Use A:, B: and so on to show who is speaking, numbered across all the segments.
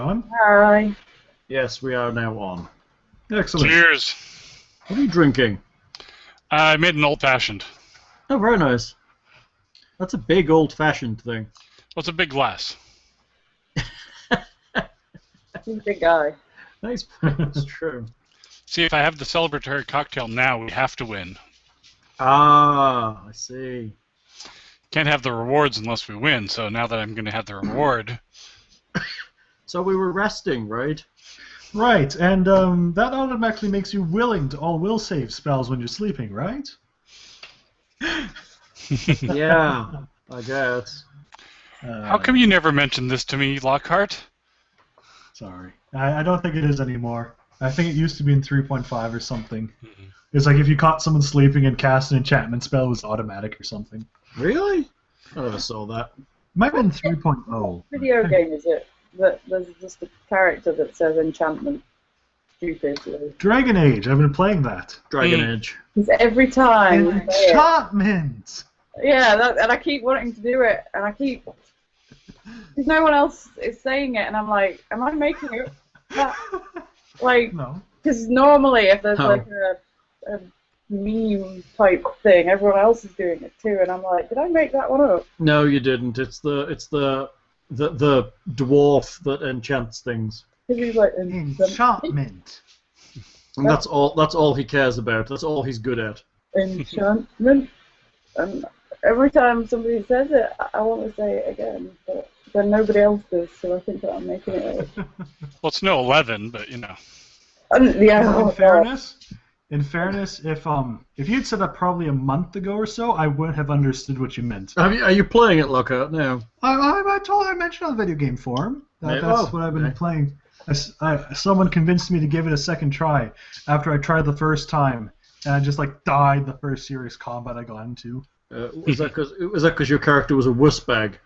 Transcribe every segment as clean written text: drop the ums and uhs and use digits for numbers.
A: on?
B: Hi.
C: Yes, we are now on.
A: Excellent.
D: Cheers.
C: What are you drinking?
D: I made an old-fashioned.
C: Oh, very nice. That's a big old-fashioned thing.
D: Well, it's a big glass.
B: He's a big guy.
C: Nice. That's true.
D: See, if I have the celebratory cocktail now, we have to win.
C: Ah, I see.
D: Can't have the rewards unless we win, so now that I'm going to have the reward...
C: So we were resting, right?
A: Right, and that automatically makes you willing to all will save spells when you're sleeping, right?
C: Yeah, I guess.
D: How come you never mentioned this to me, Lockhart?
A: Sorry. I don't think it is anymore. I think it used to be in 3.5 or something. It's like if you caught someone sleeping and cast an enchantment spell, it was automatic or something.
C: Really? I never saw that.
A: Might have been 3.0.
B: What video game is it? That there's just a character that says enchantment stupidly.
A: Dragon Age, I've been playing that.
C: Dragon Age.
B: Because every time. I say it-
A: Enchantment!
B: Yeah, and I keep wanting to do it, and I keep. Because no one else is saying it, and I'm like, am I making it? Like,
A: No.
B: because normally if there's
C: Oh.
B: like a meme type thing, everyone else is doing it too, and I'm like, did I make that one up?
C: No, you didn't. It's the dwarf that enchants things.
B: Because he's like,
A: Enchantment.
C: And that's all he cares about. That's all he's good at.
B: enchantment. And every time somebody says it, I want to say it again, but then nobody else does, so I think that I'm making it up.
D: Well, it's no 11, but, you know.
B: Yeah.
A: In fairness, if you'd said that probably a month ago or so, I wouldn't have understood what you meant.
C: Are you playing it, Lockhart, now?
A: I mentioned on the video game forum. That's what I've been playing. Someone convinced me to give it a second try after I tried the first time, and I just like died the first serious combat I got into.
C: Was that because your character was a wuss bag?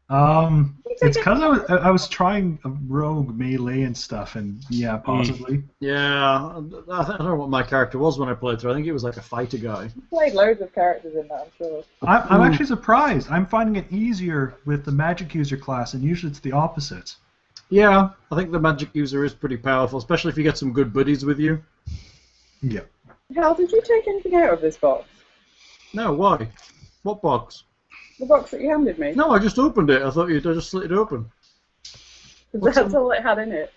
A: It's because I was trying a rogue melee and stuff, and yeah, possibly.
C: Yeah, I don't know what my character was when I played through. I think he was like a fighter guy.
B: You played loads of characters in that, I'm sure.
A: I'm actually surprised. I'm finding it easier with the magic user class, and usually it's the opposite.
C: Yeah, I think the magic user is pretty powerful, especially if you get some good buddies with you.
A: Yeah.
B: Hal, did you take anything out of this box?
C: No, why? What box?
B: The box that you handed me?
C: No, I just opened it. I thought you'd just slit it open.
B: That's all it had in it.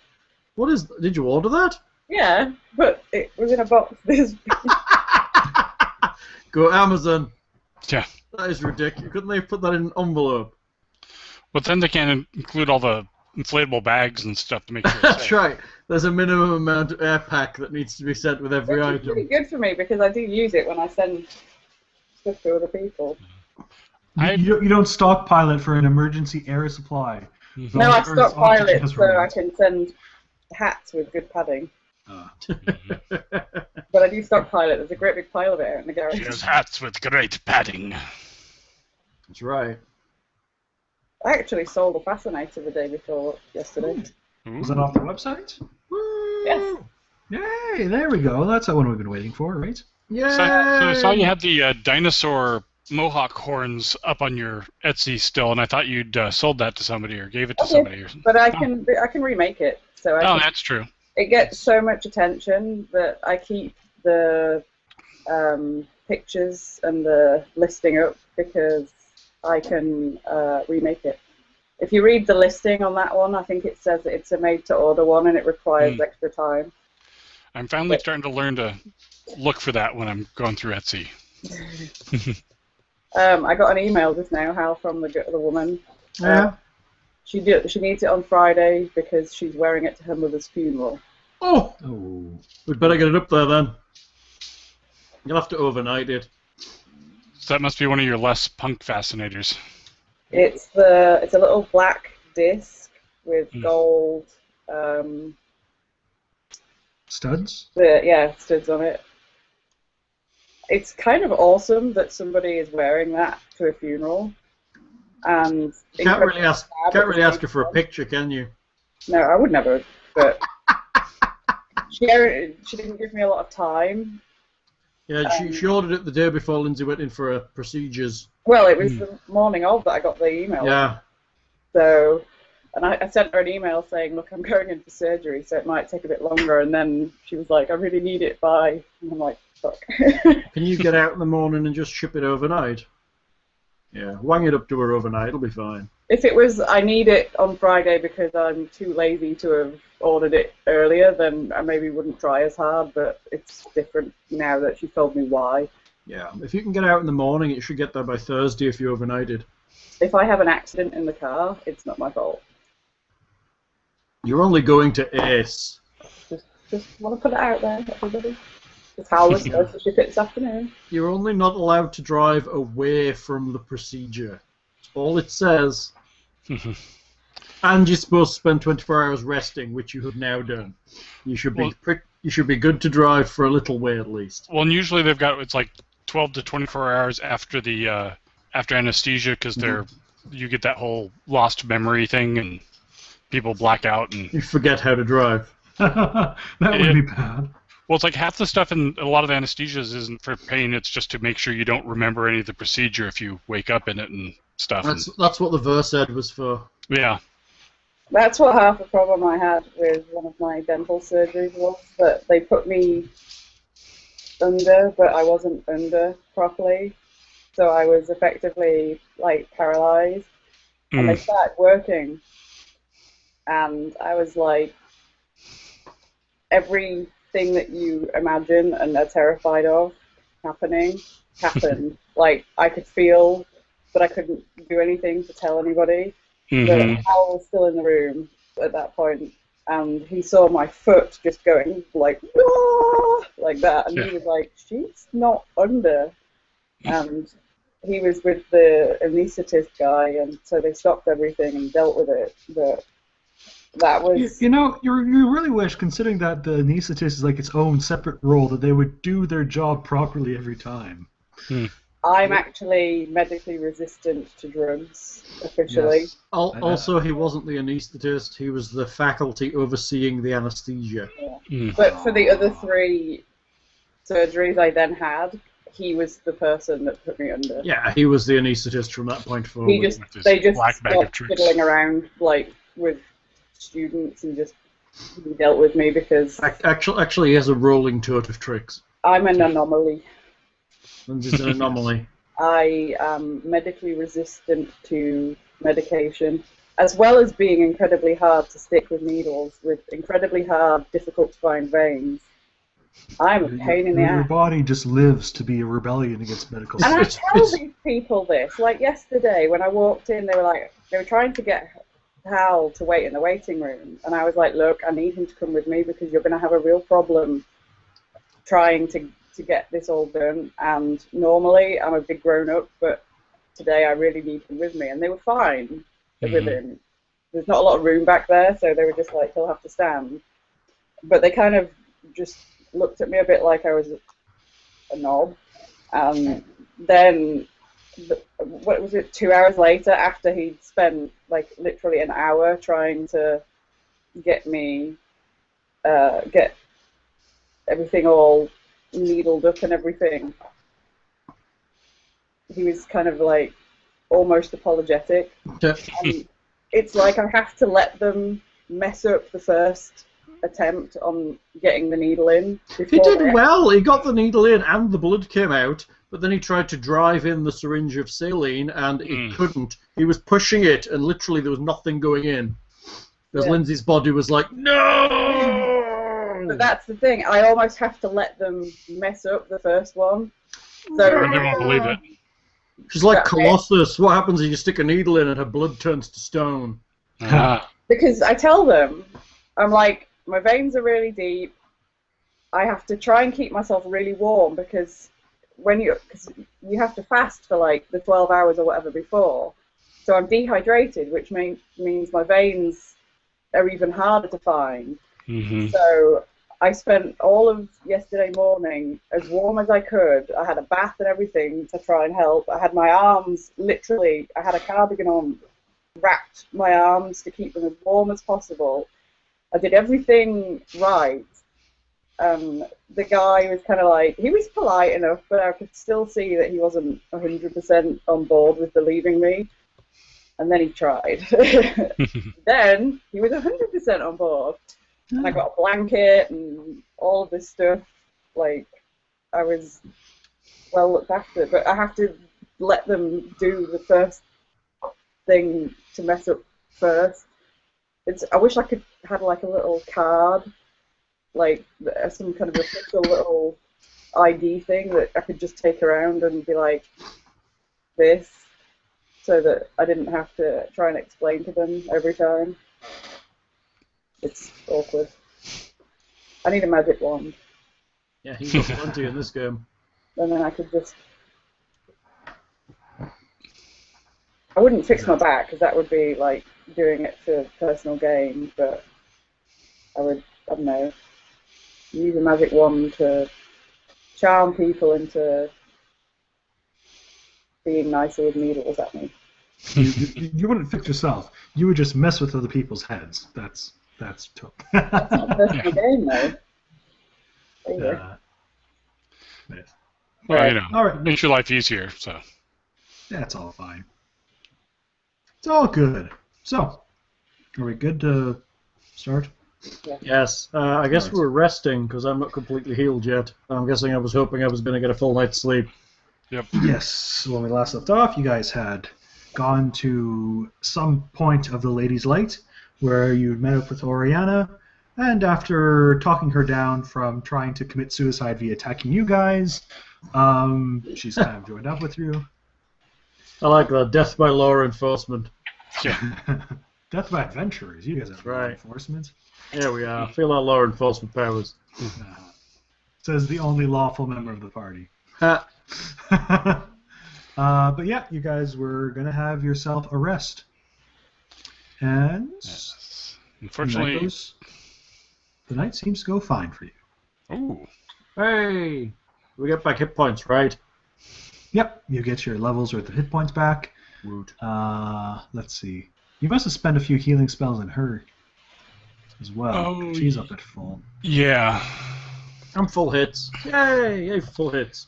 C: What is? Did you order that?
B: Yeah, but it was in a box this big.
C: Go Amazon.
D: Yeah.
C: That is ridiculous. Couldn't they put that in an envelope?
D: But then they can't include all the inflatable bags and stuff to make sure it's
C: That's
D: safe.
C: right. There's a minimum amount of air pack that needs to be sent with every
B: Which is pretty
C: item.
B: good for me because I do use it when I send stuff to other people.
A: You don't stockpile it for an emergency air supply.
B: No, I stockpile it
A: Just
B: so I
A: ruined.
B: can send hats with good padding.
D: Mm-hmm.
B: But I do stockpile it. There's a great big pile of it out in the
D: She
B: garage.
D: has hats with great padding.
C: That's right.
B: I actually sold a fascinator the day before yesterday.
A: Was that off the website?
B: Yes.
A: Yay! There we go. That's the one we've been waiting for, right?
C: Yeah.
D: So I saw you had the dinosaur mohawk horns up on your Etsy still, and I thought you'd sold that to somebody or gave it to somebody or something.
B: But I can remake it. So I
D: Oh,
B: can,
D: that's true.
B: it gets so much attention that I keep the pictures and the listing up because I can remake it. If you read the listing on that one, I think it says that it's a made-to-order one and it requires extra time.
D: I'm finally starting to learn to look for that when I'm going through Etsy.
B: I got an email just now, Hal, from the woman.
A: Yeah.
B: She needs it on Friday because she's wearing it to her mother's funeral.
C: Oh,
A: Oh.
C: we'd better get it up there then. You'll have to overnight it.
D: So that must be one of your less punk fascinators.
B: It's a little black disc with gold
A: Studs?
B: studs on it. It's kind of awesome that somebody is wearing that to a funeral, and
C: Can't really ask her for a picture, can you?
B: No, I would never. But she didn't give me a lot of time.
C: Yeah, she ordered it the day before Lindsay went in for her procedures.
B: Well, it was the morning of that I got the email.
C: Yeah.
B: So And I sent her an email saying, look, I'm going in for surgery, so it might take a bit longer. And then she was like, I really need it by. And I'm like, fuck.
C: Can you get out in the morning and just ship it overnight? Yeah, wang it up to her overnight, it'll be fine.
B: If it was, I need it on Friday because I'm too lazy to have ordered it earlier, then I maybe wouldn't try as hard, but it's different now that she told me why.
C: Yeah, if you can get out in the morning, it should get there by Thursday if you overnighted.
B: If I have an accident in the car, it's not my fault.
C: You're only going to Ace.
B: Just want to put it out there, everybody. It's how we're supposed to ship it this afternoon.
C: You're only not allowed to drive away from the procedure. That's all it says. And you're supposed to spend 24 hours resting, which you have now done. You should be good to drive for a little way at least.
D: Well, and usually they've got it's like 12 to 24 hours after the after anesthesia because you get that whole lost memory thing and people black out and
C: you forget how to drive.
A: That would be bad.
D: Well, it's like half the stuff in a lot of anesthesias isn't for pain. It's just to make sure you don't remember any of the procedure if you wake up in it and stuff.
C: That's what the Versed was for.
D: Yeah.
B: That's what half the problem I had with one of my dental surgeries was, that they put me under, but I wasn't under properly. So I was effectively, like, paralyzed. And they started working. And I was like, everything that you imagine and are terrified of happened. Like, I could feel, but I couldn't do anything to tell anybody. But Hal was still in the room at that point, and he saw my foot just going like, "Whoa!" like that, and he was like, "She's not under." And he was with the anaesthetist guy, and so they stopped everything and dealt with it. But that was...
A: You really wish, considering that the anaesthetist is like its own separate role, that they would do their job properly every time.
B: I'm actually medically resistant to drugs, officially.
C: Yes. Also, he wasn't the anaesthetist, he was the faculty overseeing the anesthesia.
B: Yeah. But for the other 3 surgeries I then had, he was the person that put me under.
C: Yeah, he was the anaesthetist from that point forward.
B: They just stopped fiddling around like with students and just dealt with me because...
C: Actually, he has a rolling tote of tricks.
B: I'm an anomaly.
C: Lindsay's an anomaly.
B: I am medically resistant to medication, as well as being incredibly hard to stick with needles, with incredibly hard, difficult to find veins. I'm a pain in the ass.
A: Your body just lives to be a rebellion against medical
B: And I tell these people this. Like yesterday, when I walked in, they were trying to get Hal to wait in the waiting room, and I was like, look, I need him to come with me because you're going to have a real problem trying to get this all done, and normally I'm a big grown-up, but today I really need him with me, and they were fine with him. There's not a lot of room back there, so they were just like, he'll have to stand. But they kind of just looked at me a bit like I was a knob, and then, what was it, 2 hours later, after he'd spent like literally an hour trying to get me, get everything all needled up and everything, he was kind of like almost apologetic. And it's like I have to let them mess up the first attempt on getting the needle in.
C: He did well. He got the needle in and the blood came out, but then he tried to drive in the syringe of saline and it couldn't. He was pushing it and literally there was nothing going in. Because Lindsay's body was like, no!
B: But that's the thing. I almost have to let them mess up the first one. So
D: Or they won't believe it.
C: She's like Colossus. What happens if you stick a needle in and her blood turns to stone?
B: Because I tell them, I'm like, my veins are really deep. I have to try and keep myself really warm because because you have to fast for like the 12 hours or whatever before. So I'm dehydrated, which means my veins are even harder to find. So I spent all of yesterday morning as warm as I could. I had a bath and everything to try and help. I had my arms, literally, I had a cardigan on, wrapped my arms to keep them as warm as possible. I did everything right. The guy was kind of like, he was polite enough, but I could still see that he wasn't 100% on board with believing me. And then he tried. Then he was 100% on board. And I got a blanket and all of this stuff. Like, I was well looked after. But I have to let them do the first thing to mess up first. I wish I could have like a little card, like some kind of official little ID thing that I could just take around and be like, this, so that I didn't have to try and explain to them every time. It's awkward. I need a magic wand.
C: Yeah, he's got plenty in this game.
B: And then I could just... I wouldn't fix my back, because that would be like doing it for personal gain, but I would, I don't know, use a magic wand to charm people into being nicer with needles at me.
A: You wouldn't fix yourself. You would just mess with other people's heads. That's tough.
B: That's not a personal game, though.
A: Nice.
D: Well, you know,
A: All right.
D: it makes your life easier, so.
A: That's all fine. It's all good. So, are we good to start?
C: Yes. I guess we're resting because I'm not completely healed yet. I'm guessing I was hoping I was going to get a full night's sleep.
D: Yep.
A: Yes. When we last left off, you guys had gone to some point of the Lady's Light where you'd met up with Oriana, and after talking her down from trying to commit suicide via attacking you guys, she's kind of joined up with you.
C: I like that. Death by law enforcement.
D: Yeah.
A: Death by adventurers. You guys have law
C: Right.
A: enforcement.
C: Here we are. Feel our law enforcement powers.
A: Says the only lawful member of the party.
C: Ha.
A: But yeah, you guys were going to have yourself a rest. And
D: Yes. Unfortunately.
A: The night seems to go fine for you.
D: Ooh.
C: Hey! We get back hit points, right?
A: Yep, you get your levels or the hit points back.
C: Woot.
A: Let's see. You must have spent a few healing spells on her as well.
D: Oh,
A: She's up at full.
D: Yeah.
C: I'm full hits. Yay! Yay, full hits.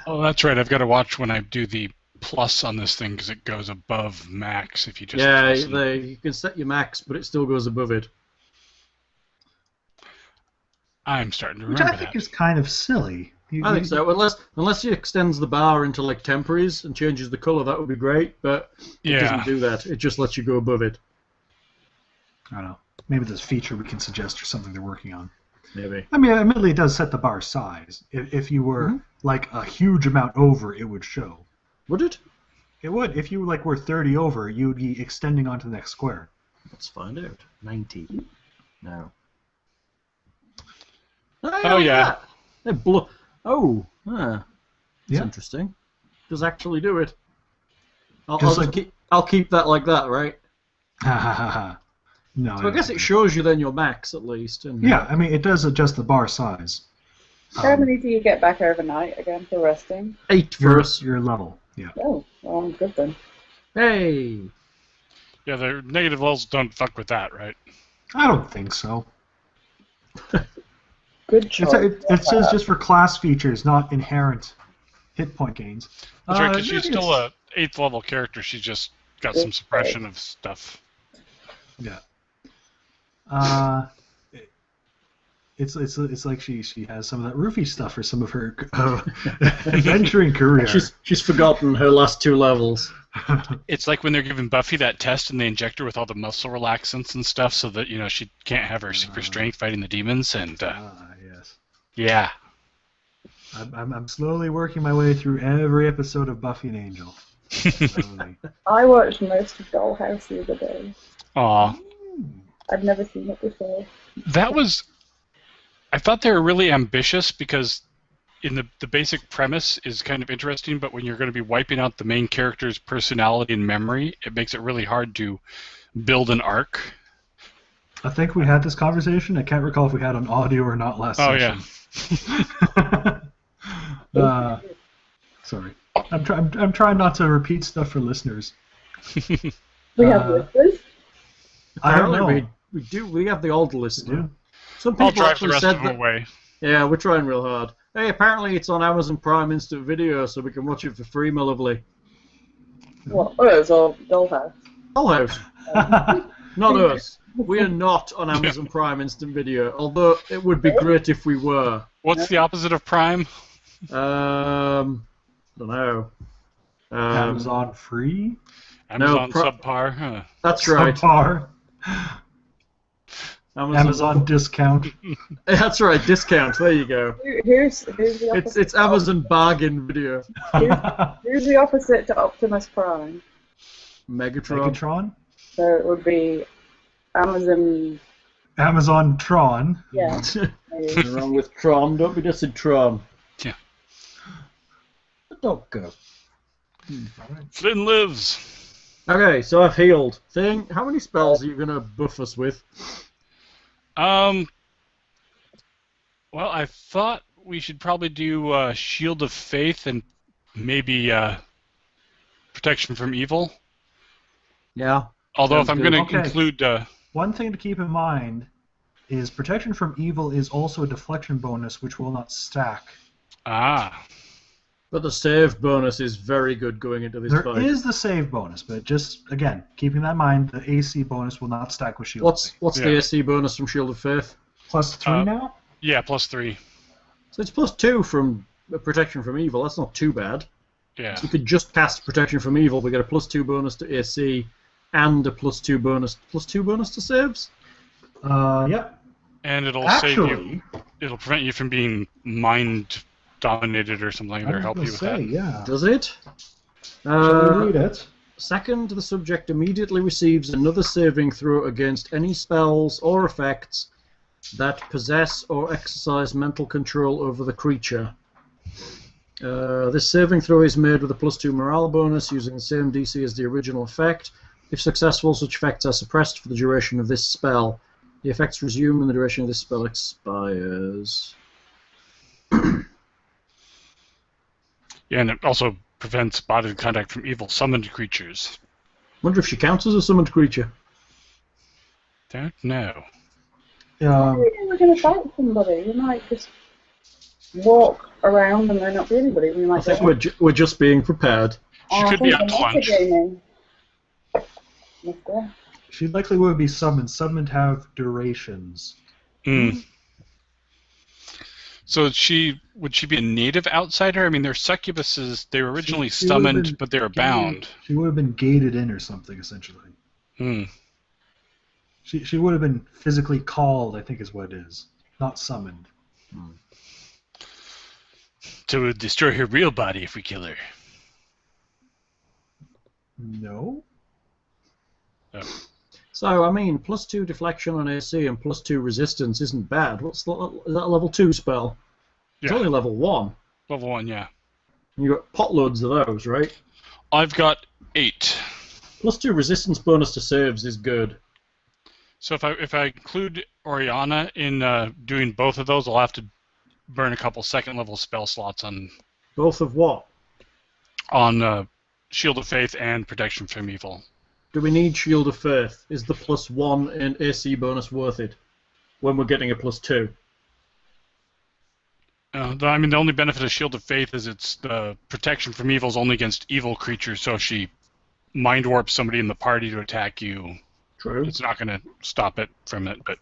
D: Oh, that's right. I've got to watch when I do the plus on this thing because it goes above max if you just.
C: Yeah,
D: plus it.
C: you can set your max, but it still goes above it.
D: I'm starting to
A: Which
D: remember
A: I think
D: that.
A: is kind of silly.
C: I think so. Unless he extends the bar into like temporaries and changes the color, that would be great. But it
D: Yeah.
C: doesn't do that. It just lets you go above it.
A: I don't know. Maybe there's a feature we can suggest or something they're working on.
C: Maybe.
A: I mean, admittedly, it does set the bar size. If you were like a huge amount over, it would show.
C: Would it?
A: It would. If you like were 30 over, you would be extending onto the next square.
C: Let's find out. 90. No.
D: Oh, yeah.
C: Oh, that's
A: Yeah.
C: interesting. Does actually do it.
A: Just
C: I'll keep that like that, right?
A: Ha ha ha ha. No.
C: So I guess it shows you then your max at least. And,
A: Yeah, I mean, it does adjust the bar size.
B: How many do you get back overnight again for resting?
C: 8 first.
A: Your level. Yeah.
B: Oh, well, I'm good then.
C: Hey.
D: Yeah, the negative levels don't fuck with that, right?
A: I don't think so.
B: Good choice.
A: It says just for class features, not inherent hit point gains.
D: That's right, because she's
A: maybe
D: still
A: it's-
D: a 8th level character. She's just got some suppression of stuff.
A: Yeah. It's like she has some of that roofie stuff for some of her adventuring career.
C: She's forgotten her last 2 levels.
D: It's like when they're giving Buffy that test and they inject her with all the muscle relaxants and stuff so that, you know, she can't have her super strength fighting the demons. And,
A: yes.
D: yeah.
A: I'm slowly working my way through every episode of Buffy and Angel. Slowly.
B: I watched most of Dollhouse the other day.
D: Aw.
B: I'd never seen it before.
D: That was... I thought they were really ambitious because in the basic premise is kind of interesting, but when you're going to be wiping out the main character's personality and memory, it makes it really hard to build an arc.
A: I think we had this conversation. I can't recall if we had on audio or not last session.
D: Yeah.
A: Sorry. I'm trying not to repeat stuff for listeners.
B: We have listeners?
A: I don't know.
C: Apparently we have the old listener.
A: Yeah.
C: Some
D: I'll
C: people
D: drive the
C: actually
D: rest
C: said
D: of them
C: that.
D: away.
C: Yeah, we're trying real hard. Hey, apparently it's on Amazon Prime Instant Video, so we can watch it for free, my lovely.
B: What, us or Dollhouse?
C: Dollhouse. Not us. We are not on Amazon Prime Instant Video, although it would be great if we were.
D: What's the opposite of Prime?
C: Don't know.
A: Amazon free?
D: Amazon subpar? Huh.
C: That's right.
A: Subpar. Amazon discount.
C: That's right, discount. There you go.
B: Who's the opposite?
C: It's Amazon bargain video.
B: Who's the opposite to Optimus Prime?
C: Megatron.
B: So it would be Amazon.
A: Amazon Tron.
B: Yeah.
C: Nothing wrong with Tron. Don't be dissing Tron.
D: Yeah.
C: Don't go.
D: Flynn lives.
C: Okay, so I've healed. Thing, how many spells are you going to buff us with?
D: Well, I thought we should probably do Shield of Faith and maybe Protection from Evil.
C: Yeah.
D: Although if I'm going to include...
A: One thing to keep in mind is Protection from Evil is also a deflection bonus which will not stack.
D: Ah.
C: But the save bonus is very good going into this fight.
A: There is the save bonus, but just, again, keeping that in mind, the AC bonus will not stack with Shield of Faith.
C: What's the AC bonus from Shield of Faith?
A: +3 now?
D: Yeah, +3.
C: So it's +2 from Protection from Evil. That's not too bad.
D: Yeah.
C: So you could just cast Protection from Evil. We get a +2 bonus to AC and a +2 bonus to saves.
A: Yep.
D: And it'll save you. It'll prevent you from being mind dominated or something, or help you with that.
A: Yeah.
C: Does it?
A: Shall we read it?
C: Second, the subject immediately receives another saving throw against any spells or effects that possess or exercise mental control over the creature. This saving throw is made with a +2 morale bonus using the same DC as the original effect. If successful, such effects are suppressed for the duration of this spell. The effects resume when the duration of this spell expires.
D: Yeah, and it also prevents bodily contact from evil summoned creatures.
C: Wonder if she counts as a summoned creature.
D: Don't know.
B: We're going to fight somebody. You might just walk around and there not be anybody. We might
C: I think we're just being prepared.
D: She could be up to lunch.
A: She likely would be summoned. Summoned have durations.
D: Hmm. So would she be a native outsider? I mean, they're succubuses. They were originally summoned, but they were bound.
A: She would have been gated in or something, essentially.
D: Hmm.
A: She would have been physically called, I think is what it is. Not summoned.
D: So we'll destroy her real body if we kill her.
A: No.
D: Oh.
C: So, I mean, +2 deflection on AC and +2 resistance isn't bad. Is that a level 2 spell? It's only level 1.
D: Level 1, yeah.
C: And you've got potloads of those, right?
D: I've got 8.
C: +2 resistance bonus to saves is good.
D: So if I include Oriana in doing both of those, I'll have to burn a couple second-level spell slots on...
C: Both of what?
D: On Shield of Faith and Protection from Evil.
C: Do we need Shield of Faith? Is the +1 in AC bonus worth it when we're getting a +2?
D: I mean, the only benefit of Shield of Faith is it's the protection from evil is only against evil creatures, so if she mind warps somebody in the party to attack you,
C: True.
D: It's not going to stop it from it. But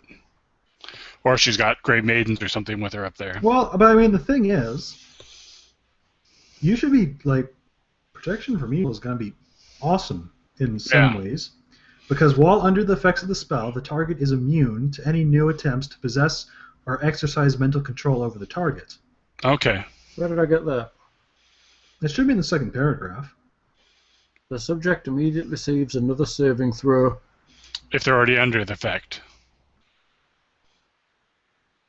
D: or if she's got Grey Maidens or something with her up there.
A: Well, but I mean, the thing is, you should be, like, Protection from Evil is going to be awesome in some ways, because while under the effects of the spell, the target is immune to any new attempts to possess or exercise mental control over the target.
D: Okay.
C: Where did I get that?
A: It should be in the second paragraph.
C: The subject immediately receives another saving throw.
D: If they're already under the effect.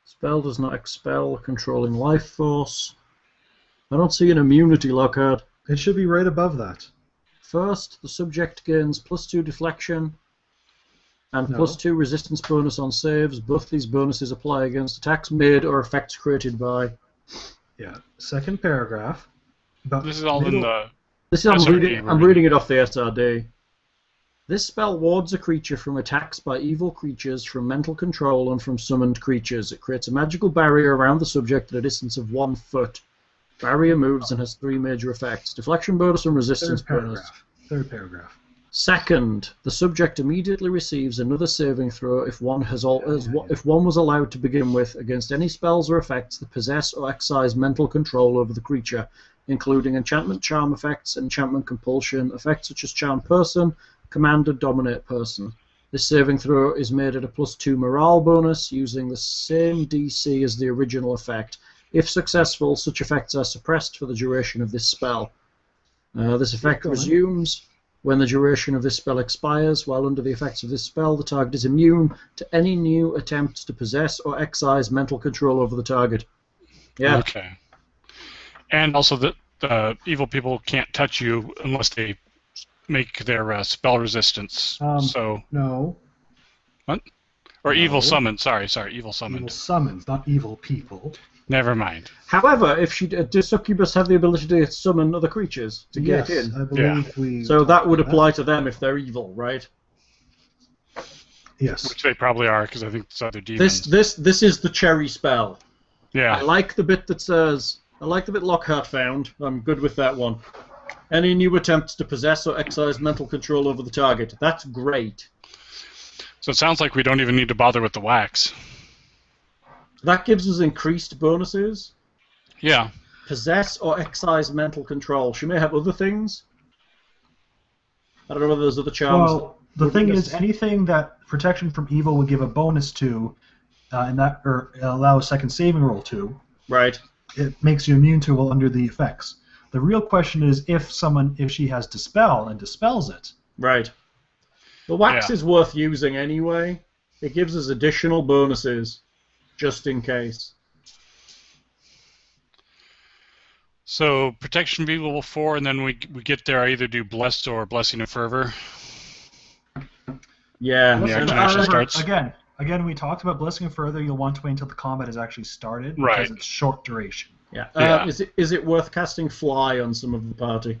C: Spell does not expel a controlling life force. I don't see an immunity, Lockhart.
A: It should be right above that.
C: First, the subject gains +2 deflection and +2 resistance bonus on saves. Both these bonuses apply against attacks made or effects created by.
A: Yeah. Second paragraph.
D: This is all in the.
C: This is I'm reading it off the SRD. This spell wards a creature from attacks by evil creatures, from mental control, and from summoned creatures. It creates a magical barrier around the subject at a distance of 1 foot. Barrier moves and has 3 major effects: deflection bonus and resistance bonus.
A: Third paragraph.
C: Second, the subject immediately receives another saving throw if one was allowed to begin with against any spells or effects that possess or exercise mental control over the creature, including enchantment, charm effects, enchantment compulsion, effects such as charm person, command, and dominate person. This saving throw is made at a +2 morale bonus using the same DC as the original effect. If successful, such effects are suppressed for the duration of this spell. This effect resumes when the duration of this spell expires. While under the effects of this spell, the target is immune to any new attempts to possess or exercise mental control over the target. Yeah.
D: Okay. And also the evil people can't touch you unless they make their spell resistance.
A: No.
D: What? Or no. Evil summon. Sorry, evil summoned.
A: Evil summons, not evil people.
D: Never mind.
C: However, does Succubus have the ability to summon other creatures to get in?
A: I believe we.
C: So that would apply to them if they're evil, right?
A: Yes.
D: Which they probably are, because I think it's other demons.
C: This is the cherry spell.
D: Yeah.
C: I like the bit that says. I like the bit Lockhart found. I'm good with that one. Any new attempts to possess or exercise mental control over the target. That's great.
D: So it sounds like we don't even need to bother with the wax.
C: That gives us increased bonuses.
D: Yeah.
C: Possess or exercise mental control. She may have other things. I don't know whether there's other charms.
A: Well, the thing is, anything that protection from evil would give a bonus to, or allow a second saving roll to,
C: right?
A: It makes you immune to while under the effects. The real question is if she has dispel and dispels it.
C: Right. The wax is worth using anyway. It gives us additional bonuses, just in case.
D: So protection be level 4, and then we get there. I either do blessed or blessing of fervor.
C: Yeah.
D: The action actually starts.
A: Again, we talked about blessing of fervor. You'll want to wait until the combat has actually started
D: because
A: it's short duration.
C: Yeah. Is it worth casting fly on some of the party?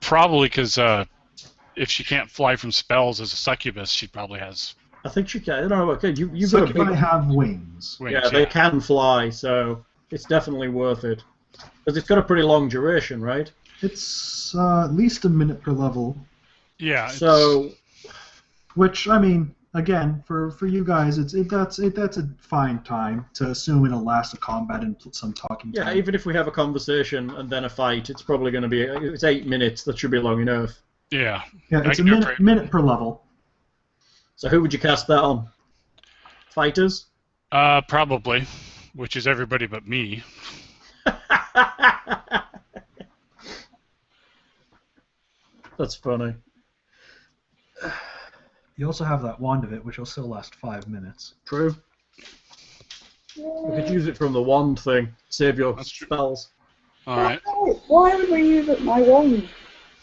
D: Probably, because if she can't fly from spells as a succubus, she probably has.
C: I think she can. I don't know. Okay, you've
A: got a big... have wings.
C: Yeah, they can fly, so it's definitely worth it. Because it's got a pretty long duration, right?
A: It's at least a minute per level.
D: Yeah.
C: So,
A: which I mean, again, for you guys, that's a fine time to assume it'll last a combat and some talking time.
C: Yeah, even if we have a conversation and then a fight, it's probably going to be. It's 8 minutes. That should be long enough.
D: Yeah.
A: Yeah, it's a minute per level.
C: So who would you cast that on? Fighters?
D: Probably, which is everybody but me.
C: That's funny.
A: You also have that wand of it, which will still last 5 minutes.
C: True. We could use it from the wand thing. Save your spells.
D: All right.
B: Why would we use my wand?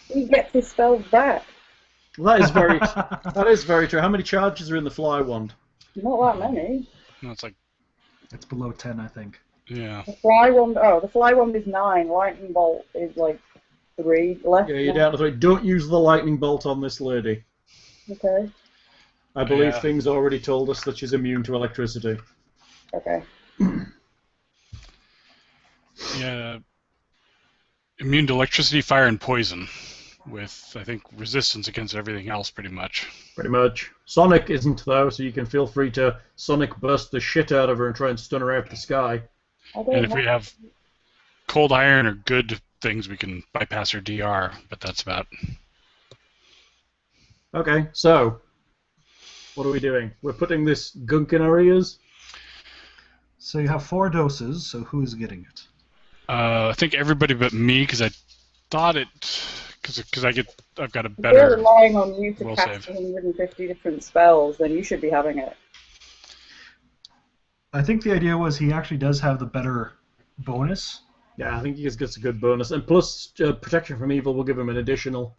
B: He gets his spells back.
C: Well, that is very true. How many charges are in the fly wand?
B: Not that many.
D: No,
A: it's below 10, I think.
D: Yeah.
B: The fly wand is 9. Lightning bolt is like 3 left.
C: Yeah, you're down to 3. Don't use the lightning bolt on this lady.
B: Okay.
C: I believe things already told us that she's immune to electricity.
B: Okay.
D: Yeah. Immune to electricity, fire, and poison. With, I think, resistance against everything else, pretty much.
C: Pretty much. Sonic isn't, though, so you can feel free to Sonic burst the shit out of her and try and stun her out the sky.
D: And if we have cold iron or good things, we can bypass her DR, but that's about.
C: Okay, so what are we doing? We're putting this gunk in our ears?
A: So you have 4 doses, so who's getting it?
D: I think everybody but me, because I thought it... Because I've got a better.
B: If we're relying on you to cast
D: save.
B: 150 different spells, then you should be having it.
A: I think the idea was he actually does have the better bonus.
C: Yeah, I think he gets a good bonus, and plus protection from evil will give him an additional.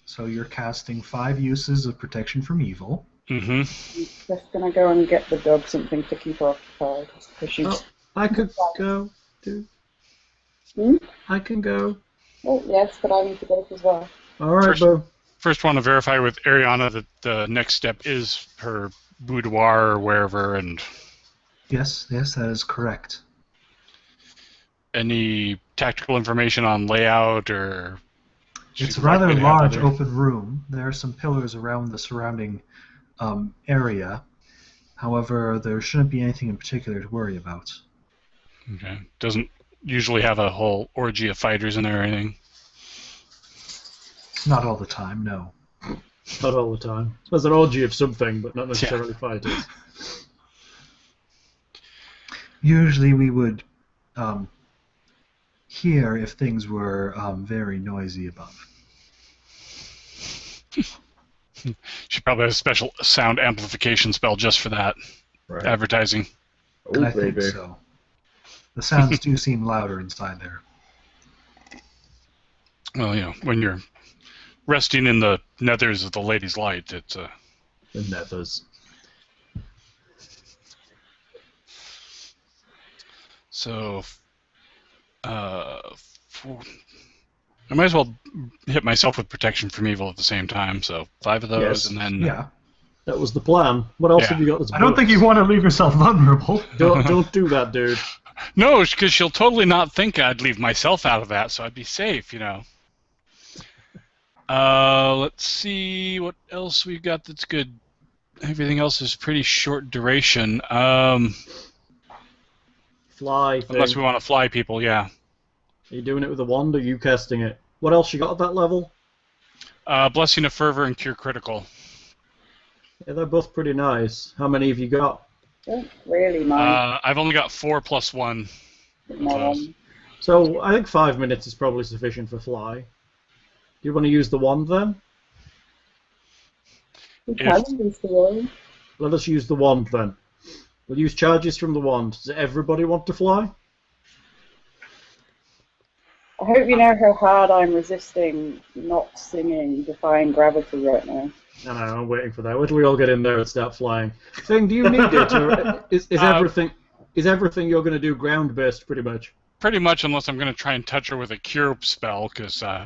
A: So you're casting 5 uses of protection from evil.
D: Mm-hmm.
B: I'm just gonna go and get the dog something to keep her occupied because she's.
C: I could go, too. I can go.
B: Oh, yes, but I need to go as well.
C: All right, Bo.
D: First, want to verify with Ariana that the next step is her boudoir or wherever, and...
A: Yes, that is correct.
D: any tactical information on layout or?
A: It's a rather large open room. There are some pillars around the surrounding area. However, there shouldn't be anything in particular to worry about.
D: Okay. Doesn't usually have a whole orgy of fighters in there or anything?
A: Not all the time, no.
C: Not all the time. There's an orgy of something, but not necessarily fighters.
A: Usually we would hear if things were very noisy above.
D: She probably has a special sound amplification spell just for that. Right. Advertising.
A: Oh, I think so. The sounds do seem louder inside there.
D: Well, when you're resting in the nethers of the Lady's Light, it's the
C: nethers.
D: So, I might as well hit myself with protection from evil at the same time. So 5 of those, and then
C: that was the plan. What else have you got?
A: I don't think you want to leave yourself vulnerable.
C: Don't do that, dude.
D: No, because she'll totally not think I'd leave myself out of that, so I'd be safe, Let's see what else we've got that's good. Everything else is pretty short duration.
C: Fly thing.
D: Unless we want to fly people, yeah.
C: Are you doing it with a wand, or are you casting it? What else you got at that level?
D: Blessing of Fervor and Cure Critical.
C: Yeah, they're both pretty nice. How many have you got?
B: Really nice.
D: I've only got 4 plus 1.
C: So I think 5 minutes is probably sufficient for fly. Do you want to use the wand then? Let us use the wand then. We'll use charges from the wand. Does everybody want to fly?
B: I hope you know how hard I'm resisting not singing Defying Gravity right now.
C: No, I'm waiting for that. Wait till we all get in there and start flying. Thing, do you need it? Or is everything you're going to do ground-based, pretty much?
D: Pretty much, unless I'm going to try and touch her with a cure spell,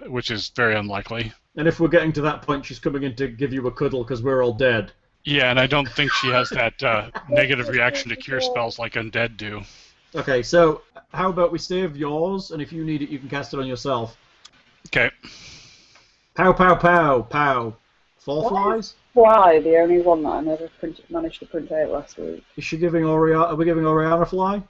D: which is very unlikely.
C: And if we're getting to that point, she's coming in to give you a cuddle because we're all dead.
D: Yeah, and I don't think she has that negative reaction to cure spells like undead do.
C: Okay, so how about we save yours, and if you need it, you can cast it on yourself.
D: Okay.
C: Pow, pow, pow, pow. 4 flies?
B: Fly, the only one that I never managed to print out last week.
C: Is she giving Oriana? Are we giving Oriana a fly?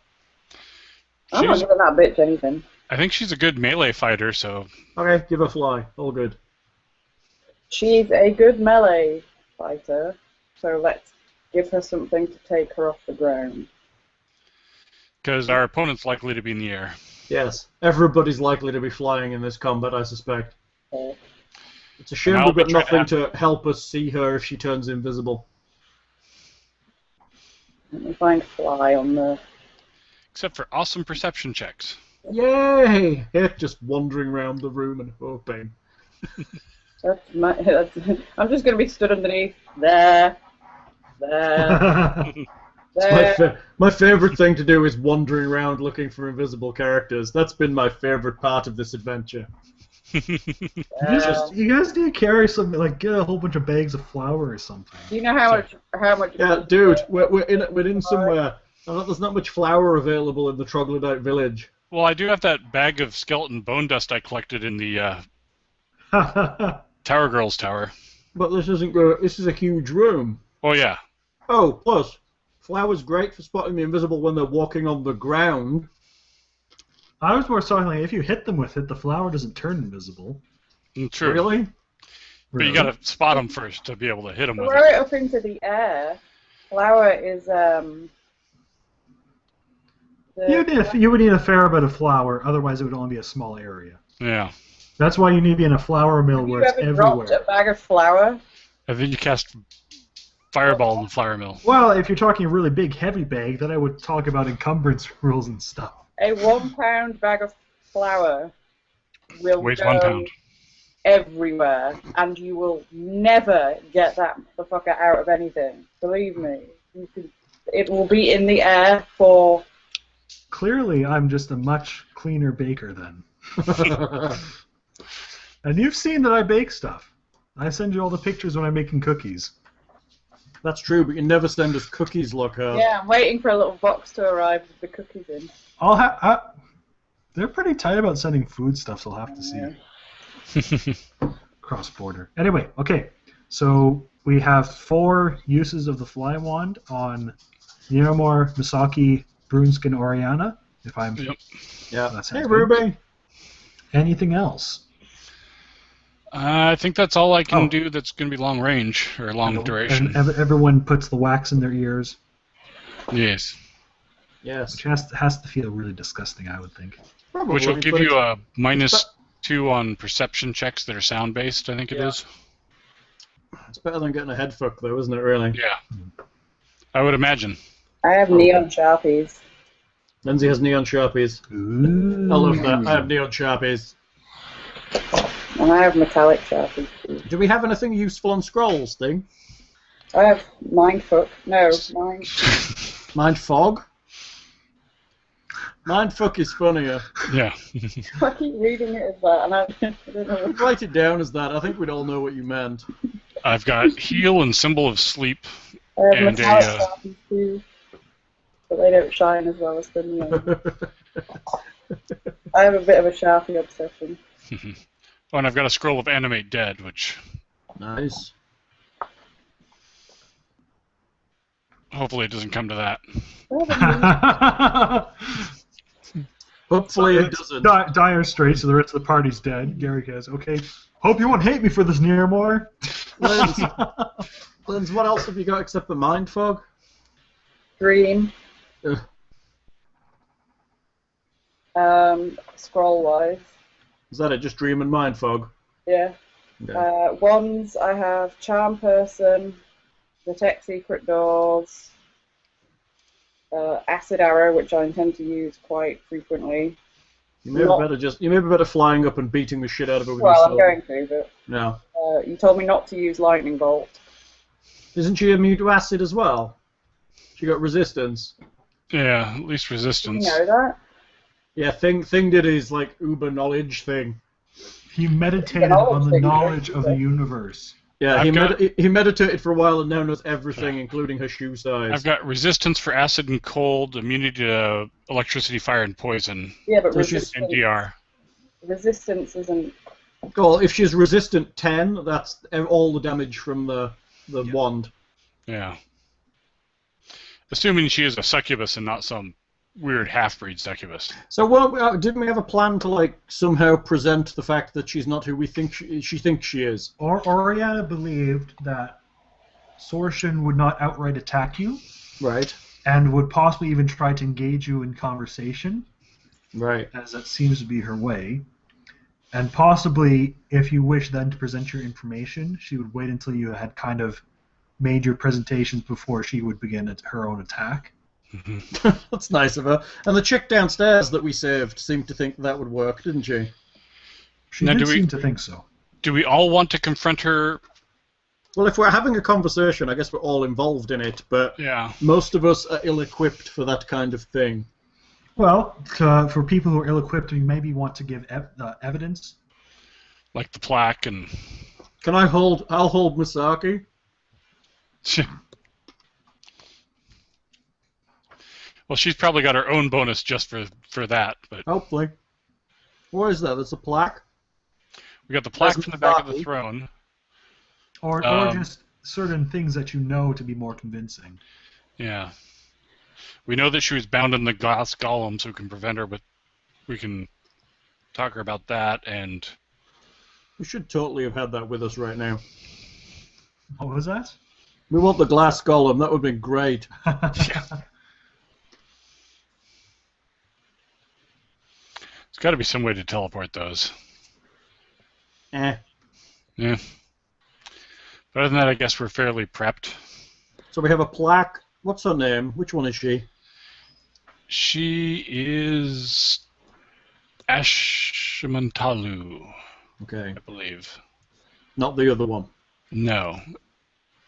B: I'm not giving that bitch anything.
D: I think she's a good melee fighter, so...
C: Okay, give her a fly. All good.
B: She's a good melee fighter, so let's give her something to take her off the ground.
D: Because our opponent's likely to be in the air.
C: Yes, everybody's likely to be flying in this combat, I suspect.
B: Okay.
C: It's a shame we've got nothing to help us see her if she turns invisible.
B: Let me find fly on the...
D: Except for awesome perception checks.
C: Yay! Just wandering around the room and hoping.
B: I'm just going to be stood underneath. There.
C: My favourite thing to do is wandering around looking for invisible characters. That's been my favourite part of this adventure.
A: You guys need to carry some, get a whole bunch of bags of flour or something.
B: Do you know how much?
C: Yeah, dude, we're in somewhere. There's not much flour available in the troglodyte village.
D: Well, I do have that bag of skeleton bone dust I collected in the Tower Girls Tower.
C: But this isn't. This is a huge room.
D: Oh yeah.
C: Oh, plus, flour's great for spotting the invisible when they're walking on the ground.
A: I was more talking if you hit them with it, the flower doesn't turn invisible.
D: True.
C: Really?
D: But you gotta spot them first to be able to hit them with it.
B: Throw it up into the air. Flower is
A: You would need a fair bit of flour, otherwise it would only be a small area.
D: Yeah.
A: That's why you need to be in a flour mill where it's everywhere.
B: Have you ever dropped a bag of flour?
D: I think you cast Fireball in the flour mill.
A: Well, if you're talking a really big, heavy bag, then I would talk about encumbrance rules and stuff.
B: A 1 pound bag of flour will
D: weighs
B: go
D: 1 pound
B: everywhere, and you will never get that motherfucker out of anything. Believe me. It will be in the air for...
A: Clearly, I'm just a much cleaner baker then. And you've seen that I bake stuff. I send you all the pictures when I'm making cookies.
C: That's true, but you never send us cookies, Lockhart.
B: Yeah, I'm waiting for a little box to arrive with the cookies in.
A: They're pretty tight about sending foodstuffs. I'll have to see. Cross-border. Anyway, okay. So we have 4 uses of the fly wand on Niramor, Misaki, Brunskin, Oriana. If I'm.
D: Yep.
C: Yeah.
A: Hey,
C: Ruby.
A: Anything else?
D: I think that's all I can do that's going to be long range or long duration.
A: And everyone puts the wax in their ears.
D: Yes.
C: Yes.
A: Which has to feel really disgusting, I would think.
C: Probably,
D: which will give you a -2 on perception checks that are sound based, I think it is.
C: It's better than getting a head fuck, though, isn't it, really?
D: Yeah. I would imagine.
B: I have neon Sharpies.
C: Lindsay has neon Sharpies.
A: Ooh.
C: I love that. I have neon Sharpies.
B: And I have metallic Sharpies too.
C: Do we have anything useful on scrolls, thing?
B: I have Mindfuck. No,
C: Mind Fog? Mindfuck is funnier.
D: Yeah.
B: I keep reading it as that, and I don't know.
C: Write it down as that. I think we'd all know what you meant.
D: I've got heal and symbol of sleep.
B: I have
D: And
B: metallic Sharpies too, but they don't shine as well as the neon. I have a bit of a Sharpie obsession.
D: Oh, and I've got a scroll of animate dead, which
C: Nice.
D: hopefully it doesn't come to that.
C: Hopefully it doesn't.
A: Dire Straits, so the rest of the party's dead. Gary goes, okay, hope you won't hate me for this, Niramor.
C: Linz, what else have you got except the Mind Fog?
B: Green. Scroll-wise.
C: Is that it? Just Dream and Mind Fog?
B: Yeah.
C: Okay.
B: Wands, I have Charm Person, Detect Secret Doors, Acid Arrow, which I intend to use quite frequently.
C: You may be better flying up and beating the shit out of her with your
B: Well, I'm
C: sword.
B: going to, but
C: No.
B: you told me not to use Lightning Bolt.
C: Isn't she immune to acid as well? She got resistance.
D: Yeah, at least resistance.
B: You know that?
C: Yeah, Thing did his like uber knowledge thing.
A: He meditated on the knowledge of the universe.
C: Yeah, he meditated for a while and now knows everything, including her shoe size.
D: I've got resistance for acid and cold, immunity to electricity, fire, and poison.
B: Yeah, but
D: And DR.
B: resistance isn't...
C: Well, if she's resistant 10, that's all the damage from the wand.
D: Yeah. Assuming she is a succubus and not some weird half-breed succubus.
C: So didn't we have a plan to like somehow present the fact that she's not who we think she thinks she is?
A: Oriana believed that Sorshin would not outright attack you.
C: Right.
A: And would possibly even try to engage you in conversation.
C: Right.
A: As that seems to be her way. And possibly, if you wish then to present your information, she would wait until you had kind of made your presentations before she would begin her own attack.
C: That's nice of her. And the chick downstairs that we saved seemed to think that would work, didn't she?
A: She did seem to think so.
D: Do we all want to confront her?
C: Well, if we're having a conversation, I guess we're all involved in it, but most of us are ill-equipped for that kind of thing.
A: Well, for people who are ill-equipped, we maybe want to give evidence.
D: Like the plaque and...
C: I'll hold Misaki.
D: Well, she's probably got her own bonus just for that. But
C: hopefully. What is that? That's a plaque?
D: We got the plaque from the back of the throne.
A: Or just certain things that you know to be more convincing.
D: Yeah. We know that she was bound in the glass golem, so we can prevent her, but we can talk her about that, and...
C: We should totally have had that with us right now.
A: What was that?
C: We want the glass golem. That would have been great.
D: Yeah. There's got to be some way to teleport those.
C: Yeah.
D: But other than that, I guess we're fairly prepped.
C: So we have a plaque. What's her name? Which one is she?
D: She is Ashmantalu.
C: Okay.
D: I believe.
C: Not the other one.
D: No.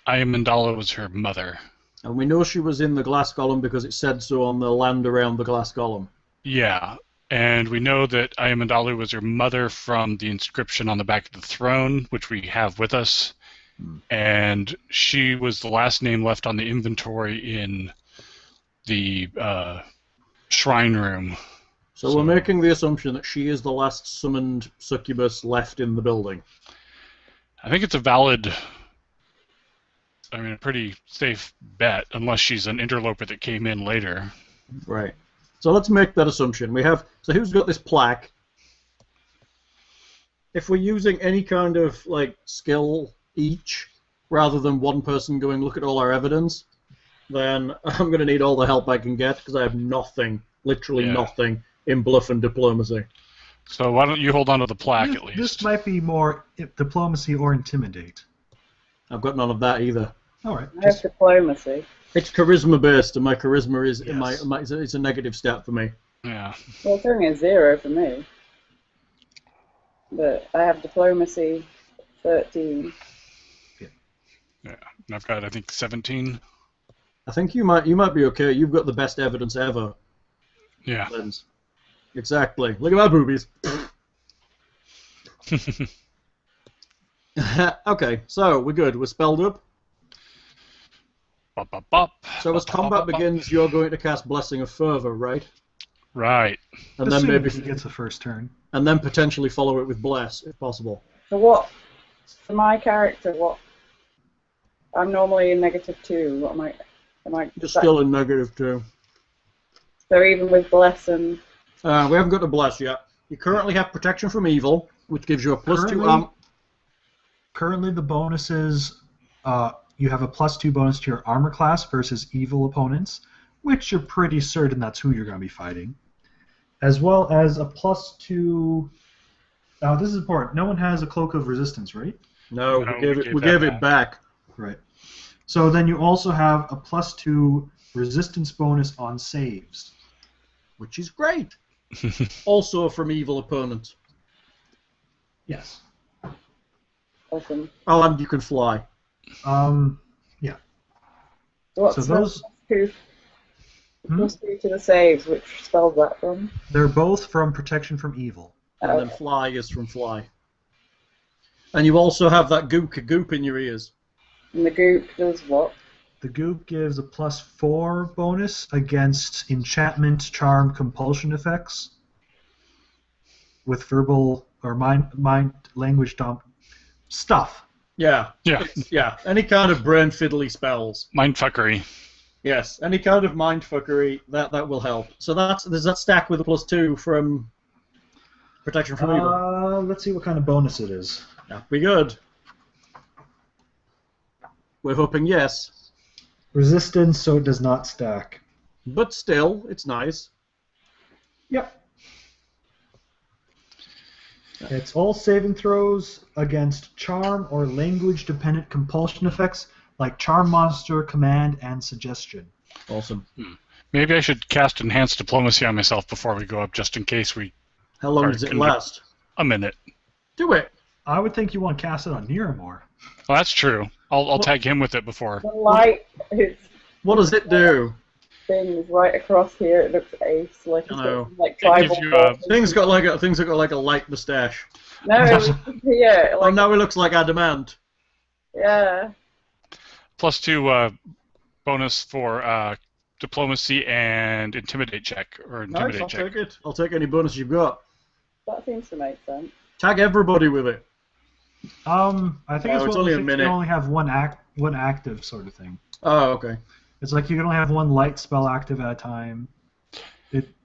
D: Ayamandala was her mother.
C: And we know she was in the glass golem because it said so on the land around the glass golem.
D: Yeah. And we know that Ayamandalu was her mother from the inscription on the back of the throne, which we have with us. And she was the last name left on the inventory in the shrine room.
C: So we're making the assumption that she is the last summoned succubus left in the building.
D: I think it's a valid, a pretty safe bet, unless she's an interloper that came in later.
C: Right. So let's make that assumption. So who's got this plaque? If we're using any kind of skill each, rather than one person going, look at all our evidence, then I'm going to need all the help I can get, because I have nothing, literally nothing, in bluff and diplomacy.
D: So why don't you hold on to the plaque at least?
A: This might be more diplomacy or intimidate.
C: I've got none of that either.
A: All right.
B: I have diplomacy.
C: It's charisma based, and my charisma is
A: Yes.
C: it's a negative stat for me.
D: Yeah.
B: Well, it's only a 0 for me. But I have diplomacy 13.
D: Yeah. And I've got, I think, 17.
C: I think you might be okay. You've got the best evidence ever.
D: Yeah.
C: Lens. Exactly. Look at my boobies. Okay, so we're good. We're spelled up.
D: Bop, bop, bop.
C: So as combat begins, you're going to cast Blessing of Fervor, right?
D: Right.
C: And then
A: Assuming
C: maybe
A: he gets the first turn.
C: and then potentially follow it with Bless, if possible.
B: So what, for my character, I'm normally in -2. What am I
C: You're still in -2.
B: So even with Bless and...
C: We haven't got to Bless yet. You currently have Protection from Evil, which gives you a +2
A: Currently, the bonuses, you have a +2 bonus to your armor class versus evil opponents, which you're pretty certain that's who you're going to be fighting, as well as a +2. Now, this is important. No one has a Cloak of Resistance, right?
C: No, we gave it back.
A: Right. So then you also have a +2 resistance bonus on saves,
C: Which is great. Also from evil opponents.
A: Yes.
B: Awesome.
C: Oh, and you can fly.
A: Yeah.
B: What's
A: So those
B: +2 to the saves? Which spells that from?
A: they're both from Protection from Evil.
C: And then fly is from fly. And you also have that goop in your ears.
B: And the goop does what?
A: The goop gives a +4 bonus against enchantment, charm, compulsion effects with verbal or mind language stuff.
C: Yeah.
D: Yeah.
C: Yeah. Any kind of brain fiddly spells.
D: Mindfuckery.
C: Yes. Any kind of mindfuckery that will help. So there's that stack with a +2 from Protection from Evil.
A: Let's see what kind of bonus it is.
C: That'd be good. We're hoping yes.
A: Resistance, so it does not stack.
C: But still, it's nice.
A: Yep. It's all saving throws against charm or language-dependent compulsion effects like Charm Monster, Command, and Suggestion.
C: Awesome.
D: Maybe I should cast Enhanced Diplomacy on myself before we go up, just in case we...
C: How long does it last?
D: A minute.
C: Do it.
A: I would think you want to cast it on Niramore.
D: Well, that's true. I'll tag him with it before.
B: The light is...
C: What does it do?
B: Things right across here. It looks ace, like it's
C: know.
B: got, like tribal.
C: Things got like a light moustache.
B: No, yeah.
C: Oh, now it looks like adamant.
B: Yeah.
D: +2 bonus for diplomacy and intimidate check or intimidate
C: Nice, I'll
D: check.
C: take it. I'll take any bonus you've got.
B: That seems to make sense.
C: Tag everybody with it.
A: I think
C: it's only a
A: you
C: minute.
A: can only have one active sort of thing.
C: Oh, okay.
A: It's like you can only have one light spell active at a time.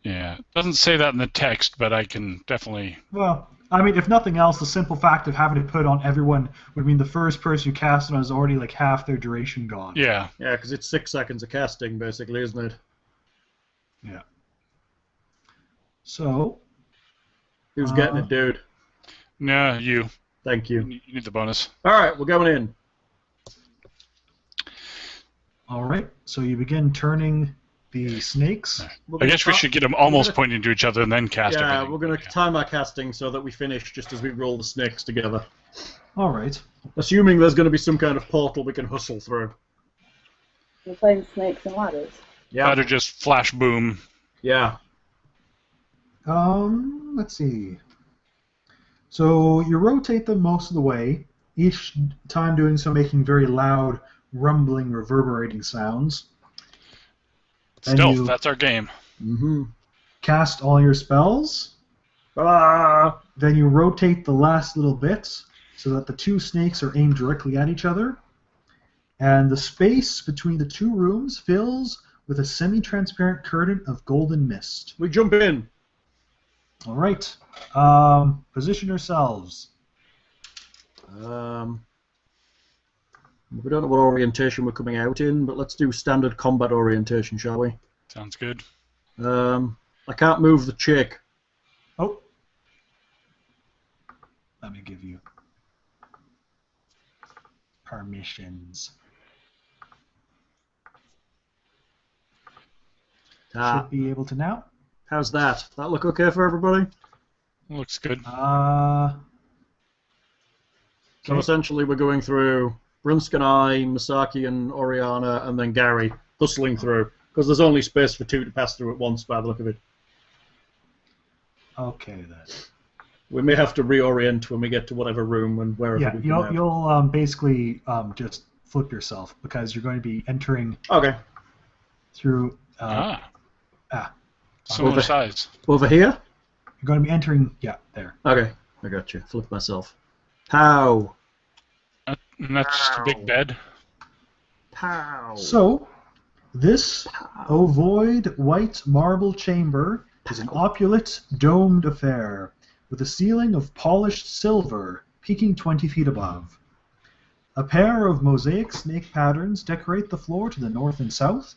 D: Yeah, it doesn't say that in the text, but I can definitely...
A: Well, I mean, if nothing else, the simple fact of having to put on everyone would mean the first person you cast on is already like half their duration gone.
D: Yeah.
C: Yeah, because it's 6 seconds of casting, basically, isn't it?
A: Yeah. So...
C: Who's getting it, dude?
D: No, you.
C: Thank you.
D: You need the bonus.
C: All right, we're going in.
A: All right, so you begin turning the snakes.
D: I guess we should get them almost pointing to each other and then cast
C: Yeah,
D: everything.
C: we're going to time our casting so that we finish just as we roll the snakes together.
A: All right.
C: Assuming there's going to be some kind of portal we can hustle through.
B: We're playing snakes and ladders.
C: Yeah.
D: Or just flash boom.
C: Yeah.
A: Let's see. So you rotate them most of the way, each time doing so making very loud, rumbling, reverberating sounds.
D: Stealth, that's our game.
C: Mm-hmm.
A: cast all your spells. Then you rotate the last little bit so that the two snakes are aimed directly at each other. And the space between the two rooms fills with a semi-transparent curtain of golden mist.
C: We jump in.
A: All right. Position yourselves.
C: We don't know what orientation we're coming out in, but let's do standard combat orientation, shall we?
D: Sounds good.
C: I can't move the chick.
A: Oh. Let me give you permissions. Should be able to now.
C: How's that? That look okay for everybody?
D: Looks good.
C: So essentially we're going through Brunsk and I, Masaki and Oriana, and then Gary, hustling through. Because there's only space for two to pass through at once by the look of it.
A: Okay, then.
C: We may have to reorient when we get to whatever room and wherever we come out.
A: You'll basically just flip yourself because you're going to be entering through...
D: Similar size.
C: Over here?
A: You're going to be entering... Yeah, there.
C: Okay, I got you. Flip myself. How?
D: That's just a big bed.
C: Pow.
A: So, this ovoid white marble chamber is an opulent, domed affair with a ceiling of polished silver peaking 20 feet above. A pair of mosaic snake patterns decorate the floor to the north and south.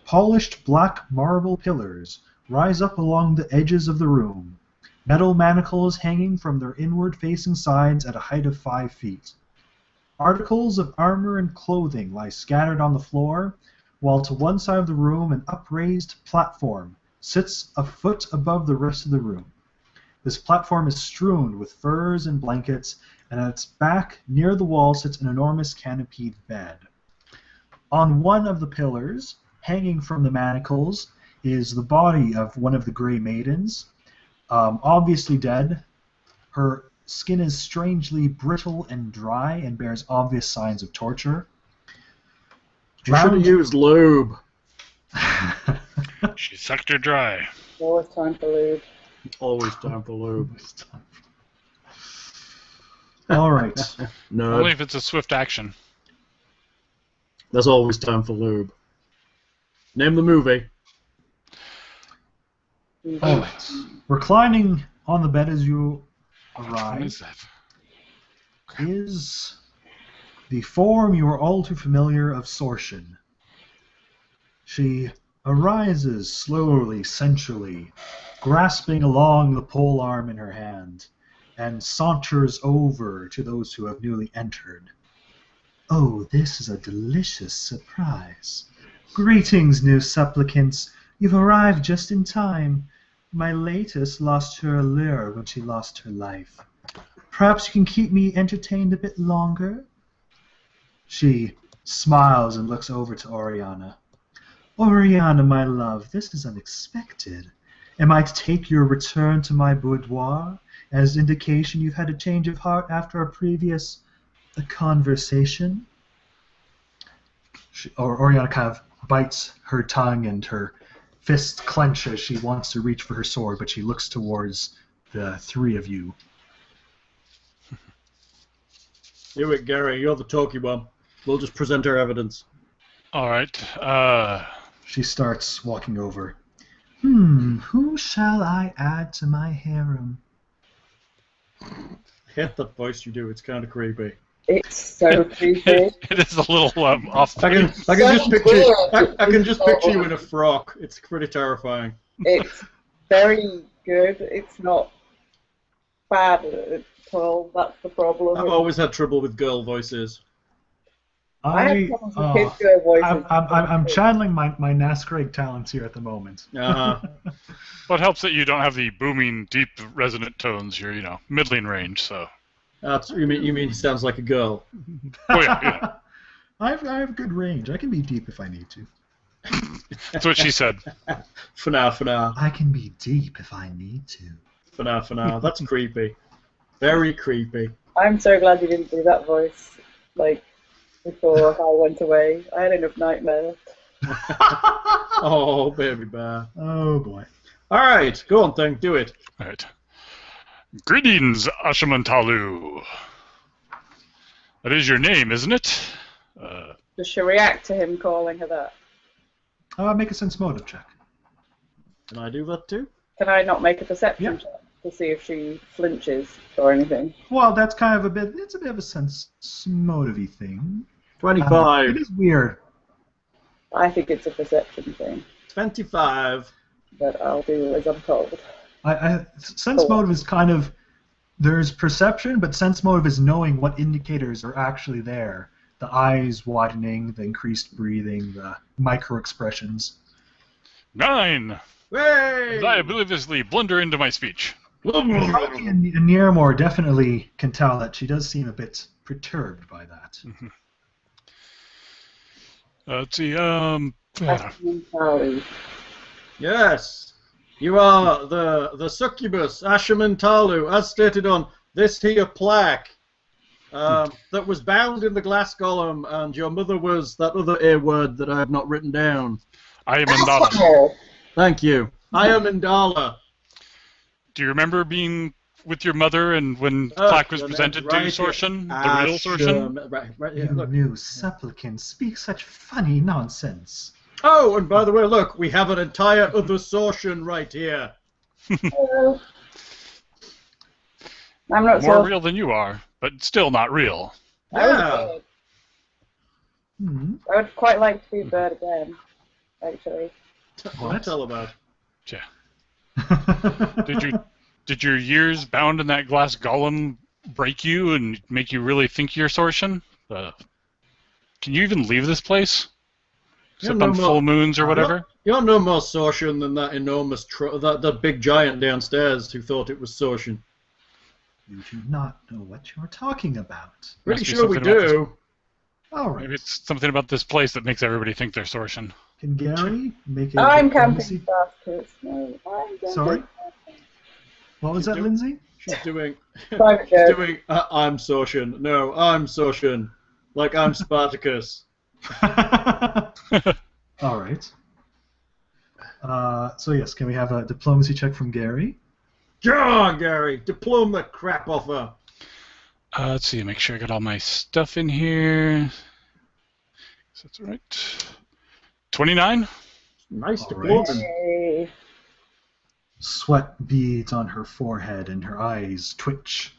A: Polished black marble pillars rise up along the edges of the room, metal manacles hanging from their inward-facing sides at a height of 5 feet. Articles of armor and clothing lie scattered on the floor, while to one side of the room an upraised platform sits a foot above the rest of the room. This platform is strewn with furs and blankets, and at its back, near the wall, sits an enormous canopied bed. On one of the pillars, hanging from the manacles, is the body of one of the Grey Maidens, obviously dead. Her skin is strangely brittle and dry and bears obvious signs of torture.
C: You should have used lube.
D: She sucked her dry.
B: Always time for lube.
C: Always time for lube.
A: All right.
C: No.
D: Only if it's a swift action.
C: There's always time for lube. Name the movie.
A: All right. Reclining on the bed as you arrive
D: What is that?
A: is the form you are all too familiar of Sorshin. She arises slowly, sensually, grasping along the pole arm in her hand, and saunters over to those who have newly entered. Oh, this is a delicious surprise. Greetings, new supplicants. You've arrived just in time. My latest lost her allure when she lost her life. Perhaps you can keep me entertained a bit longer? She smiles and looks over to Oriana. Oriana, my love, this is unexpected. Am I to take your return to my boudoir as indication you've had a change of heart after our previous conversation? Oriana kind of bites her tongue and her fists clench as she wants to reach for her sword, but she looks towards the three of you.
C: Do it, Gary. You're the talky one. We'll just present our evidence.
D: All right.
A: She starts walking over. Who shall I add to my harem?
C: I hate that voice you do. It's kind of creepy.
B: It's so creepy.
D: It is a little off.
C: I can just picture. I can just picture you in a frock. It's pretty terrifying.
B: It's very good. It's not bad at all. That's the problem.
C: I've always had trouble with girl voices.
B: I have problems with kids' girl voices.
A: I'm channeling my Nascraig talents here at the moment.
C: Uh-huh.
D: Well, it helps that you don't have the booming, deep, resonant tones. You're, middling range, so.
C: You mean he sounds like a girl?
D: Oh yeah.
A: I have good range. I can be deep if I need to.
D: That's what she said.
C: For now.
A: I can be deep if I need to.
C: For now. That's creepy. Very creepy.
B: I'm so glad you didn't do that voice, before I went away. I had enough nightmares.
C: Oh, baby bear.
A: Oh, boy.
C: All right, go on, thing, do it.
D: All right. Greetings, Ashamantalu. That is your name, isn't it?
B: Does she react to him calling her that?
A: Make a sense motive check.
C: Can I do that too?
B: Can I not make a perception check to see if she flinches or anything?
A: Well, that's kind of it's a bit of a sense motive-y thing.
C: 25.
A: It is weird.
B: I think it's a perception thing.
C: 25.
B: But I'll do as I'm told.
A: Sense motive is kind of, there's perception, but sense motive is knowing what indicators are actually there. The eyes widening, the increased breathing, the micro-expressions.
D: 9!
C: Hey!
D: As I obliviously blunder into my speech.
A: Rocky and Niramore definitely can tell that she does seem a bit perturbed by that.
D: Mm-hmm. Let's see,
C: Yes, you are the succubus, Ashamantalu, as stated on this here plaque that was bound in the glass golem, and your mother was that other A word that I have not written down.
D: I am Indala.
C: Thank you. I am Indala.
D: Do you remember being with your mother and when plaque was presented to Sortion? The real Sortion?
C: Right, yeah,
A: You
C: look.
A: new supplicant speak such funny nonsense.
C: Oh, and by the way, look, we have an entire other Sortion right here.
B: Hello. I'm not
D: More
B: so...
D: real than you are, but still not real.
C: Yeah.
B: I would quite like to be a bird again, actually.
A: What?
C: Tell about.
D: Yeah. Did your years bound in that glass golem break you and make you really think you're Sortion? Can you even leave this place? Except on full moons or whatever?
C: You're no more Sortion than that enormous, that big giant downstairs who thought it was Sortion.
A: You do not know what you're talking about.
C: Pretty sure we do.
A: All right.
D: Maybe it's something about this place that makes everybody think they're Sortion.
A: Can Gary make a
B: I'm
A: diplomacy-
B: camping bastards. No, I'm camping.
A: Sorry? What was that, Lindsay?
C: She's doing.
B: Private
C: She's
B: joke.
C: doing. I'm Sortion. No, I'm Sortion. Like I'm Spartacus.
A: All right. So yes, can we have a diplomacy check from Gary?
C: John, Gary, diploma the crap off her.
D: Let's see, make sure I got all my stuff in here. So that's right. 29?
C: Nice
A: All
C: diploma.
A: right.
B: Yay.
A: Sweat beads on her forehead and her eyes twitch.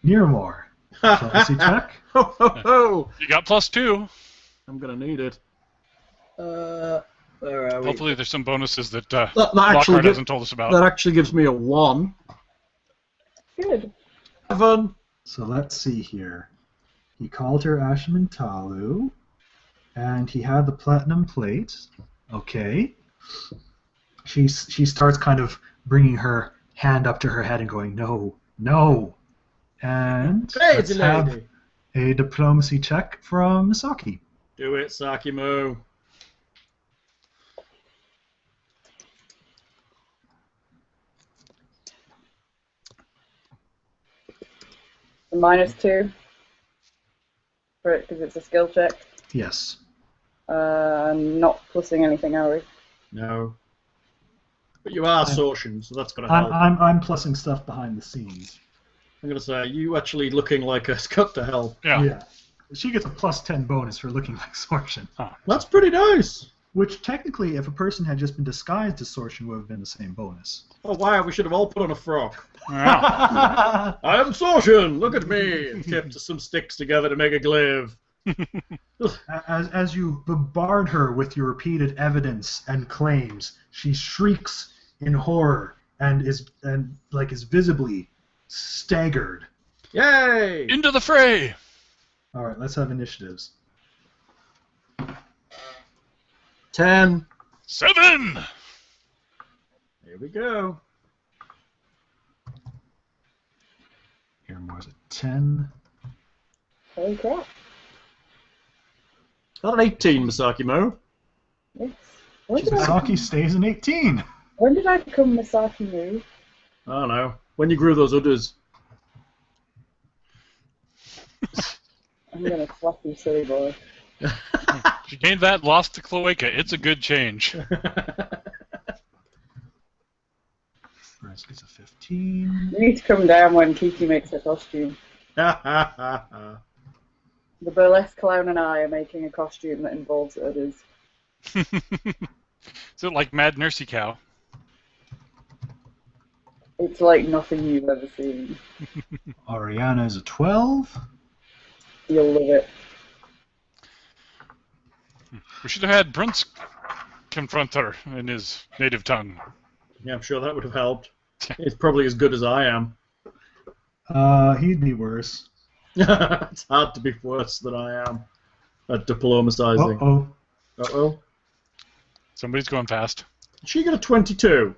A: Niramore. Diplomacy check.
C: Ho ho ho!
D: You got +2.
C: I'm gonna need it. Where are we?
D: Hopefully there's some bonuses that
C: that
D: Lockhart hasn't told us about.
C: That actually gives me a 1.
B: Good.
C: 7.
A: So let's see here. He called her Ashmantalu, and he had the platinum plate. Okay. She starts kind of bringing her hand up to her head and going, no, no. And let's
C: Crazy
A: have
C: lady.
A: a diplomacy check from Misaki.
C: Do it, Sakimo.
B: -2 for it because it's a skill check.
A: Yes.
B: Not plussing anything, are we?
C: No. But you are Sortion, so that's gonna help.
A: I'm plussing stuff behind the scenes.
C: I'm gonna say, you actually looking like a cut to hell.
D: Yeah.
A: She gets a +10 bonus for looking like Sortion.
C: That's pretty nice.
A: Which technically, if a person had just been disguised as Sortion, would have been the same bonus.
C: Oh wow, we should have all put on a frock.
D: Wow.
C: I am Sortion, look at me! And kept some sticks together to make a glaive.
A: As you bombard her with your repeated evidence and claims, she shrieks in horror and is visibly staggered.
C: Yay!
D: Into the fray!
A: All right, let's have initiatives.
C: 10.
D: 7!
C: Here we go.
A: Here was a 10.
B: Holy crap.
C: Got an 18, Misaki-mo.
B: Yes.
A: Misaki stays in 18.
B: When did I become Misaki Moo?
C: I don't know. When you grew those udders.
B: I'm gonna slap you, silly boy.
D: She gained that, lost to Cloaca. It's a good change.
A: Nice. It's a 15.
B: You need to come down when Kiki makes her costume. The burlesque clown and I are making a costume that involves others.
D: Is it like Mad Nursey Cow?
B: It's like nothing you've ever seen.
A: Ariana is a 12.
B: You'll love it.
D: We should have had Prince confront her in his native tongue.
C: Yeah, I'm sure that would have helped. He's probably as good as I am.
A: He'd be worse.
C: It's hard to be worse than I am at diplomatizing.
A: Uh-oh.
C: Uh-oh.
D: Somebody's going fast.
C: She got a 22.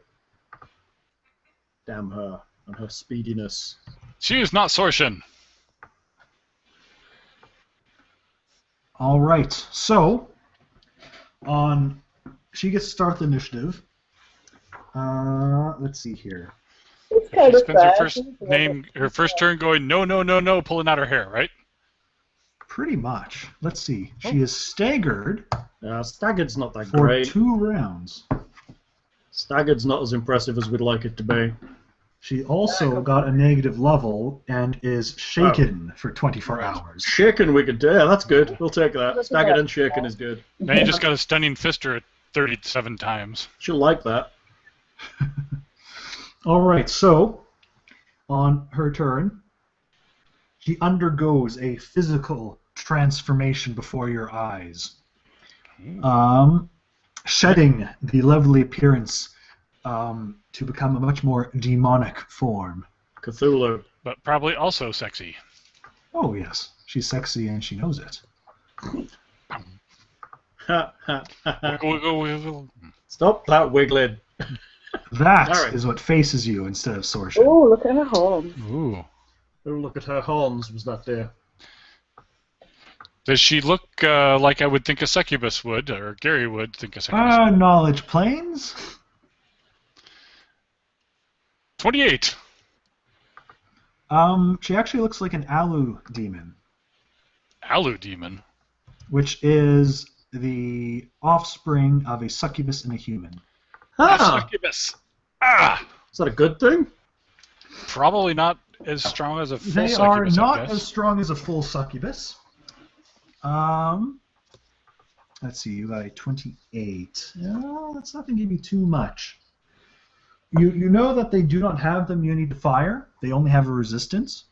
C: Damn her and her speediness.
D: She is not Sorshin.
A: All right. So, she gets to start the initiative. Let's see here.
B: It's kind
D: She
B: of
D: spends
B: fair.
D: her first turn going, no, no, no, no, pulling out her hair, right?
A: Pretty much. Let's see. She is staggered
C: Staggered's not that
A: for
C: great.
A: 2 rounds.
C: Staggered's not as impressive as we'd like it to be.
A: She also got a negative level and is shaken for 24 hours.
C: Shaken we could do. Yeah, that's good. We'll take that. Staggered and shaken is good.
D: Now you just got a stunning fister at 37 times.
C: She'll like that.
A: All right, so on her turn, she undergoes a physical transformation before your eyes, shedding the lovely appearance to become a much more demonic form.
C: Cthulhu.
D: But probably also sexy.
A: Oh, yes. She's sexy and she knows it.
D: Wiggle, wiggle, wiggle.
C: Stop that wiggling.
A: That
C: All right.
A: is what faces you instead of Sorshin.
B: Oh, look at her horns.
D: Ooh.
C: Oh, look at her horns. Was that there?
D: Does she look like I would think a succubus would, or Gary would think a succubus would?
A: Knowledge planes.
D: 28.
A: She actually looks like an Alu demon,
D: Alu demon.
A: which is the offspring of a succubus and a human.
D: A
C: Ah,
D: succubus. Ah!
C: is that a good thing?
D: Probably not as strong as a full
A: They
D: succubus,
A: are
D: I
A: not
D: guess.
A: as strong as a full succubus. Let's see, you got a 28. No, that's not going to give you too much. You know that they do not have the immunity to fire. They only have a resistance.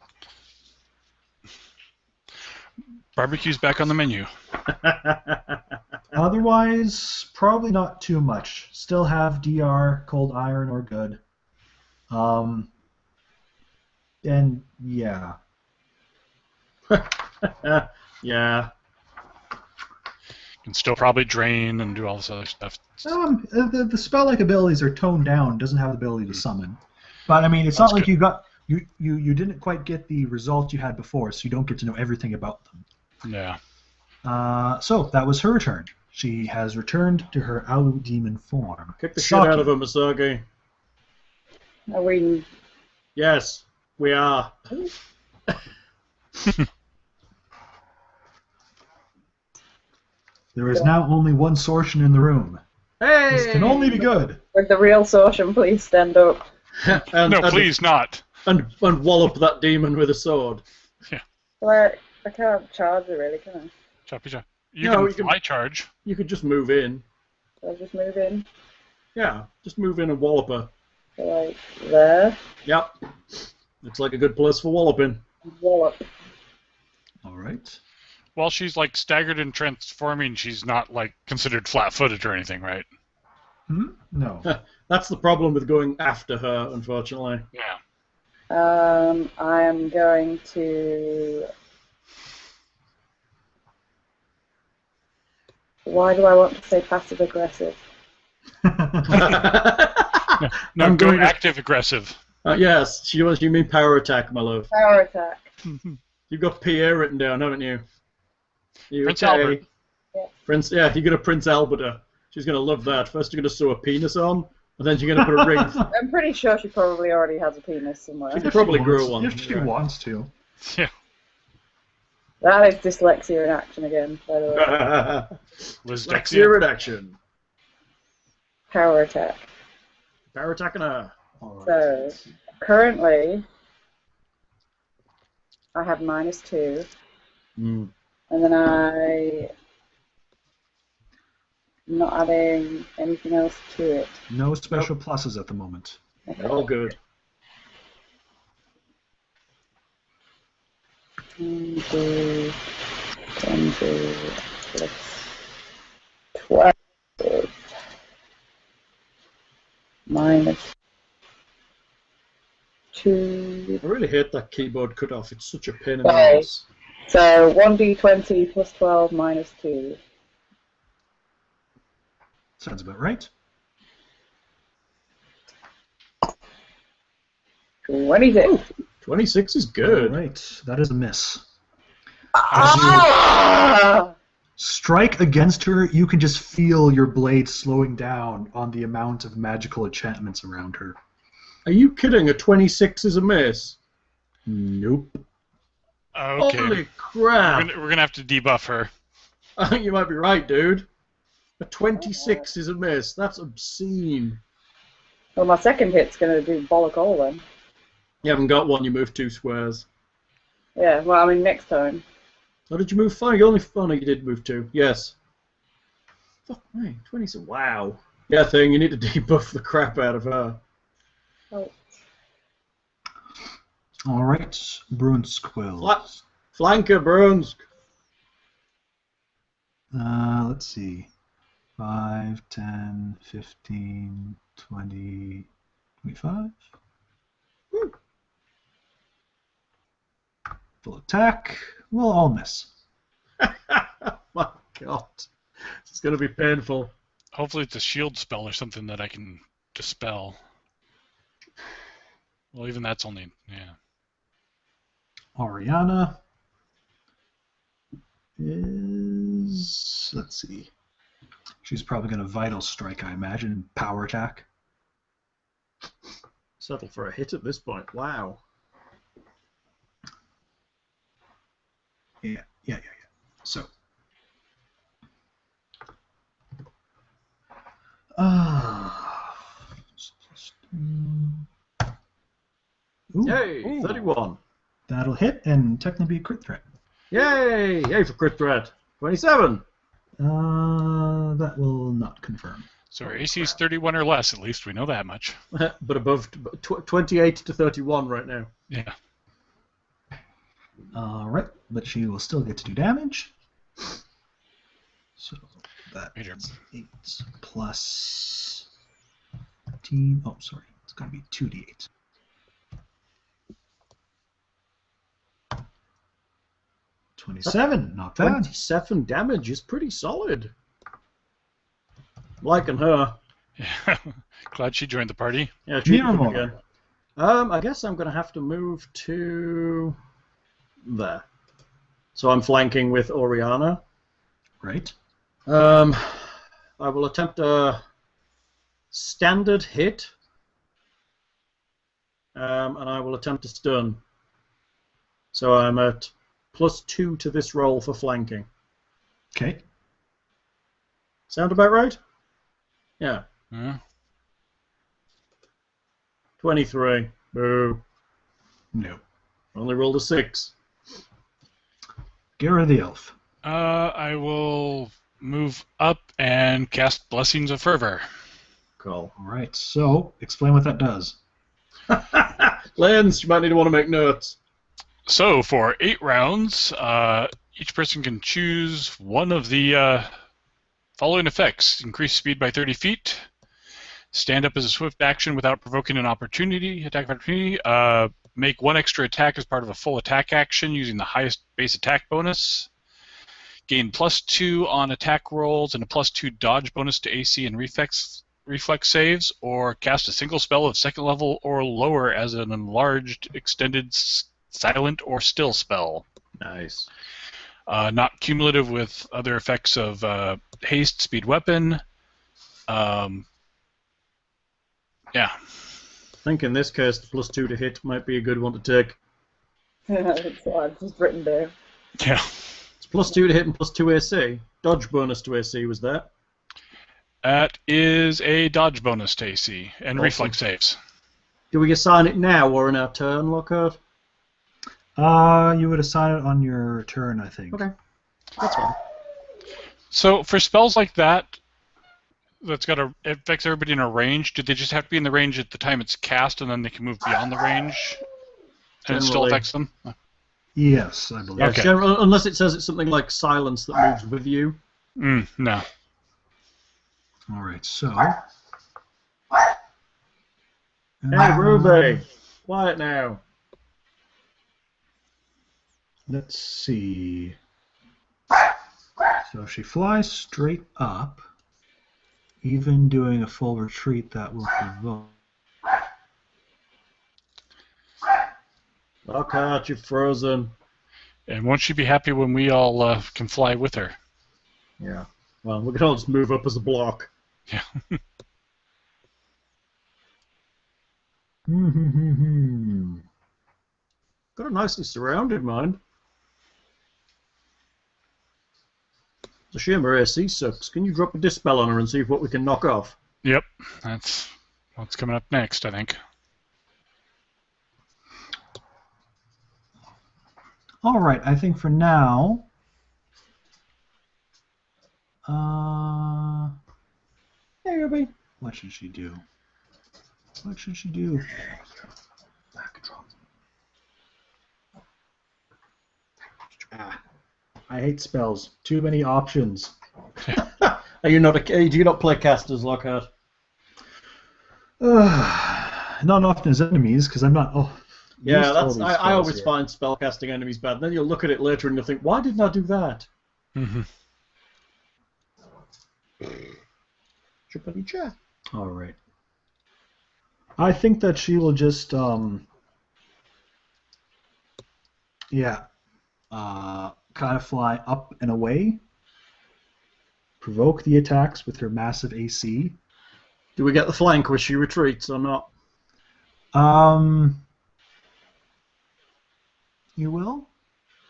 D: Barbecue's back on the menu.
A: Otherwise, probably not too much. Still have DR, cold iron, or good. And yeah.
C: Yeah.
D: Can still probably drain and do all this other stuff.
A: The spell-like abilities are toned down. Doesn't have the ability to summon. But I mean, it's not like you got you didn't quite get the result you had before, so you don't get to know everything about them.
D: Yeah.
A: So that was her turn. She has returned to her Alu demon form.
C: Kick the shit out of her, Misaki.
B: Are we...
C: Yes, we are.
A: There is now only one Sorshin in the room.
C: Hey!
A: This can only be good.
B: Would the real Sorshin please stand up?
C: and
D: Please not.
C: And wallop that demon with a sword.
B: Well, I can't charge her really, can I?
D: Choppy chop.
C: No,
D: You can fly charge.
C: You could just move in.
B: So I'll just move in.
C: Yeah, just move in and wallop her.
B: So, like, there.
C: Yep. Looks like a good place for walloping.
B: Wallop.
A: All right.
D: While she's like staggered and transforming, she's not like considered flat-footed or anything, right?
A: No.
C: That's the problem with going after her, unfortunately.
D: Yeah.
B: I am going to... Why do I want to say passive-aggressive?
D: No,
C: I'm
D: go
C: going to-
D: active-aggressive.
C: Yes, you mean power attack, my love.
B: Power attack.
C: You've got PA written down, haven't you?
D: Prince Albert.
B: Yeah.
C: Prince, yeah, you're gonna Prince Albert her. She's gonna love that. First, you're gonna sew a penis on, and then you're gonna put a ring.
B: I'm pretty sure she probably already has a penis somewhere.
C: She probably grew one.
A: If she wants to.
D: Yeah.
B: That is dyslexia in action again, by the way.
C: Dyslexia in action.
B: Power attack.
C: Power attacking her.
A: All right.
B: So, currently, I have -2.
C: Mm.
B: And then I'm not adding anything else to it.
A: No special pluses at the moment.
C: They're all good.
B: 20, 20 plus 12 -2.
C: I really hate that keyboard cutoff. It's such a pain in the
B: Okay.
C: ass.
B: So 1d20 plus 12 -2.
A: Sounds about right.
B: 26.
C: 26 is good.
A: All right, that is a miss.
B: Ah!
A: Strike against her, you can just feel your blade slowing down on the amount of magical enchantments around her.
C: Are you kidding? A 26 is a miss?
A: Nope.
D: Okay.
C: Holy crap!
D: We're gonna have to debuff her.
C: I think you might be right, dude. A 26 is a miss. That's obscene.
B: Well, my second hit's going to do bollock all then.
C: You haven't got one, you moved 2 squares.
B: Yeah, well, I mean, next time.
C: Oh, did you move 5? You only... Oh, no, you did move 2. Yes. Fuck me, 26. Wow. Yeah, thing, you need to debuff the crap out of her.
B: Oh.
A: All right, Brunskill.
C: Flanker, Brunsk.
A: Let's see. 5, 10, 15, 20, 25.
C: Woo.
A: Full attack. We'll all miss.
C: My God. This is going to be painful.
D: Hopefully it's a shield spell or something that I can dispel. Well, even that's only... Yeah.
A: Ariana is... Let's see. She's probably going to Vital Strike, I imagine. Power attack.
C: Settle for a hit at this point. Wow.
A: Yeah. So. Ooh,
C: Yay! 31.
A: that'll hit and technically be a crit threat.
C: Yay! Yay for crit threat. 27.
A: That will not confirm.
D: So our AC is 31 or less, at least we know that much.
C: But above 28 to 31 right now.
D: Yeah.
A: Alright, but she will still get to do damage. So that's 8 plus 15. Oh, sorry. It's going to be 2d8. $27, not bad.
C: 27 damage is pretty solid. Liking her.
D: Yeah. Glad she joined the party.
C: Yeah, she can come
A: Miramor.
C: again. I guess I'm going to have to move to there. So I'm flanking with Oriana.
A: Right.
C: I will attempt a standard hit. And I will attempt a stun. So I'm at +2 to this roll for flanking.
A: Okay.
C: Sound about right? Yeah.
D: Yeah.
C: 23. Boo.
A: No.
C: Only rolled a 6.
A: Gara the Elf.
D: I will move up and cast Blessings of Fervor.
C: Cool.
A: Alright, so explain what that does.
C: Lance, you might need to want to make notes.
D: So for 8 rounds, each person can choose one of the following effects: increase speed by 30 feet, stand up as a swift action without provoking an attack of opportunity, make 1 extra attack as part of a full attack action using the highest base attack bonus, gain +2 on attack rolls and a +2 dodge bonus to AC and reflex saves, or cast a single spell of 2nd level or lower as an enlarged, extended, silent, or still spell.
C: Nice.
D: Not cumulative with other effects of haste, speed, weapon. Yeah.
C: I think in this case, the +2 to hit might be a good one to take.
B: That's what I've just written down.
D: Yeah.
C: It's +2 to hit and +2 AC. Dodge bonus to AC was that.
D: That is a dodge bonus to AC and
C: Awesome.
D: reflex saves.
C: Do we assign it now or in our turn, Lockhart?
A: You would assign it on your turn, I think.
C: Okay. That's fine.
D: So for spells like that, it affects everybody in a range. Do they just have to be in the range at the time it's cast, and then they can move beyond the range, and it still affects them?
A: Yes, I believe.
C: Yes,
D: Okay.
C: unless it says it's something like silence that moves with you.
D: No.
A: All right, so.
C: Hey, Ruby! Quiet now.
A: Let's see. So she flies straight up. Even doing a full retreat, that will provoke.
C: Lockhart, you're frozen.
D: And won't she be happy when we all can fly with her?
C: Yeah. Well, we can all just move up as a block.
D: Yeah.
C: Got a nicely surrounded mind. It's a shame her AC sucks. Can you drop a dispel on her and see what we can knock off?
D: Yep. That's what's coming up next, I think.
A: All right, I think for now.
C: Hey, Ruby.
A: What should she do? What should she do? I hate spells. Too many options.
C: Are you not do you not play casters, Lockhart?
A: Not often as enemies, because I'm not. Oh,
C: Yeah,
A: used to all these
C: I
A: spells
C: always
A: here.
C: find spellcasting enemies bad. Then you'll look at it later and you'll think, why didn't I do that?
D: Mm-hmm.
C: Triple chat.
A: All right. I think that she will just, kind of fly up and away, provoke the attacks with her massive AC.
C: Do we get the flank where she retreats or not?
A: You will?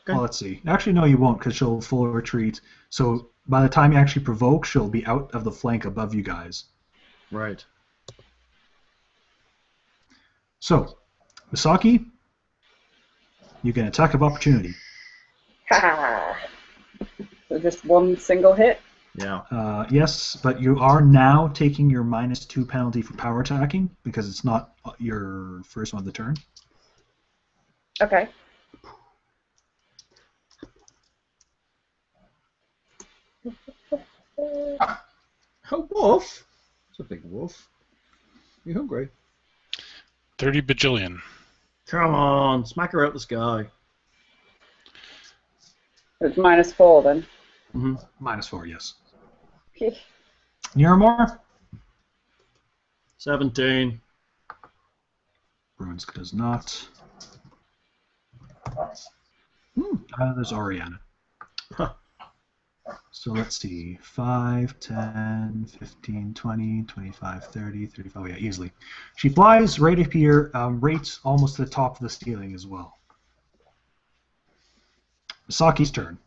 C: Okay.
A: Well, let's see. Actually, no, you won't, because she'll full retreat. So by the time you actually provoke, she'll be out of the flank above you guys.
C: Right.
A: So, Misaki, you get an attack of opportunity.
B: Ha! So just one single hit?
C: Yeah.
A: Yes, but you are now taking your -2 penalty for power attacking, because it's not your first one of the turn.
B: Okay.
C: A wolf? It's a big wolf. You hungry?
D: 30 bajillion.
C: Come on, smack her out the sky.
B: It's -4 then.
C: Mm-hmm.
A: -4, yes.
B: Okay.
A: Niramor?
C: 17.
A: Bruins does not. There's Oriana.
C: Huh.
A: So let's see. 5, 10, 15, 20, 25, 30, 35. Oh, yeah, easily. She flies right up here, right almost to the top of the ceiling as well. Misaki's turn.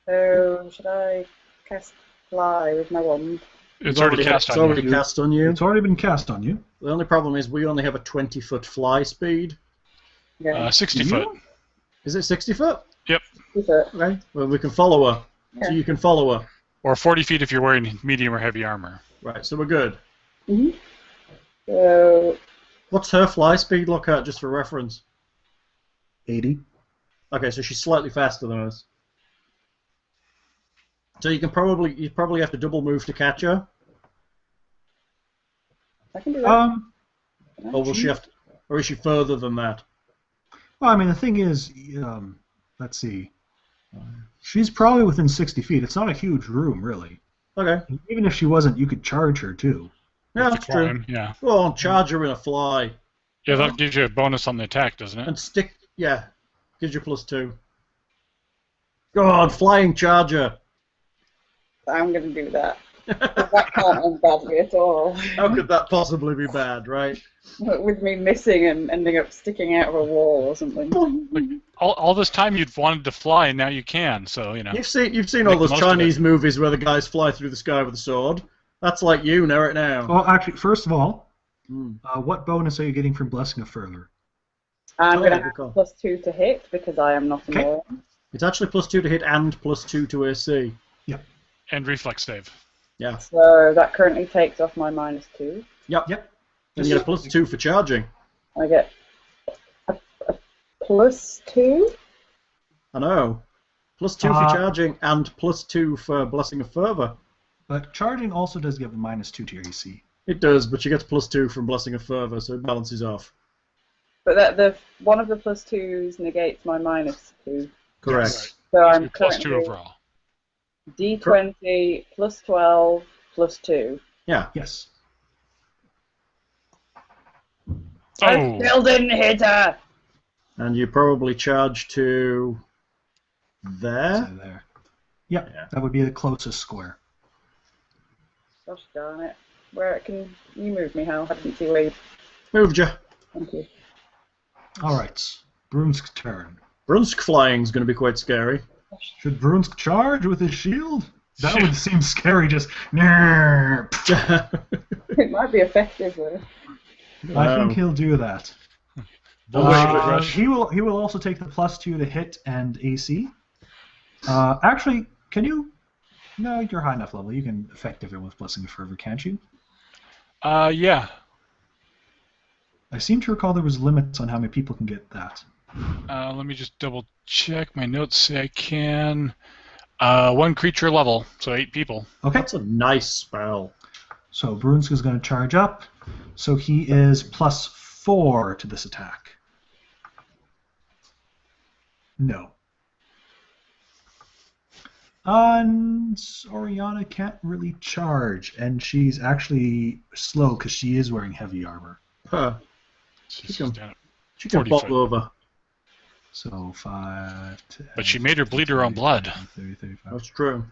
B: So, should I cast Fly with my wand?
D: It's already cast
C: It's
D: on
C: already
D: you.
C: cast on you.
A: It's already been cast on you.
C: The only problem is we only have a 20-foot fly speed.
B: Yeah.
D: 60 foot.
C: Is it 60 foot?
D: Yep.
B: Is it?
C: Okay. Well, we can follow her.
B: Yeah.
C: So you can follow her.
D: Or 40 feet if you're wearing medium or heavy armor.
C: Right, so we're good.
B: Mm-hmm. So,
C: What's her fly speed, look at, just for reference?
A: 80.
C: Okay, so she's slightly faster than us. So you probably have to double move to catch her.
B: I can do that.
C: Or will she have to, or is she further than that?
A: Well, I mean, the thing is, let's see. She's probably within 60 feet. It's not a huge room, really.
C: Okay.
A: Even if she wasn't, you could charge her, too.
C: Yeah,
D: With
C: that's
D: the
C: true.
D: climb, yeah.
C: Go on, charge her in a fly.
D: Yeah, that gives you a bonus on the attack, doesn't it?
C: And stick, yeah, gives you +2. Go on, flying charger.
B: I'm going to do that. That can't end badly at all.
C: How could that possibly be bad, right?
B: With me missing and ending up sticking out of a wall or something.
D: Like, all this time you'd wanted to fly, and now you can. So
C: You've seen all
D: Make the
C: those
D: most of
C: Chinese
D: it.
C: movies where the guys fly through the sky with a sword. That's like you, know it now.
A: Well, actually, first of all, what bonus are you getting from Blessing of Fervor?
B: I'm going to have +2 to hit because I am not a moron.
C: It's actually +2 to hit and +2 to AC.
A: Yep.
D: And reflex save.
C: Yeah.
B: So that currently takes off my -2.
C: Yep. And you get a +2 for charging.
B: I get a +2?
C: I know. +2 for charging and +2 for Blessing of Fervor.
A: But charging also does give a -2 to your AC.
C: It does, but you get +2 from Blessing of Fervor, so it balances off.
B: But one of the +2s negates my -2.
C: Correct.
D: Yes.
B: So I'm
D: +2
B: currently
D: overall.
B: D20 +12 +2.
C: Yeah.
A: Yes.
B: I still didn't hit her!
C: And you probably charge to there?
A: So there. Yep, yeah. That would be the closest square.
B: Gosh darn it. Where can you move me, Hal? I didn't see where you...
C: Moved you.
B: Thank you.
A: Alright, Brunsk's turn.
C: Brunsk flying is going to be quite scary.
A: Should Brunsk charge with his shield? That would seem scary, just...
B: It might be effective, though.
A: I think he'll do that. He will also take the +2 to hit and AC. Actually, can you... No, you're high enough level. You can effective it with Blessing of Fervor, can't you?
D: Yeah.
A: I seem to recall there was limits on how many people can get that.
D: Let me just double check. My notes say I can. 1 creature level, so 8 people.
A: Okay.
C: That's a nice spell.
A: So Brunsk is going to charge up. So he is +4 to this attack. No. And Oriana can't really charge, and she's actually slow because she is wearing heavy armor.
C: Huh. She can pop over.
A: So 5, 10,
D: but she made her bleed her own blood.
A: 30, 35.
C: That's true.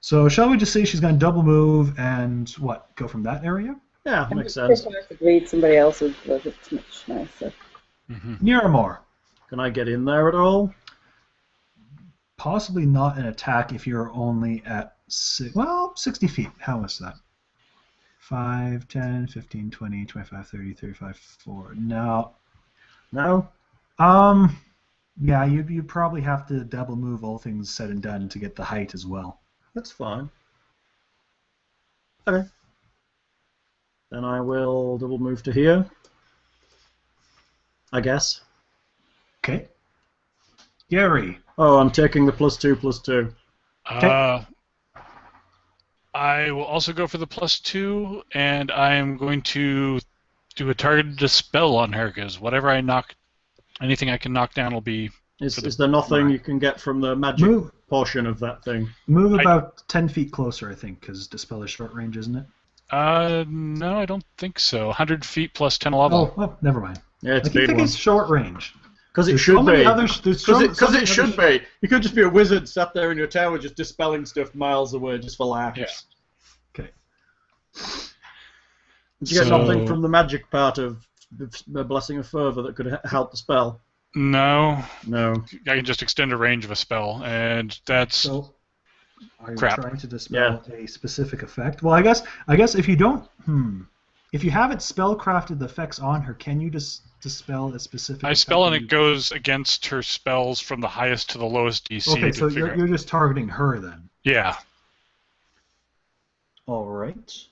A: So shall we just say she's going to double move and what? Go from that area?
C: Yeah, makes sense.
B: If I could bleed somebody else's blood, it's much nicer.
A: Niramore.
C: Can I get in there at all?
A: Possibly not an attack if you're only at 60 feet. How is that? 5, 10, 15, 20, 25, 30, 35, 4. No.
C: No?
A: Yeah, you'd probably have to double move, all things said and done, to get the height as well.
C: That's fine. Okay. Then I will double move to here. I guess.
A: Okay. Gary.
C: Oh, I'm taking the +2/+2.
A: Okay.
D: I will also go for the +2, and I am going to do a targeted dispel on her, because whatever I knock, anything I can knock down will be...
C: Is there nothing you can get from the magic portion of that thing?
A: Move about 10 feet closer, I think, because dispel is short range, isn't it?
D: No, I don't think so. 100 feet plus 10 level.
A: Oh, never mind.
C: Yeah, it's
A: I think
C: one.
A: it's short range.
C: Because it should be. Because it should
A: be.
C: be. You could just be a wizard sat there in your tower just dispelling stuff miles away just for laughs.
D: Yeah.
A: Okay.
C: Did you get nothing from the magic part of the Blessing of Fervor that could help the spell?
D: No.
C: No.
D: I can just extend a range of a spell, and that's...
A: So, are you
D: crap.
A: trying to dispel a specific effect? Well, I guess if you don't... If you haven't spellcrafted the effects on her, can you just dispel a specific
D: I spell and it goes against her spells from the highest to the lowest DC.
A: Okay, so you're just targeting her then.
D: Yeah.
A: All right.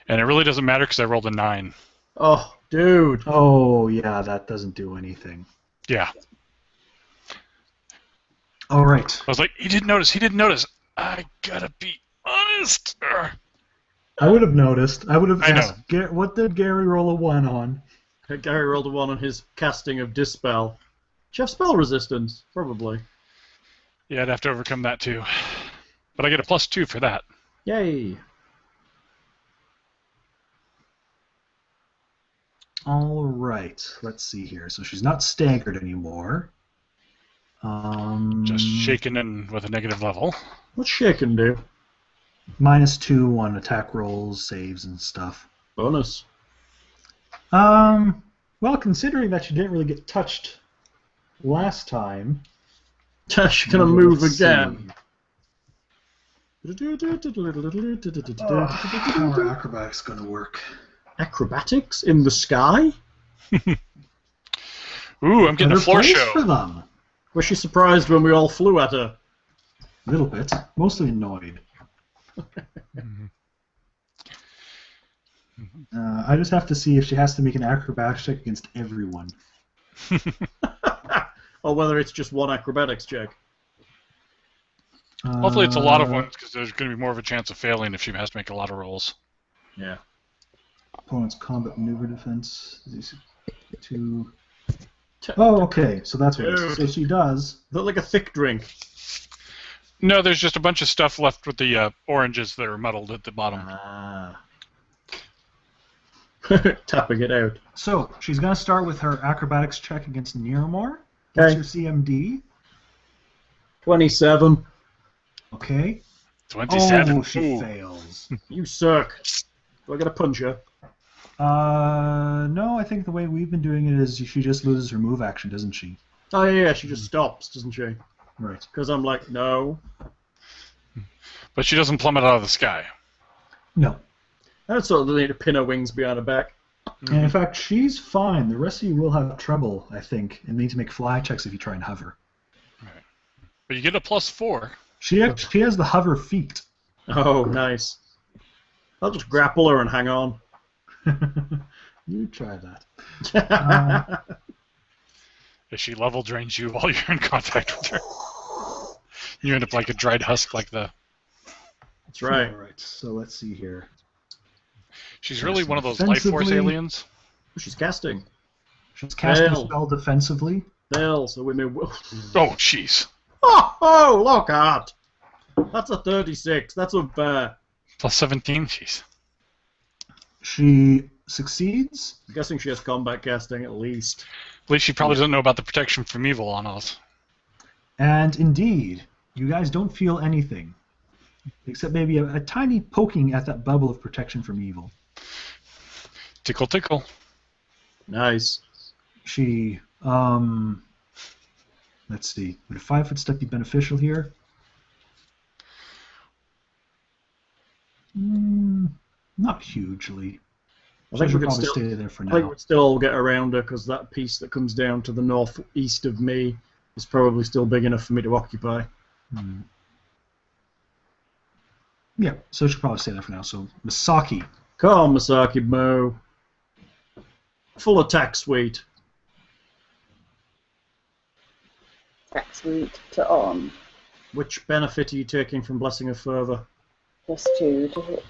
D: And it really doesn't matter because I rolled a 9.
C: Oh, dude.
A: Oh, yeah, that doesn't do anything.
D: Yeah.
A: All right.
D: I was like, he didn't notice. I gotta be honest.
A: I would have noticed. I would have asked,
D: know.
A: What did Gary roll a 1 on?
C: Gary rolled a 1 on his casting of Dispel. Do you have spell resistance? Probably.
D: Yeah, I'd have to overcome that too. But I get a +2 for that.
C: Yay.
A: All right. Let's see here. So she's not staggered anymore.
D: Just shaken in with a negative level.
C: What's shaken do?
A: -2 on attack rolls, saves, and stuff.
C: Bonus.
A: Well, considering that she didn't really get touched last time...
C: She's gonna move again.
A: How are acrobatics going to work?
C: Acrobatics in the sky?
D: Ooh, I'm getting a floor show.
A: For them.
C: Was she surprised when we all flew at her?
A: A little bit. Mostly annoyed. I just have to see if she has to make an acrobatics check against everyone.
C: Or whether it's just one acrobatics check.
D: Hopefully it's a lot of ones, because there's going to be more of a chance of failing if she has to make a lot of rolls.
C: Yeah.
A: Opponent's combat maneuver defense. Two. Oh, okay. So that's what it is. So she does.
C: Is that like a thick drink?
D: No, there's just a bunch of stuff left with the oranges that are muddled at the bottom.
C: Ah. Tapping it out.
A: So she's going to start with her acrobatics check against Nearmore.
C: Okay.
A: What's your CMD?
C: 27.
A: Okay.
D: 27.
A: Oh, she
D: Ooh.
A: fails.
C: You suck. Do I get a puncher?
A: No, I think the way we've been doing it is she just loses her move action, doesn't she?
C: Oh yeah, she just stops, doesn't she?
A: Right.
C: Because I'm like, no.
D: But she doesn't plummet out of the sky.
A: No.
C: That's sort of the need to pin her wings behind her back.
A: And in fact, she's fine. The rest of you will have trouble, I think, and need to make fly checks if you try and hover.
D: Right. But you get a +4.
A: She has the hover feat.
C: Oh, nice. I'll just grapple her and hang on.
A: You try that.
D: If she level drains you while you're in contact with her, you end up like a dried husk like the...
C: That's right.
A: All right, so let's see here.
D: She's really one of those life force aliens.
C: She's casting.
A: She's casting a
C: Fail.
A: spell defensively.
C: Fail, so we may...
D: Oh, jeez.
C: Oh, Lockhart! That's a 36. That's unfair.
D: +17? Jeez.
A: She succeeds.
C: I'm guessing she has combat casting at least.
D: At least she probably doesn't know about the protection from evil on us.
A: And indeed, you guys don't feel anything. Except maybe a tiny poking at that bubble of protection from evil.
D: Tickle, tickle.
C: Nice.
A: She, let's see. Would a 5-foot step be beneficial here? Not hugely.
C: I think
A: She'll
C: we can
A: probably
C: still...
A: stay there for
C: I think
A: now.
C: we'd still get around her because that piece that comes down to the northeast of me is probably still big enough for me to occupy.
A: Yeah, so she'll probably stay there for now. So, Misaki.
C: Come on, Masaki Mo. Full attack suite.
B: Attack suite to on.
C: Which benefit are you taking from blessing her further?
B: +2 to hit.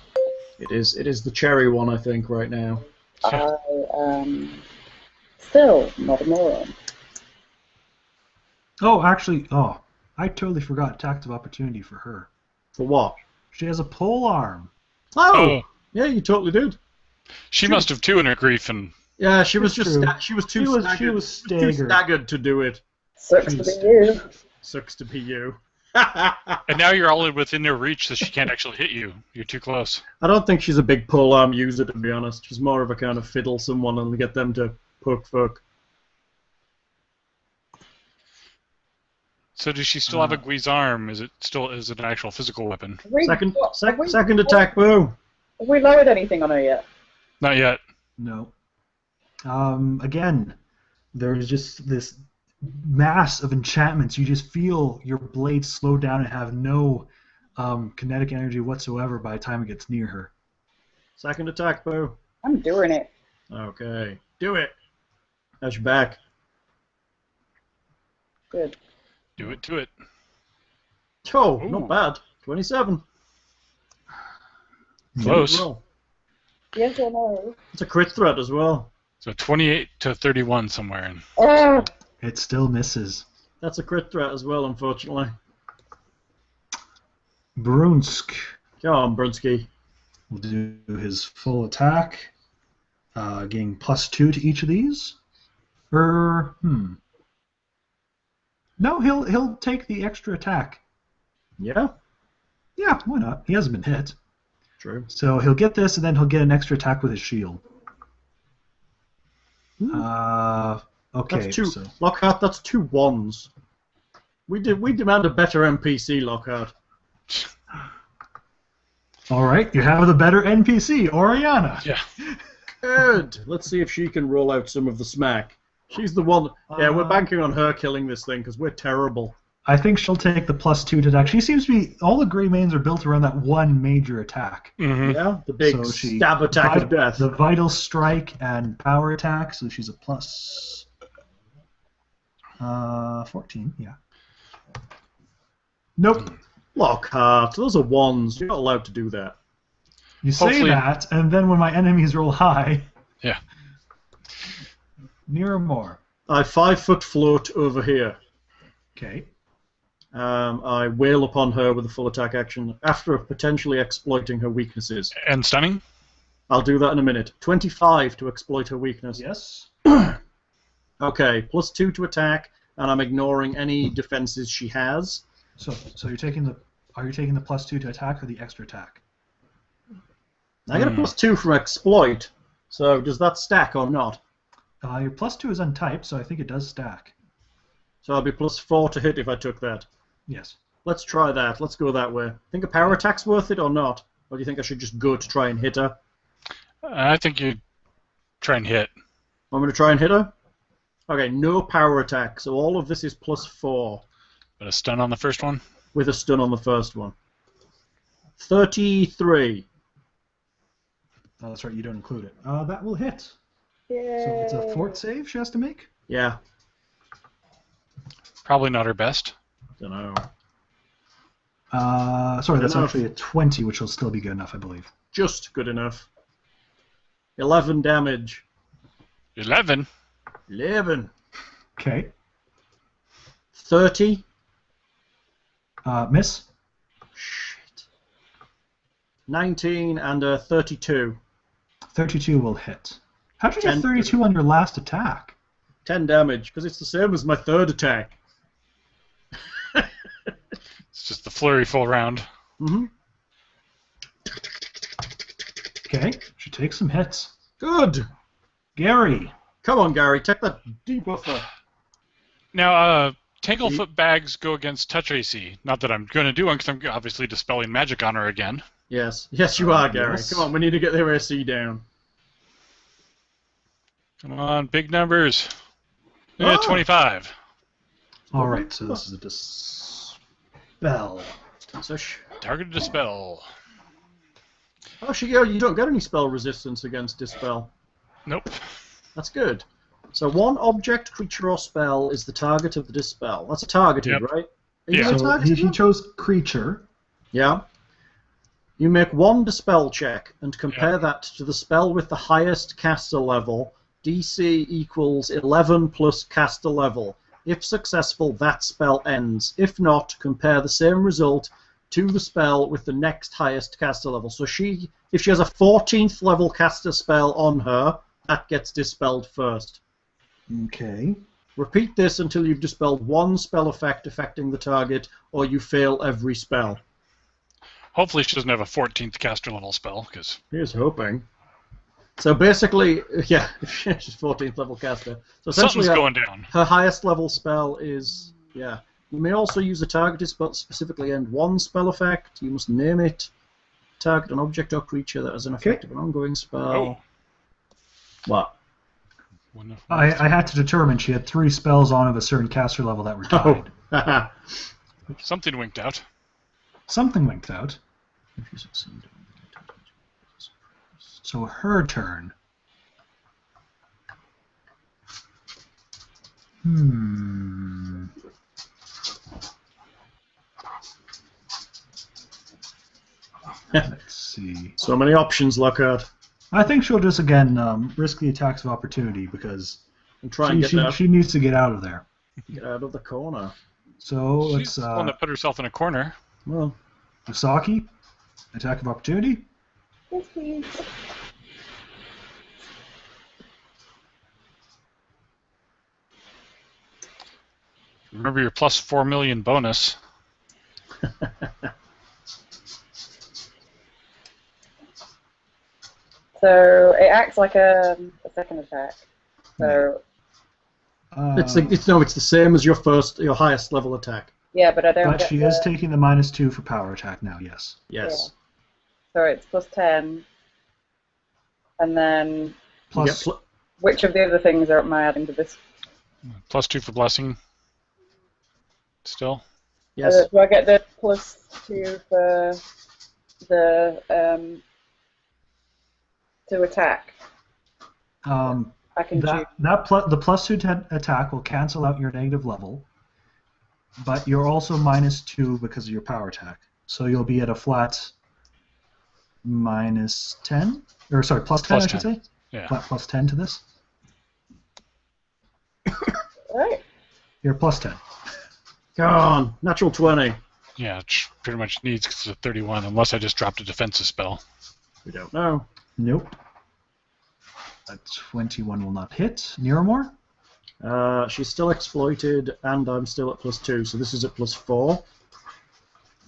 C: It is the cherry one, I think, right now.
B: I am still not a moron.
A: Oh, actually, I totally forgot attack of opportunity for her.
C: For what?
A: She has a pole arm.
C: Oh! Yeah, you totally did.
D: She must have too in her grief, and
C: Yeah, she was
A: That's
C: just
A: true.
C: she was too
A: She was
C: too
A: staggered.
C: staggered to do it.
B: Sucks to be you.
C: Sucks to be you.
D: and now you're all within their reach, so she can't actually hit you. You're too close.
C: I don't think she's a big polearm user, to be honest. She's more of a kind of fiddle someone and get them to poke fuck.
D: So does she still have a guisarme? Is it an actual physical weapon?
C: Second attack, boom.
B: Have we lowered anything on her yet?
D: Not yet.
A: No. Again, there's just this mass of enchantments. You just feel your blade slow down and have no kinetic energy whatsoever by the time it gets near her.
C: Second attack, boo.
B: I'm doing it.
C: Okay. Do it. How's your back?
B: Good.
D: Do it to it.
C: Oh,
D: Ooh.
C: not bad. 27.
D: Close.
C: Roll.
B: Yes or no?
C: It's a crit threat as well.
D: So 28 to 31 somewhere. In.
B: Ah!
A: It still misses.
C: That's a crit threat as well, unfortunately.
A: Brunsk
C: Come on, Brunsky.
A: will do his full attack, getting +2 to each of these. No, he'll take the extra attack.
C: Yeah?
A: Yeah, why not? He hasn't been hit.
C: True.
A: So he'll get this, and then he'll get an extra attack with his shield. Okay.
C: That's two.
A: So
C: Lockhart, that's 2 ones. We demand a better NPC, Lockhart.
A: All right, you have the better NPC, Oriana.
D: Yeah.
C: Good. Let's see if she can roll out some of the smack. She's the one. Yeah, we're banking on her killing this thing because we're terrible.
A: I think she'll take the +2 to attack. She seems to be. All the Grey Mains are built around that one major attack.
D: Mm-hmm.
C: Yeah, the big stab attack of death.
A: The Vital Strike and Power Attack, so she's a plus 14, yeah. Nope.
C: Lockhart, those are ones. You're not allowed to do that.
A: You say that, and then when my enemies roll high...
D: Yeah.
A: Near or more.
C: I 5-foot float over here.
A: Okay.
C: I wail upon her with a full attack action after potentially exploiting her weaknesses.
D: And stunning?
C: I'll do that in a minute. 25 to exploit her weakness.
A: Yes.
C: Okay, +2 to attack, and I'm ignoring any defenses she has.
A: So you're taking the... Are you taking the +2 to attack or the extra attack?
C: I get a +2 from exploit, so does that stack or not?
A: Your +2 is untyped, so I think it does stack.
C: So I'll be +4 to hit if I took that.
A: Yes.
C: Let's try that. Let's go that way. Think a power attack's worth it or not? Or do you think I should just go to try and hit her?
D: I think you try and hit.
C: I'm going to try and hit her? Okay, no power attack, so all of this is +4.
D: But a stun on the first one?
C: With a stun on the first one. 33.
A: Oh, that's right, you don't include it. That will hit.
B: Yay.
A: So it's a fort save she has to make?
C: Yeah.
D: Probably not her best.
C: Don't know.
A: Sorry, that's
C: enough.
A: actually a 20, which will still be good enough, I believe.
C: Just good enough. 11 damage.
D: 11?
C: 11.
A: Okay.
C: 30.
A: Miss?
C: Shit. 19 and 32.
A: 32 will hit. How did you get
C: 10
A: 32 on your last attack?
C: 10 damage, because it's the same as my third attack.
D: It's just the flurry full round.
C: Mm-hmm.
A: Okay, she takes some hits.
C: Good.
A: Gary.
C: Come on, Gary, take that debuffer.
D: Now, Tanglefoot bags go against touch AC. Not that I'm going to do one, because I'm obviously dispelling magic on her again.
C: Yes. Yes, you are, Gary.
A: Yes.
C: Come on, we need to get their AC down.
D: Come on, big numbers. Yeah,
C: Oh.
D: 25.
A: All right, so this is a dispel.
C: So
D: Targeted dispel.
C: oh, you don't get any spell resistance against dispel.
D: Nope.
C: That's good. So one object, creature, or spell is the target of the dispel. That's a targeted,
D: Yep.
C: right? Are
D: Yeah.
C: you a
A: So
C: targeted
A: he
C: one?
A: chose creature.
C: Yeah. You make one dispel check and compare that to the spell with the highest caster level. DC equals 11 plus caster level. If successful, that spell ends. If not, compare the same result to the spell with the next highest caster level. So if she has a 14th level caster spell on her, that gets dispelled first.
A: Okay.
C: Repeat this until you've dispelled one spell effect affecting the target, or you fail every spell.
D: Hopefully she doesn't have a 14th caster level spell, because...
C: Here's hoping. So basically, yeah, she's 14th level caster. So essentially,
D: something's going down.
C: her highest level spell is, yeah. You may also use a targeted spell to specifically end one spell effect. You must name it. Target an object or creature that has an effect of an ongoing spell.
D: Oh.
C: What?
A: I had to determine she had 3 spells on of a certain caster level that were tied.
C: Oh.
D: Something winked out.
A: Something winked out.
C: If you succeed.
A: So her turn. Let's see.
C: So many options, Lockhart.
A: I think she'll just again risk the attacks of opportunity because
C: And try and
A: she needs to get out of there.
C: get out of the corner.
A: So
D: She's
A: let's
D: the one that put herself in a corner.
C: Well,
A: Misaki, attack of opportunity.
B: Yes, please.
D: Remember your plus 4 million bonus.
B: So it acts like a second attack. So
C: it's the same as your highest level attack.
B: yeah, but I don't.
A: But she is taking the -2 for power attack now. Yes.
C: Yes.
B: So it's plus 10. And then
A: Plus,
B: which of the other things am I adding to this?
D: Plus 2 for blessing. Still.
C: Yes.
B: Do I get the plus 2 for the to attack? I can choose.
A: The plus 2 to attack will cancel out your negative level, but you're also minus 2 because of your power attack. So you'll be at a flat minus 10, or sorry, plus 10, I should say.
D: Yeah.
A: Flat plus 10 to this.
B: Right.
A: You're plus 10.
C: Come on, natural 20.
D: Yeah, it pretty much needs because it's a 31, unless I just dropped a defensive spell.
C: We don't know.
A: Nope. A 21 will not hit. Nearmore?
C: She's still exploited, and I'm still at plus 2, so this is at plus 4.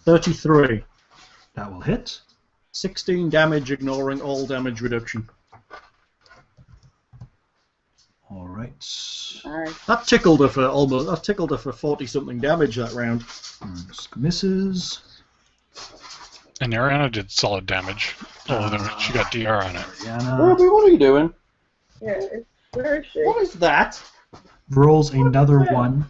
C: 33.
A: That will hit.
C: 16 damage, ignoring all damage reduction.
A: All right.
C: That tickled her for almost. That tickled her for 40-something damage that round.
A: Misses.
D: And Ariana did solid damage, although she got DR on it.
C: Ruby, what are you doing?
B: Yeah. Where is she?
C: What is that?
A: Rolls another 1.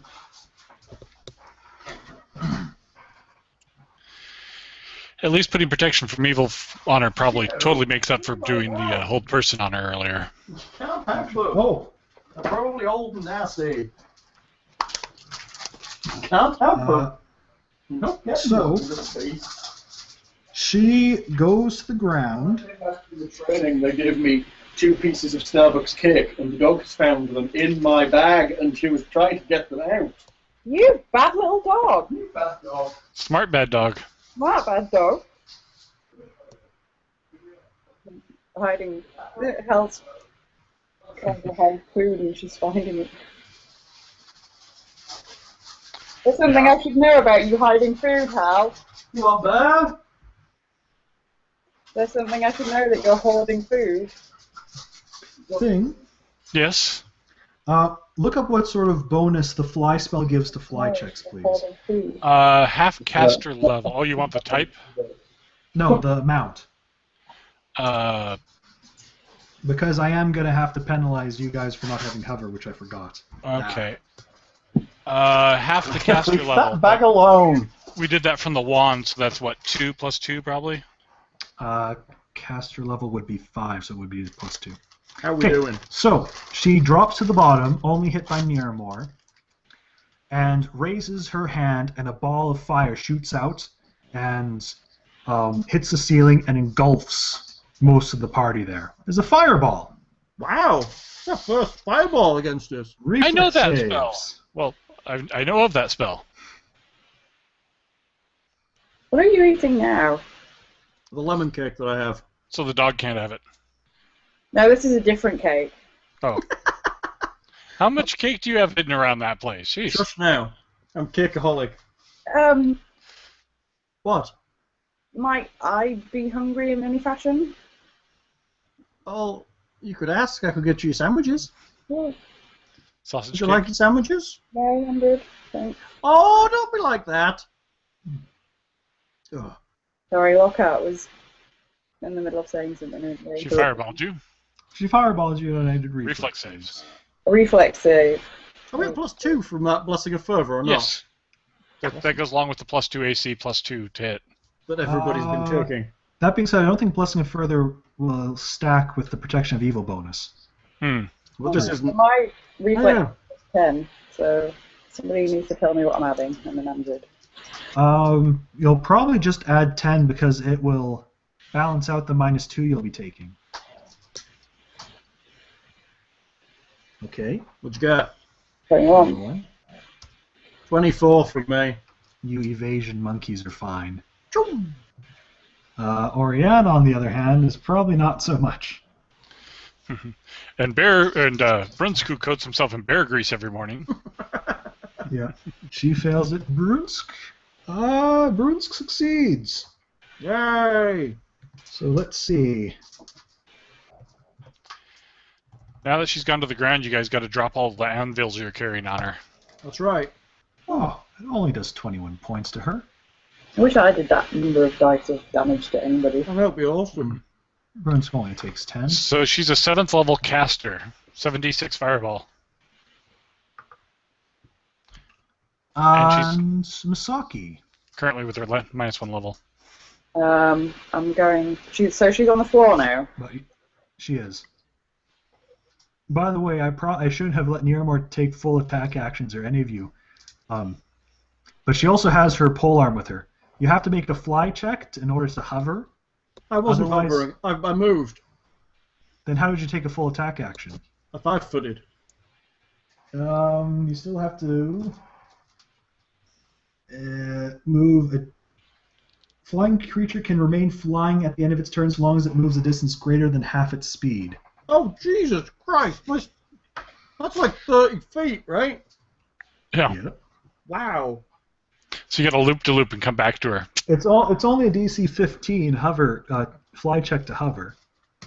D: At least putting protection from evil on her probably totally makes up for doing the hold person on her earlier.
C: Can't have them. Oh, they're probably old and nasty. Can't have them. Nope.
A: So she goes to the ground.
C: After the training, they gave me 2 pieces of Starbucks cake, and the dogs found them in my bag, and she was trying to get them out.
B: You bad little dog.
C: You bad dog.
D: Smart bad dog.
B: Not bad dog. Hiding. Hell's trying to hide food and she's finding it. There's something I should know about you hiding food, Hal.
C: You want bear?
B: There's something I should know that you're hoarding food.
A: Thing.
D: Yes.
A: Look up what sort of bonus the fly spell gives to fly checks, please.
D: Half caster level. Oh, you want the type?
A: No, the amount.
D: Uh.
A: Because I am going to have to penalize you guys for not having hover, which I forgot.
D: Okay. Half the caster level.
C: That bag alone.
D: We did that from the wand, so that's what, 2 plus 2 probably?
A: Caster level would be 5, so it would be plus 2.
C: How are we doing?
A: So, she drops to the bottom, only hit by Nearmore, and raises her hand, and a ball of fire shoots out and hits the ceiling and engulfs most of the party there. There's a fireball.
C: Wow! The first fireball against us.
D: I know that spell. Well, I know of that spell.
B: What are you eating now?
C: The lemon cake that I have.
D: So the dog can't have it.
B: No, this is a different cake.
D: Oh. How much cake do you have hidden around that place? Jeez.
C: Just now. I'm cakeaholic. What?
B: Might I be hungry in any fashion?
C: Oh, you could ask. I could get you sandwiches.
B: Yeah.
D: Sausage
C: Would you
D: cake?
C: like your sandwiches?
B: No, I'm good. Thanks.
C: Oh, don't be like that. Ugh.
B: Sorry, Lockhart was in the middle of saying something.
D: She fireballed you.
A: She fireballs you and I did
D: Reflex saves.
B: A reflex save.
C: Are we at plus 2 from that Blessing of Fervor or not?
D: Yes. That goes along with the plus 2 AC, plus 2 to hit.
C: That everybody's been taking.
A: That being said, I don't think Blessing of Further will stack with the Protection of Evil bonus.
C: Well, this isn't...
B: My reflex is 10, so somebody needs to tell me what I'm adding, and then I'm good.
A: You'll probably just add 10 because it will balance out the minus 2 you'll be taking. Okay.
C: What you got?
B: 21.
C: 24 from me.
A: You evasion monkeys are fine. Oriana, on the other hand, is probably not so much.
D: And Brunsk coats himself in bear grease every morning.
A: Yeah. She fails it. Brunsk. Brunsk succeeds.
C: Yay!
A: So let's see.
D: Now that she's gone to the ground, you guys got to drop all the anvils you're carrying on her.
C: That's right.
A: Oh, it only does 21 points to her.
B: I wish I did that number of dice of damage to anybody.
C: Oh, that would be awesome.
A: Burn Skull only takes 10.
D: So she's a 7th level caster. 7d6 fireball.
A: And Misaki.
D: Currently with her -1 level.
B: I'm going. So she's on the floor now.
A: But she is. By the way, I shouldn't have let Niramor take full attack actions or any of you. But she also has her polearm with her. You have to make a fly check in order to hover.
C: I wasn't hovering. I moved.
A: Then how did you take a full attack action?
C: I 5-footed.
A: You still have to move. A flying creature can remain flying at the end of its turn as long as it moves a distance greater than half its speed.
C: Oh, Jesus Christ. That's like 30 feet, right?
D: Yeah.
A: Yep.
C: Wow.
D: So you got to loop and come back to her.
A: It's only a DC 15 hover fly check to hover.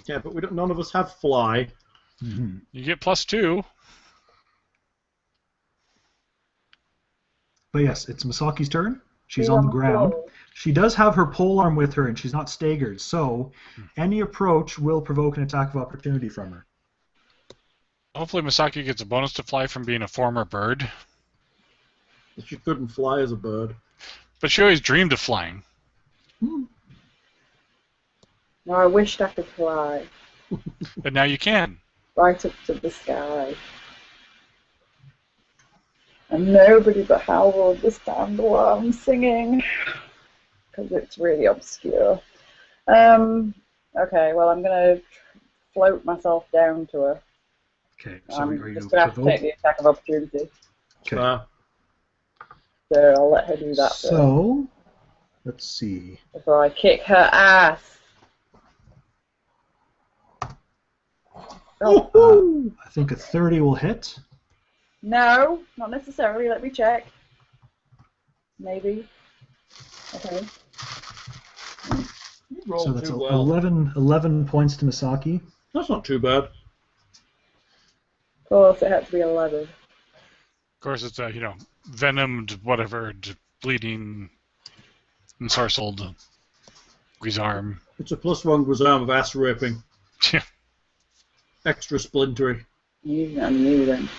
C: Yeah, but none of us have fly.
A: Mm-hmm.
D: You get +2.
A: But yes, it's Misaki's turn. She's on the ground. She does have her polearm with her, and she's not staggered, so any approach will provoke an attack of opportunity from her.
D: Hopefully Misaki gets a bonus to fly from being a former bird.
C: She couldn't fly as a bird.
D: But she always dreamed of flying.
B: No, I wished I could fly.
D: But now you can.
B: Right up to the sky. And nobody but Hal will understand what I'm singing. Because it's really obscure. Okay, well, I'm going to float myself down to her.
A: Okay, so are you
B: just going to have to take the attack of opportunity.
A: Okay.
B: So I'll let her do that first.
A: So, let's see.
B: Before I kick her ass.
A: I think a 30 will hit.
B: No, not necessarily. Let me check. Maybe. Okay.
A: So that's 11 points to Misaki.
C: That's not too bad.
B: Of course, it had to be 11.
D: Of course, it's venomed, whatever, bleeding, ensorcelled Guizarm.
C: It's a +1 Guizarm of ass raping.
D: Yeah.
C: Extra splintery.
B: I knew then.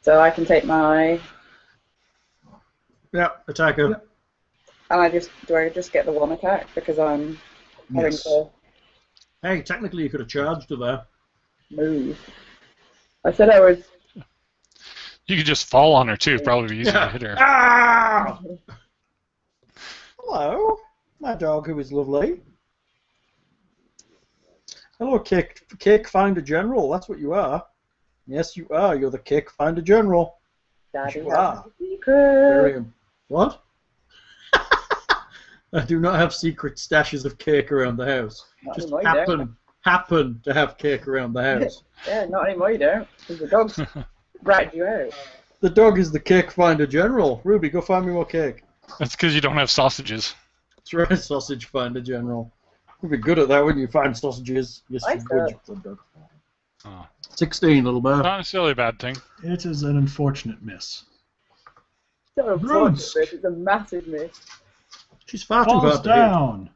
B: So I can take my...
C: Yeah, attack her.
B: Yep. And do I just get the one attack because I'm having to...
C: Hey, technically you could have charged her there.
B: Move. I said I was...
D: You could just fall on her too, probably be easier to hit her.
C: Ah! Hello, my dog who is lovely. Hello, Cake Finder General, that's what you are. Yes, you are. You're the Cake Finder General.
B: Daddy
C: you
B: has
C: are.
B: a secret.
C: What? I do not have secret stashes of cake around the house.
B: Not
C: Just
B: anymore,
C: happen to have cake around the house.
B: Yeah, not anymore, you don't. Because the dog's ratted you out.
C: The dog is the Cake Finder General. Ruby, go find me more cake.
D: That's because you don't have sausages.
C: That's right, Sausage Finder General. You'll be good at that when you find sausages. Yes,
B: I
C: you're good.
B: bet.
D: Oh.
C: 16, little man.
D: Not necessarily a bad thing.
A: It is an unfortunate miss.
B: It's not a unfortunate miss, it's a massive miss.
C: She's far too
A: Falls
C: hard
A: down.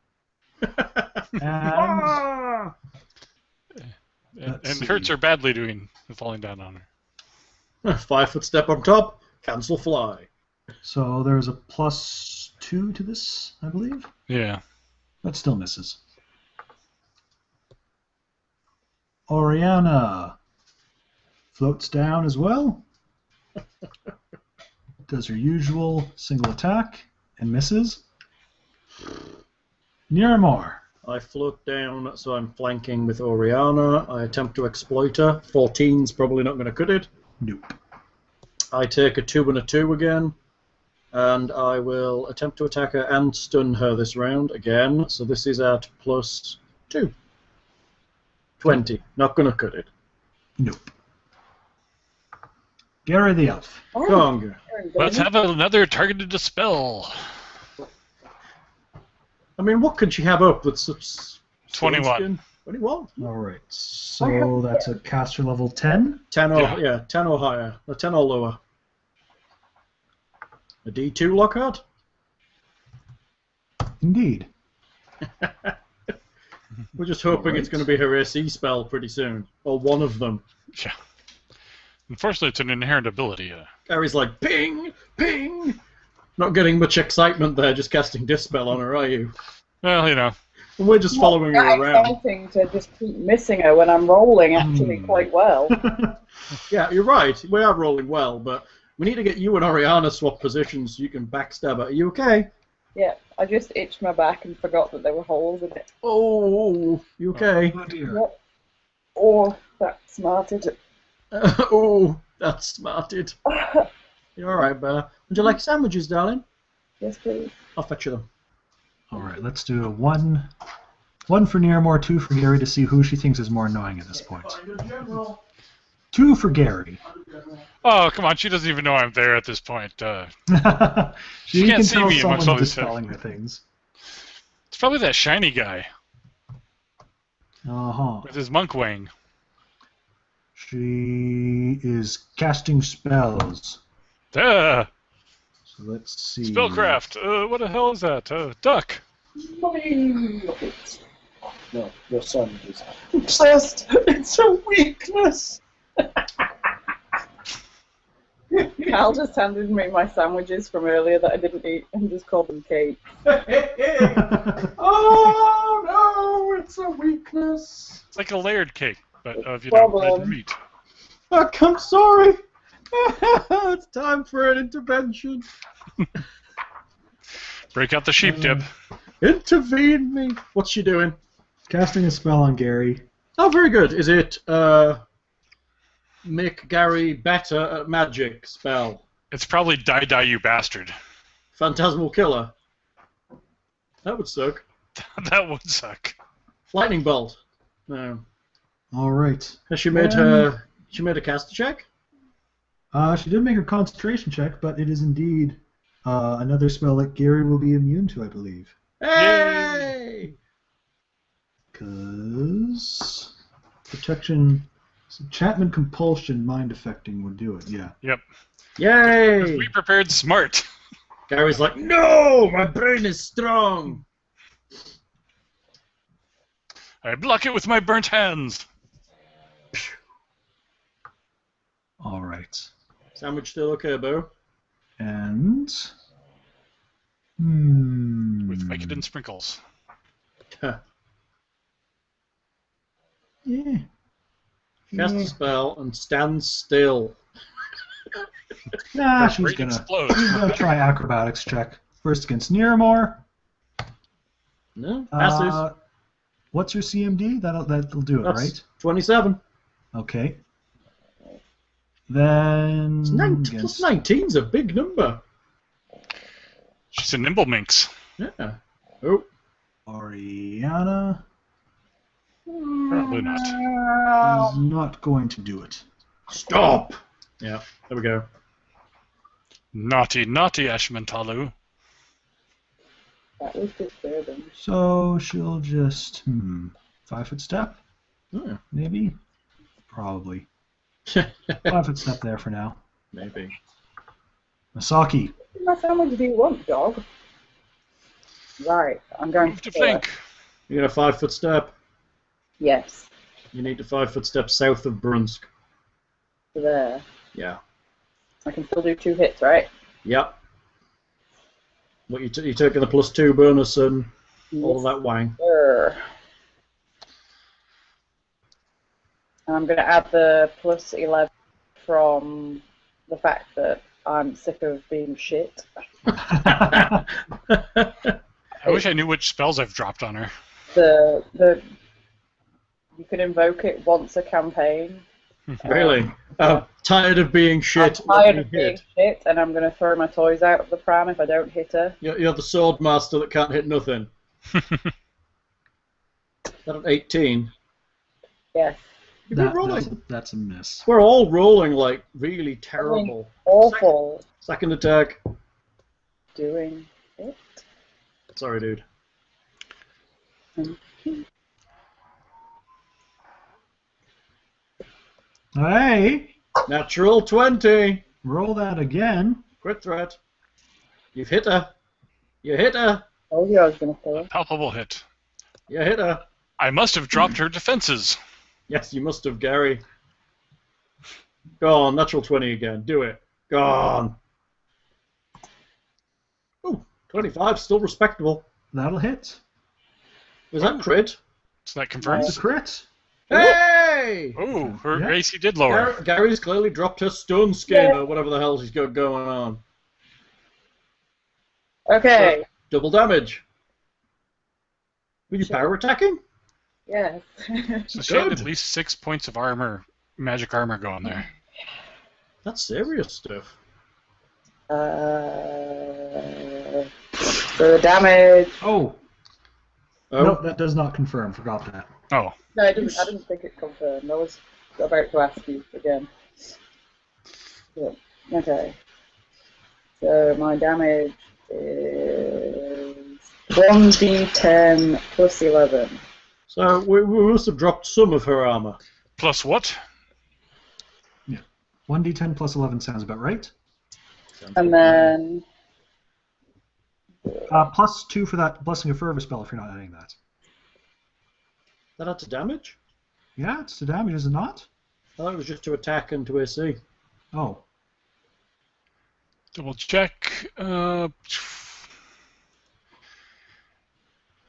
D: And hurts her badly doing falling down on her.
C: 5-foot step on top, cancel fly.
A: So there's a +2 to this, I believe.
D: Yeah.
A: That still misses. Oriana floats down as well. Does her usual single attack and misses. Niramor.
C: I float down, so I'm flanking with Oriana. I attempt to exploit her. 14's probably not going to cut it.
A: Nope.
C: I take a 2 and a 2 again, and I will attempt to attack her and stun her this round again. So this is at +2. 20. Not going to cut it.
A: Nope. Gary the Elf.
B: Oh,
C: Go on, Gary.
D: Let's have another targeted dispel.
C: I mean, what could she have up with such...
D: 21.
C: 21?
A: Alright, so that's a caster level 10.
C: 10 or, yeah, 10 or higher. Or 10 or lower. A D2 Lockhart?
A: Indeed.
C: We're just hoping it's going to be her AC spell pretty soon. Or one of them.
D: Yeah. Unfortunately, it's an inherent ability.
C: Gary's like, ping! Ping! Not getting much excitement there, just casting Dispel on her, are you?
D: Well, you know.
C: And we're just following her around.
B: It's exciting to just keep missing her when I'm rolling actually quite well.
C: Yeah, you're right. We are rolling well, but we need to get you and Oriana swap positions so you can backstab her. Are you okay?
B: Yeah, I just itched my back and forgot that there were holes in it.
C: Oh, you okay?
A: Oh dear.
B: Yep. Oh, that smarted.
C: Oh, that's smarted. You alright, Bella? Would you like sandwiches, darling?
B: Yes, please.
C: I'll fetch you them.
A: All right, let's do a one for Nearmore, 2 for Gary to see who she thinks is more annoying at this point. 2 for Gary.
D: Oh, come on. She doesn't even know I'm there at this point.
A: She
D: can't
A: can
D: see
A: tell
D: me amongst all
A: someone's
D: these
A: dispelling her things.
D: It's probably that shiny guy
A: Uh-huh.
D: with his monk wang.
A: She is casting spells.
D: Duh!
A: So let's see.
D: Spellcraft. What the hell is that? Duck.
E: No, your son is obsessed. It's a weakness.
B: Cal just handed me my sandwiches from earlier that I didn't eat and just called them cake.
E: Oh no, it's a weakness.
D: It's like a layered cake, but of bread
B: Problem.
D: and meat.
C: I'm sorry. It's time for an intervention.
D: Break out the sheep dip.
C: Intervene me. What's she doing?
A: Casting a spell on Gary.
C: Oh, very good. Is it make Gary better at magic spell?
D: It's probably die, you bastard.
C: Phantasmal Killer. That would suck.
D: That would suck.
C: Lightning Bolt. No.
A: All right.
C: Has she made her? She made a caster check.
A: She did make her concentration check, but it is indeed another spell that Gary will be immune to, I believe.
C: Hey!
A: Because protection, enchantment, compulsion, mind affecting would do it. Yeah.
D: Yep.
C: Yay!
D: We prepared smart.
C: Gary's like, no, my brain is strong.
D: I block it with my burnt hands.
A: All right.
C: Sandwich still okay, Bo?
A: And
D: With Vicodin sprinkles.
A: yeah.
C: Cast a spell and stand still.
A: Nah, she's
D: Brain
A: gonna
D: explodes.
A: try acrobatics check. First against Nearmore.
C: No, passes.
A: What's your CMD? That'll do it,
C: That's
A: right?
C: 27.
A: Okay. Then
C: Plus 19's a big number.
D: She's a nimble minx.
C: Yeah. Oh.
A: Oriana
D: Probably not.
A: is not going to do it.
C: Stop! Yeah, there we go.
D: Naughty, naughty Ashmantalu.
B: That was disturbing.
A: So she'll just 5-foot step,
C: Oh,
A: maybe, probably 5-foot step there for now.
C: maybe.
A: Masaki.
B: How much sandwich do you want, dog? Right, I'm going
D: Move to
B: kill her.
D: flank.
C: You get a 5-foot step.
B: Yes,
C: You need a 5-foot step south of Brunsk.
B: there.
C: Yeah.
B: I can still do 2 hits, right?
C: Yep. What you taking the +2 bonus and all that wang.
B: Sure. I'm going to add the +11 from the fact that I'm sick of being shit.
D: I wish I knew which spells I've dropped on her.
B: You can invoke it once a campaign.
C: Really? I'm tired of being shit.
B: I'm tired
C: Let
B: of
C: me
B: being
C: hit.
B: shit, and I'm going to throw my toys out of the pram if I don't hit her.
C: You're the sword master that can't hit nothing. That at 18.
B: Yes.
C: You've been rolling.
A: That's a miss.
C: We're all rolling like really terrible.
B: Awful.
C: Second attack.
B: Doing it.
C: Sorry, dude.
A: Hey,
C: Natural 20.
A: roll that again.
C: Crit threat. You've hit her. You hit her.
B: Oh, yeah, I was going to say.
D: Palpable hit.
C: You hit her.
D: I must have dropped her defenses.
C: Yes, you must have, Gary. Go on, natural 20 again. Do it. Go on. Ooh, 25, still respectable.
A: That'll hit.
C: Was that crit?
D: So that confirms.
A: It's a crit.
C: Hey!
D: Oh, her
A: Yeah.
D: AC did lower.
C: Gary's clearly dropped her stone skin
B: Yeah.
C: or whatever the hell she's got going on.
B: Okay.
C: So, double damage. Were you power attacking?
B: Yes.
D: So she had
C: Good.
D: at least 6 points of armor, magic armor going there.
C: That's serious stuff.
B: So the damage.
A: Oh.
C: Oh,
A: Nope, that does not confirm. Forgot that.
D: Oh,
B: No, I didn't think it confirmed. I was about to ask you again. Yeah. Okay. So my damage is 1d10 plus 11.
C: so we must have dropped some of her armor.
D: plus what?
A: 1d10 plus 11 sounds about right.
B: And then
A: Plus 2 for that Blessing of Fervor spell if you're not adding that.
C: That had to damage?
A: Yeah, it's to damage, is it not?
C: I thought it was just to attack and to AC.
A: Oh.
D: Double check.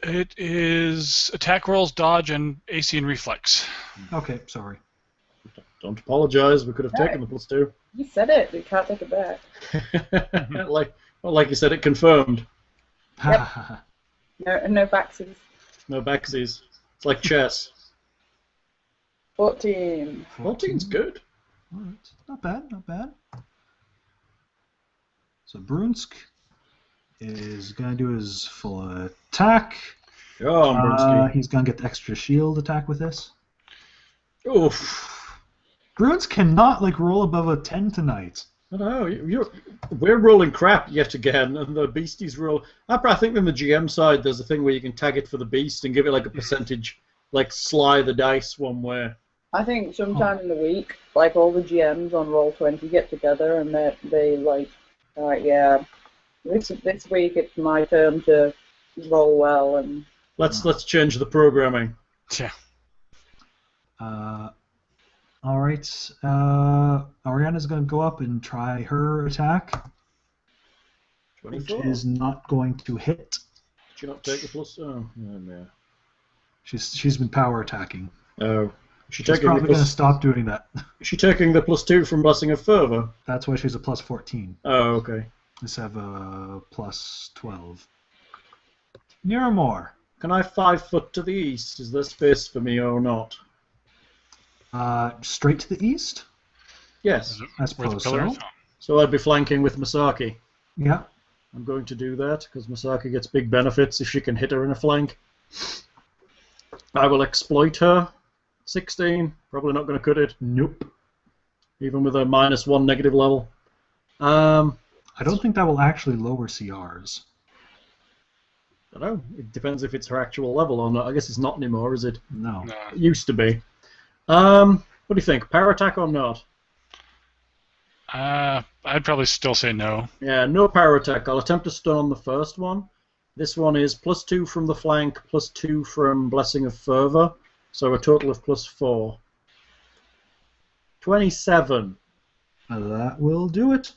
D: It is attack rolls, dodge, and AC and reflex.
A: Okay, sorry.
C: Don't apologise, we could have taken the plus 2.
B: you said it. You can't take it back.
C: like you said, it confirmed.
B: Yep. No backsies.
C: No backsies. It's like chess.
B: 14.
C: 14's good.
A: Alright, not bad, not bad. So Brunsk is going to do his full attack.
C: Go on, Brunsky.
A: He's going to get the extra shield attack with this.
C: Oof.
A: Brunsk cannot roll above a 10 tonight.
C: I don't know. We're rolling crap yet again, and the beasties roll. I think on the GM side, there's a thing where you can tag it for the beast and give it a percentage, sly the dice one way.
B: I think sometime in the week, all the GMs on Roll20 get together and they yeah, this week it's my turn to roll well and.
C: Let's change the programming.
D: Yeah.
A: All right. Ariana's going to go up and try her attack,
C: 24.
A: which is not going to hit.
C: Did you not take the plus? Oh, yeah.
A: She's been power attacking.
C: Oh.
A: She's probably going to stop doing that.
C: Is she taking the plus 2 from Blessing of Fervor?
A: That's why she's a plus 14.
C: Oh, okay.
A: Let's have a plus 12. Near more.
C: Can I 5 foot to the east? Is there space for me or not?
A: Straight to the east?
C: Yes.
A: I suppose so.
C: So I'd be flanking with Masaki.
A: Yeah.
C: I'm going to do that because Masaki gets big benefits if she can hit her in a flank. I will exploit her. 16. Probably not going to cut it.
A: Nope.
C: Even with a -1 negative level.
A: I don't think that will actually lower CRs.
C: I don't know. It depends if it's her actual level or not. I guess it's not anymore, is it?
A: No.
D: No.
C: It used to be. What do you think? Power attack or not?
D: I'd probably still say no.
C: Yeah, no power attack. I'll attempt to stun on the first one. This one is plus 2 from the flank, plus 2 from Blessing of Fervor. So a total of plus 4. 27.
A: That will do it.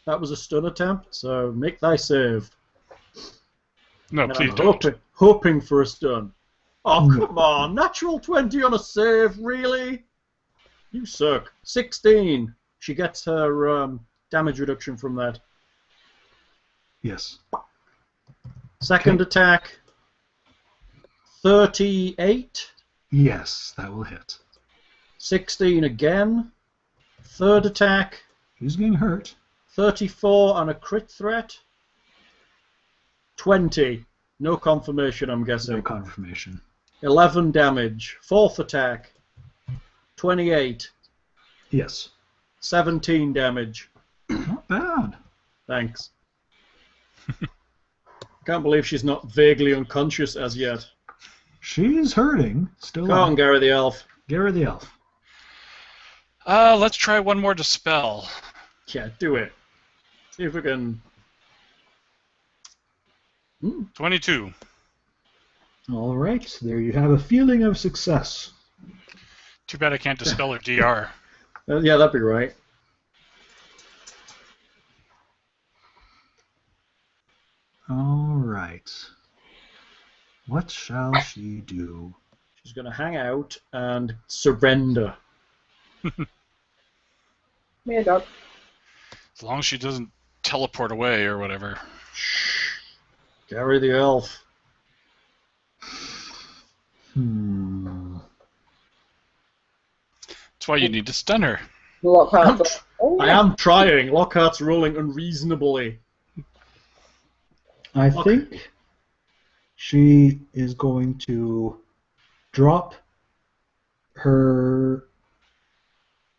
C: That was a stun attempt, so make thy save.
D: No,
C: And
D: please
C: I'm
D: don't.
C: hoping for a stun. Oh,
A: No.
C: come on. Natural 20 on a save, really? You suck. 16. She gets her damage reduction from that.
A: Yes.
C: Second attack. 38.
A: Yes, that will hit.
C: 16 again. Third attack.
A: Who's getting hurt?
C: 34 on a crit threat. 20. No confirmation, I'm guessing.
A: No confirmation.
C: 11 damage. Fourth attack. 28.
A: Yes.
C: 17 damage.
A: Not bad.
C: Thanks. Can't believe she's not vaguely unconscious as yet.
A: She's hurting. Still.
C: Come on, Gary the Elf.
A: Gary the Elf.
D: Let's try one more dispel.
C: Yeah, do it. See if we can
D: 22.
A: All right, there you have a feeling of success.
D: Too bad I can't dispel her DR.
C: Yeah, that'd be right.
A: All right. What shall she do?
C: She's going to hang out and surrender.
B: Me a dog.
D: As long as she doesn't teleport away or whatever.
C: Gary the elf.
D: That's why you need to stun her.
B: Lockhart's
C: I am trying. Lockhart's rolling unreasonably.
A: I think she is going to drop her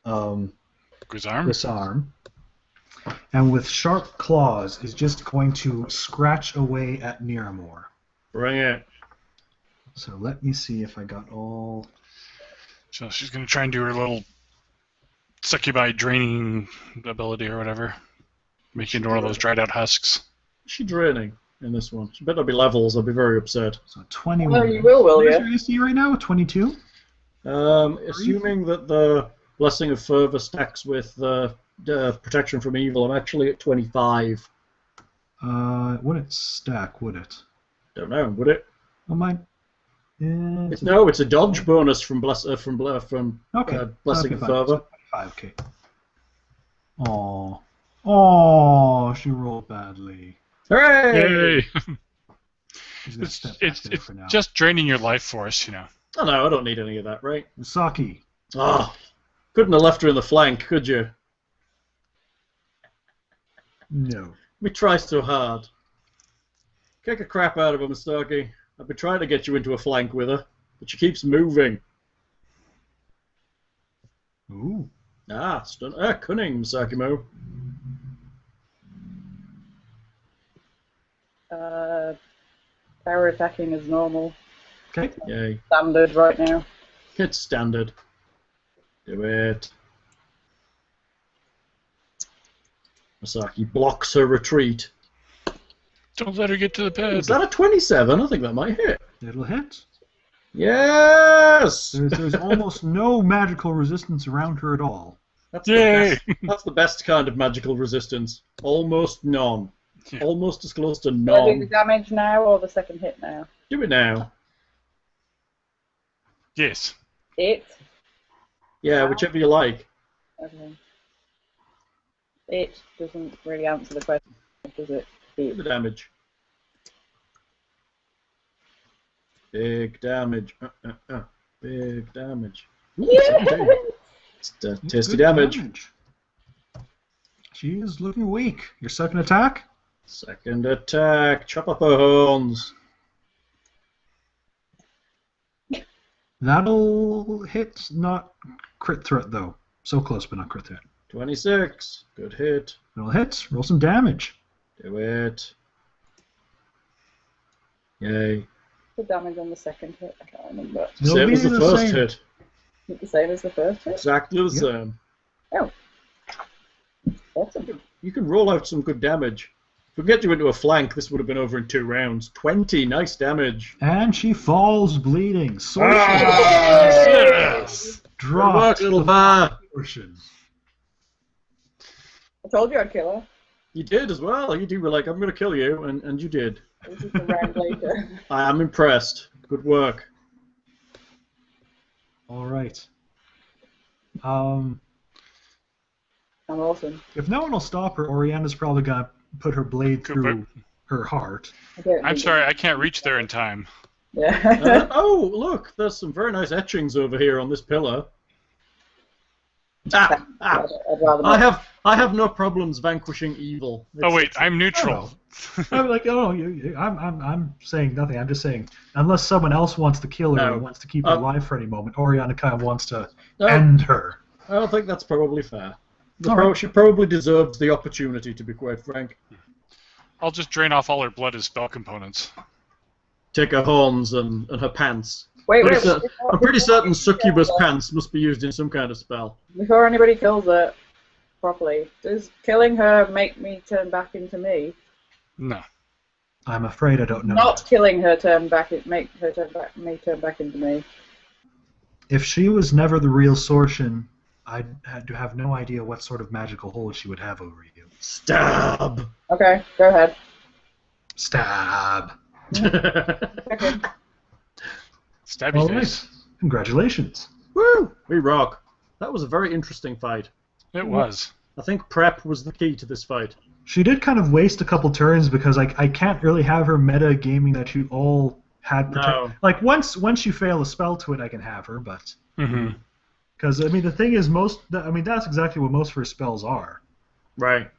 D: Grisarm,
A: and with sharp claws is just going to scratch away at Miramore.
C: Bring it.
A: So let me see if I got all...
D: So she's going to try and do her little succubi draining ability or whatever. Make you into one of those dried out husks.
C: Is she draining in this one? She better be levels, I'll be very upset.
A: So 21.
B: Well, you will
A: What
B: you?
A: is your AC right now? 22?
C: Assuming that the Blessing of Fervor stacks with the Protection from Evil, I'm actually at 25.
A: Wouldn't stack, would it?
C: Don't know, would it?
A: Oh, mine. Yeah,
C: No, it's a dodge bonus from Blessing
A: okay.
C: of Fervor.
A: 25, okay. Oh, she rolled badly.
C: Hooray!
D: Yay!
A: She's gonna step back
D: It's
A: there for now.
D: just draining your life force, you know.
C: Oh no, I don't need any of that, right?
A: Misaki.
C: Oh, couldn't have left her in the flank, could you?
A: No.
C: We try so hard. Kick a crap out of her, Misaki. I've been trying to get you into a flank with her, but she keeps moving.
A: Ooh.
C: Cunning, Misaki-mo.
B: Power attacking is normal.
A: Okay.
C: Yay.
B: Standard right now.
C: It's standard. Do it. Misaki blocks her retreat.
D: Don't let her get to the bed.
C: Is that a 27? I think that might hit.
A: It'll hit.
C: Yes!
A: There's almost no magical resistance around her at all.
C: That's
D: Yay!
C: That's the best kind of magical resistance. Almost none.
D: Yeah.
C: Almost as close to
B: Do I do the
C: none.
B: damage now or the second hit now?
C: Do it now.
D: Yes.
B: It.
C: Yeah, whichever you like.
B: Okay. It doesn't really answer the question, does it?
C: Do the damage. Big damage. Big damage. Ooh,
B: Yeah!
C: 17. It's tasty
A: Good
C: damage.
A: She is looking weak. Your second attack?
C: Second attack. Chop up her horns.
A: That'll hit, not crit threat though. So close, but not crit threat.
C: 26. Good hit.
A: It'll hit. Roll some damage.
C: Do it. Yay.
B: The damage on the second hit, I can't remember.
A: It'll
C: Same
A: be
C: as the
A: the
C: first
A: same.
C: hit.
B: Is it the same as the first hit?
C: Exactly the
A: Yep.
C: same.
B: Oh. Awesome.
C: You can roll out some good damage. If we get you into a flank, this would have been over in 2 rounds. 20. Nice damage.
A: And she falls bleeding. So
D: Yes!
C: Good work,
A: dropped
C: little
A: the
C: va.
A: portion.
B: I told you I'd kill her.
C: You did as well. You were like, I'm going to kill you, and you did.
B: This is the round later.
C: I am impressed. Good work.
A: All right.
B: I'm awesome.
A: If no one will stop her, Oriana's probably gonna put her blade
D: Good
A: through her heart.
D: I'm sorry, I can't reach there in time.
B: Yeah.
C: Oh, look, there's some very nice etchings over here on this pillar. Ah,
B: I'd rather not.
C: I have no problems vanquishing evil.
D: Oh wait, I'm neutral.
A: I'm like, oh, I'm saying nothing. I'm just saying, unless someone else wants to kill her
C: No.
A: and wants to keep her alive for any moment, Oriana kind of wants to
C: No.
A: end her.
C: I don't think that's probably fair.
A: All right.
C: She probably deserves the opportunity, to be quite frank.
D: I'll just drain off all her blood as spell components.
C: Take her horns and her pants.
B: Wait.
C: I'm pretty certain succubus pants must be used in some kind of spell.
B: Before anybody kills her properly, does killing her make me turn back into me?
D: No.
A: I'm afraid I don't know.
B: Not killing her turn back. Make her turn back into me.
A: If she was never the real Sortian, I had to have no idea what sort of magical hold she would have over you.
C: Stab.
B: Okay, go ahead.
A: Stab.
B: Okay.
D: Stab your
A: All
D: face.
A: right. Congratulations.
C: Woo! We rock. That was a very interesting fight.
D: It was.
C: I think prep was the key to this fight.
A: She did kind of waste a couple turns because I can't really have her meta gaming that you all had.
C: No.
A: Like once you fail a spell to it, I can have her, but
D: Mm-hmm.
A: because I mean the thing is that's exactly what most of her spells are.
C: Right.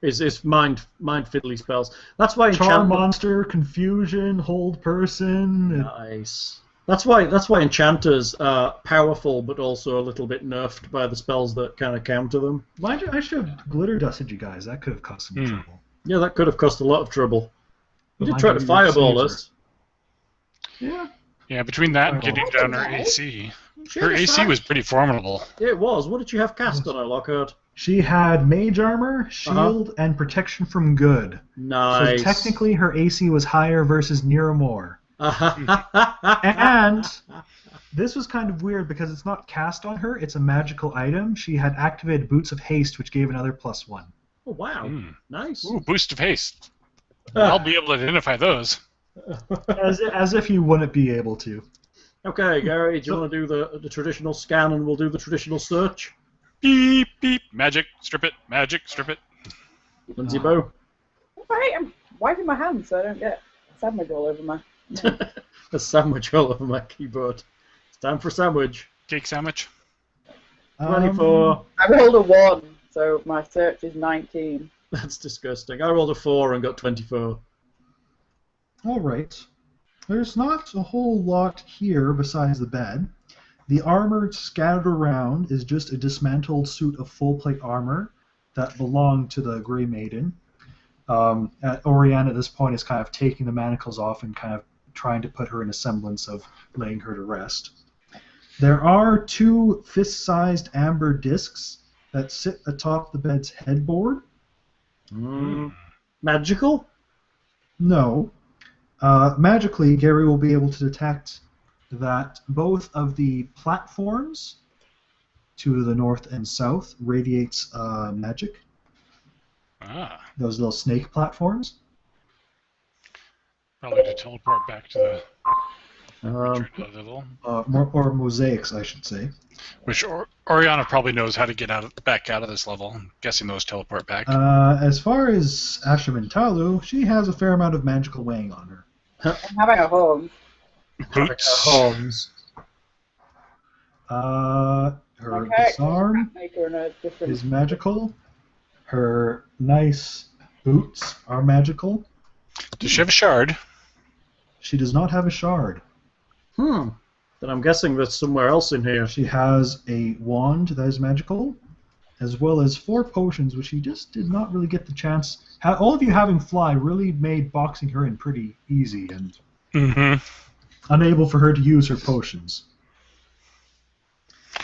C: Is mind fiddly spells. That's why
A: Charm monster, confusion, hold person.
C: Nice. That's why enchanters are powerful, but also a little bit nerfed by the spells that kind of counter them.
A: I should have glitter dusted you guys. That could have caused some trouble.
C: Yeah, that could have cost a lot of trouble. You
A: But
C: did
A: mind
C: try
A: you,
C: to
A: your
C: fireball
A: saves
C: us.
A: Yeah.
D: Yeah, between that and
A: Fireball.
D: getting down her AC.
C: She
D: Her
C: had a
D: AC
C: side-
D: was pretty formidable.
C: Yeah, it was. What did you have cast on her, Lockhart?
A: She had mage armor, shield, and protection from good.
C: Nice.
A: So technically her AC was higher versus Niramore. And this was kind of weird because it's not cast on her, it's a magical item. She had activated Boots of Haste, which gave another +1.
C: Oh, wow. Nice.
D: Ooh, boost of haste. I'll be able to identify those.
A: As if you wouldn't be able to.
C: Okay, Gary, do you want to do the traditional scan and we'll do the traditional search?
D: Beep, beep. Magic, strip it. Magic, strip it.
C: Lindsay Bow.
B: Right, I'm wiping my hands so I don't get sandwich all over my.
C: A sandwich all over my keyboard. It's time for a sandwich.
D: Cake sandwich.
C: 24.
B: I rolled a 1, so my search is 19.
C: That's disgusting. I rolled a 4 and got 24.
A: All right. There's not a whole lot here besides the bed. The armor scattered around is just a dismantled suit of full plate armor that belonged to the Grey Maiden. Oriana at this point is kind of taking the manacles off and kind of trying to put her in a semblance of laying her to rest. There are 2 fist-sized amber discs that sit atop the bed's headboard.
C: Magical?
A: No. Magically, Gary will be able to detect that both of the platforms to the north and south radiates magic.
D: Ah.
A: Those little snake platforms.
D: Probably to teleport back to the level.
A: Or mosaics, I should say.
D: Which Oriana probably knows how to get back out of this level. I'm guessing those teleport back.
A: As far as Ashamintalu, she has a fair amount of magical weighing on her.
B: I'm having a home.
D: Boots.
C: Holmes.
A: Her
B: Okay,
A: disarm
B: make her in a different.
A: is magical. Her nice boots are magical.
D: Does she have a shard?
A: She does not have a shard.
C: Then I'm guessing that's somewhere else in here.
A: She has a wand that is magical, as well as 4 potions, which she just did not really get the chance. All of you having fly really made boxing her in pretty easy and unable for her to use her potions.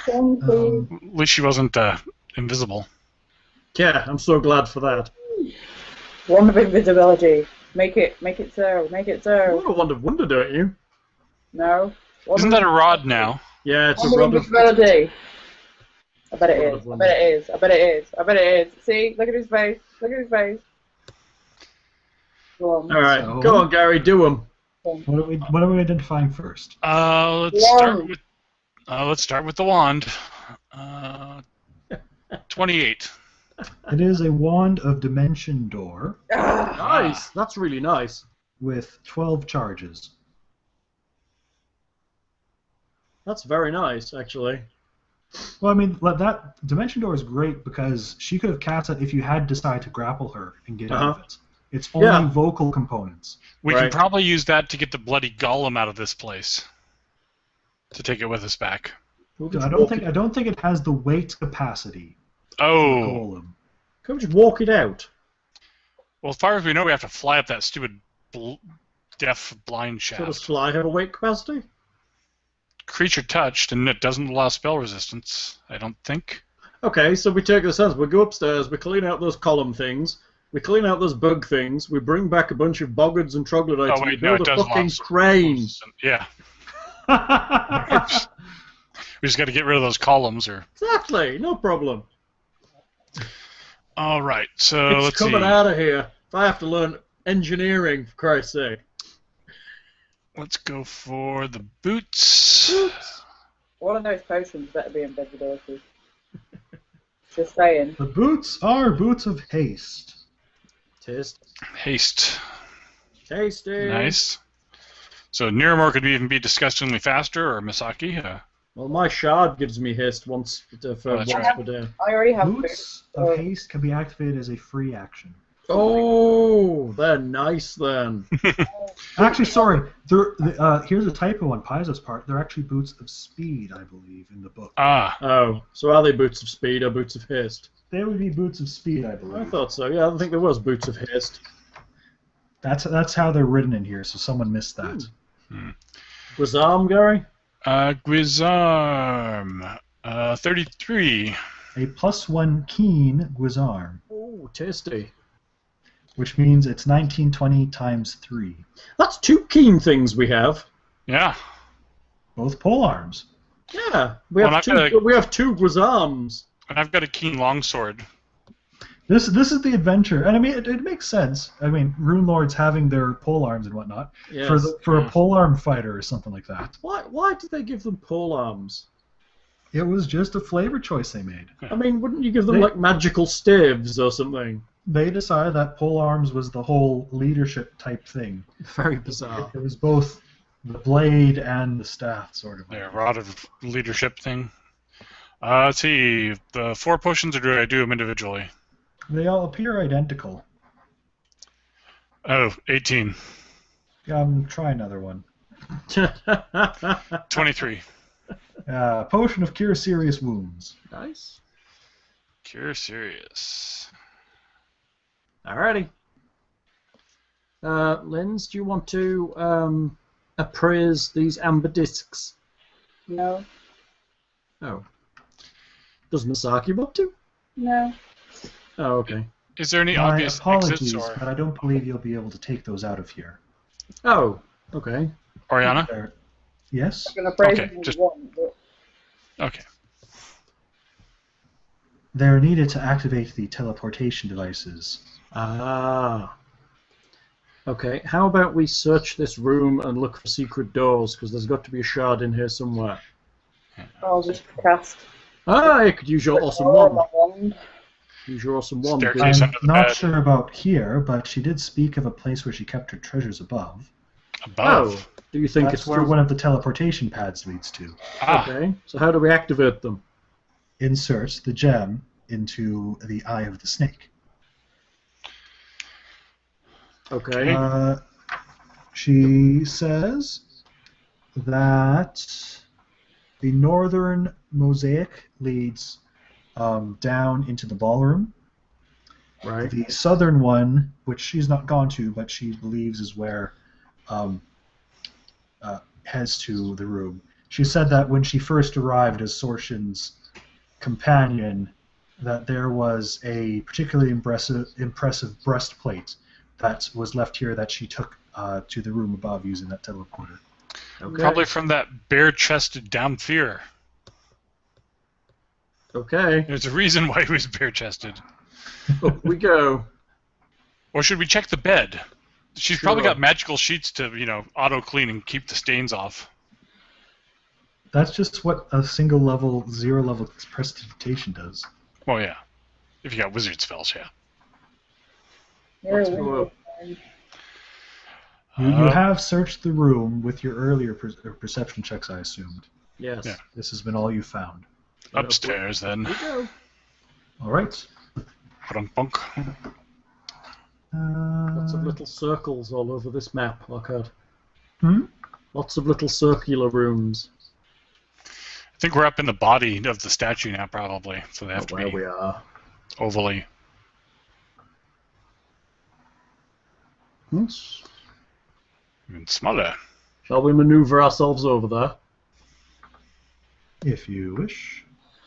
B: Thank you.
D: At least she wasn't invisible.
C: Yeah, I'm so glad for that.
B: Wand of invisibility. Make it so. Make it
C: You
B: so.
C: want a wand of wonder, don't you?
B: No. Wand
D: Isn't
B: of-
D: that a rod now?
C: Yeah, it's
B: Wand
C: a
B: of
C: rod of...
B: invisibility. I bet it
C: Rod
B: is.
C: of
B: I
C: wonder.
B: bet it is. I bet it is. I bet it is. See? Look at his face. Look at his face. Go on.
C: All right,
A: So-
C: go on, Gary, do them.
A: What are we identifying first?
D: Let's start with the wand. 28.
A: It is a wand of dimension door
B: Ah,
C: Nice. That's really nice.
A: with 12 charges.
C: That's very nice, actually.
A: Well, I mean, that dimension door is great because she could have cast it if you had decided to grapple her and get out of it. It's only
C: Yeah.
A: vocal components.
D: We can
C: Right.
D: probably use that to get the bloody golem out of this place. To take it with us back.
A: I don't think it has the weight capacity.
D: Oh.
A: Golem.
C: Can we just walk it out?
D: Well, as far as we know, we have to fly up that stupid deaf blind
C: So does
D: shaft.
C: fly have a weight capacity?
D: Creature touched, and it doesn't allow spell resistance, I don't think.
C: Okay, so we take the sense. We go upstairs, we clean out those column things, We clean out those bug things. We bring back a bunch of boggards and troglodytes.
D: Oh
C: And we
D: wait, no,
C: build
D: it
C: a
D: does
C: fucking
D: lots.
C: crane.
D: Yeah, we just got to get rid of those columns, or.
C: Exactly, no problem.
D: All right, so
C: It's
D: let's see.
C: coming out of here. If I have to learn engineering, for Christ's sake.
D: Let's go for the boots.
B: One of those potions better be invisibility. Just saying.
A: The boots are boots of haste.
C: Taste.
D: Haste.
C: Tasty.
D: Nice. So Niramore could even be disgustingly faster, or Misaki.
C: Well, my shard gives me haste once
D: that's
C: per
D: right.
C: day.
B: I already have
A: Boots of haste can be activated as a free action.
C: Oh, they're nice then.
A: Actually, sorry. Here's a typo on Paizo's part. They're actually boots of speed, I believe, in the book.
D: Ah.
C: Oh, so are they boots of speed or boots of haste?
A: They would be boots of speed, I
C: I
A: believe.
C: thought so. Yeah, I think there was boots of haste.
A: That's how they're written in here, so someone missed that.
C: Was arm, Gary?
D: Guizarm. 33.
A: A +1 keen guisarme,
C: Oh, tasty.
A: which means it's 1920 times 3.
C: That's 2 keen things we have.
D: Yeah.
A: Both pole arms.
C: Yeah, we
D: Well,
C: have
D: I've
C: two.
D: got
C: We have 2 guisarmes.
D: And I've got a keen longsword.
A: This is the adventure, and I mean it makes sense. I mean, rune lords having their pole arms and whatnot
C: Yes.
A: for a pole arm fighter or something like that.
C: Why did they give them pole arms?
A: It was just a flavor choice they made.
C: I mean, wouldn't you give them
A: They-
C: like magical staves or something?
A: They decided that pole arms was the whole leadership type thing.
C: Very bizarre.
A: It was both the blade and the staff, sort of.
D: Yeah, rod of leadership thing. Let's see. The 4 potions, or do I do them individually?
A: They all appear identical.
D: Oh, 18.
A: Try another one.
D: 23.
A: Potion of Cure Serious Wounds.
C: Nice.
D: Cure serious.
C: Alrighty. Linz, do you want to appraise these amber discs?
B: No.
C: Oh. Does Misaki want to?
B: No.
C: Oh, okay.
D: Is there any
A: My
D: obvious
A: apologies,
D: exits, or
A: but I don't believe you'll be able to take those out of here.
C: Oh, okay.
D: Oriana?
A: Yes?
B: I'm going to praise
D: Okay,
B: them
D: just-
B: one, but
D: Okay.
A: They're needed to activate the teleportation devices.
C: Ah. Okay, how about we search this room and look for secret doors, because there's got to be a shard in here somewhere.
B: I'll just cast.
C: Ah, you could use your awesome wand. Use your awesome wand.
D: Staircase.
A: I'm
D: under the
A: not
D: bed.
A: sure about here, but she did speak of a place where she kept her treasures above.
D: Above.
C: Oh, do you think
A: That's
C: it's
A: where
C: through-
A: one of the teleportation pads leads to.
D: Ah.
C: Okay, so how do we activate them?
A: Insert the gem into the eye of the snake.
C: Okay.
A: She says that the northern mosaic leads down into the ballroom.
C: Right.
A: The southern one, which she's not gone to, but she believes is where heads to the room. She said that when she first arrived as Sorshin's companion, that there was a particularly impressive breastplate that was left here that she took to the room above using that teleporter.
C: Okay.
D: Probably from that bare-chested Damphir.
C: Okay.
D: There's a reason why he was bare-chested.
C: Up we go.
D: Or should we check the bed? She's
C: Sure.
D: probably got magical sheets to, auto-clean and keep the stains off.
A: That's just what a single level, 0 level prestidigitation does.
D: Well, yeah. If you got wizard spells, yeah.
C: Let's go up.
A: You have searched the room with your earlier perception checks, I assumed.
C: Yes.
D: Yeah.
A: This has been all you found.
D: Upstairs, then.
C: Up we go.
A: All right.
D: Bunk.
C: Lots of little circles all over this map, Lockhart.
A: Hmm?
C: Lots of little circular rooms.
D: I think we're up in the body of the statue now, probably. So they have to
C: Where
D: be
C: we are.
D: ovally.
C: Yes.
D: Even smaller.
C: Shall we maneuver ourselves over there?
A: If you wish,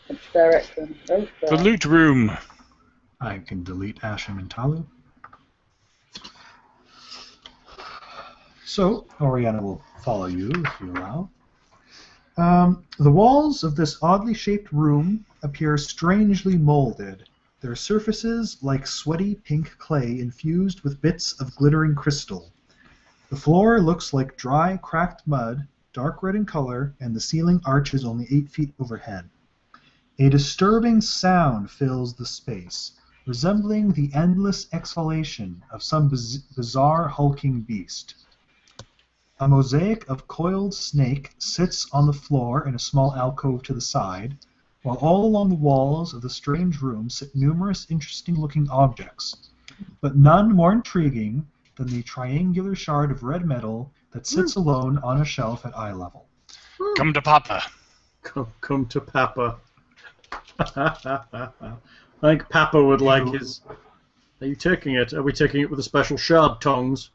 B: which direction? Oh,
D: The loot room.
A: I can delete Asham and Talu. So, Oriana will follow you if you allow. The walls of this oddly shaped room appear strangely molded, their surfaces like sweaty pink clay infused with bits of glittering crystal. The floor looks like dry, cracked mud, dark red in color, and the ceiling arches only 8 feet overhead. A disturbing sound fills the space, resembling the endless exhalation of some bizarre hulking beast. A mosaic of coiled snake sits on the floor in a small alcove to the side, while all along the walls of the strange room sit numerous interesting-looking objects, but none more intriguing than the triangular shard of red metal that sits alone on a shelf at eye level.
D: Come to Papa.
C: Come to Papa. I think Papa would like his... Are you taking it? Are we taking it with the special shard tongs?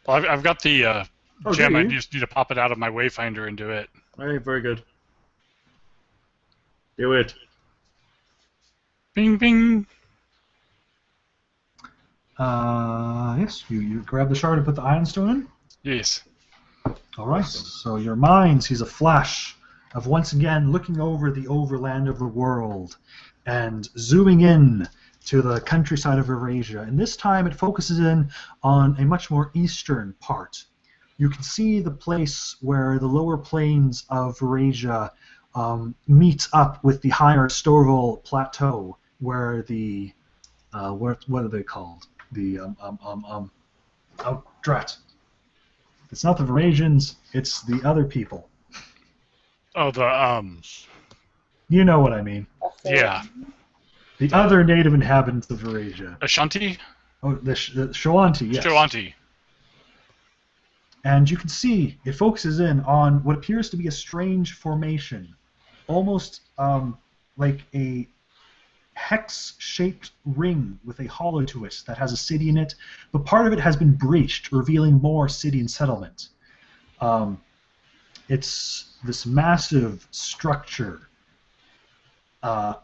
D: Well, I've got the gem. I just need to pop it out of my wayfinder and do it.
C: Alright, very good. Do it.
D: Bing, bing.
A: Yes, you grab the shard and put the iron stone in?
D: Yes.
A: All right, so your mind sees a flash of once again looking over the overland of the world and zooming in to the countryside of Eurasia. And this time it focuses in on a much more eastern part. You can see the place where the lower plains of Eurasia meet up with the higher Storval Plateau, where the what are they called? The oh drat! It's not the Eurasians; it's the other people.
D: Oh,
A: You know what I mean?
D: yeah.
A: The other native inhabitants of Eurasia.
D: Ashanti?
A: Oh, the Shoanti, yes.
D: Shoanti.
A: And you can see it focuses in on what appears to be a strange formation, almost like a hex-shaped ring with a hollow to it that has a city in it, but part of it has been breached, revealing more city and settlement. It's this massive structure that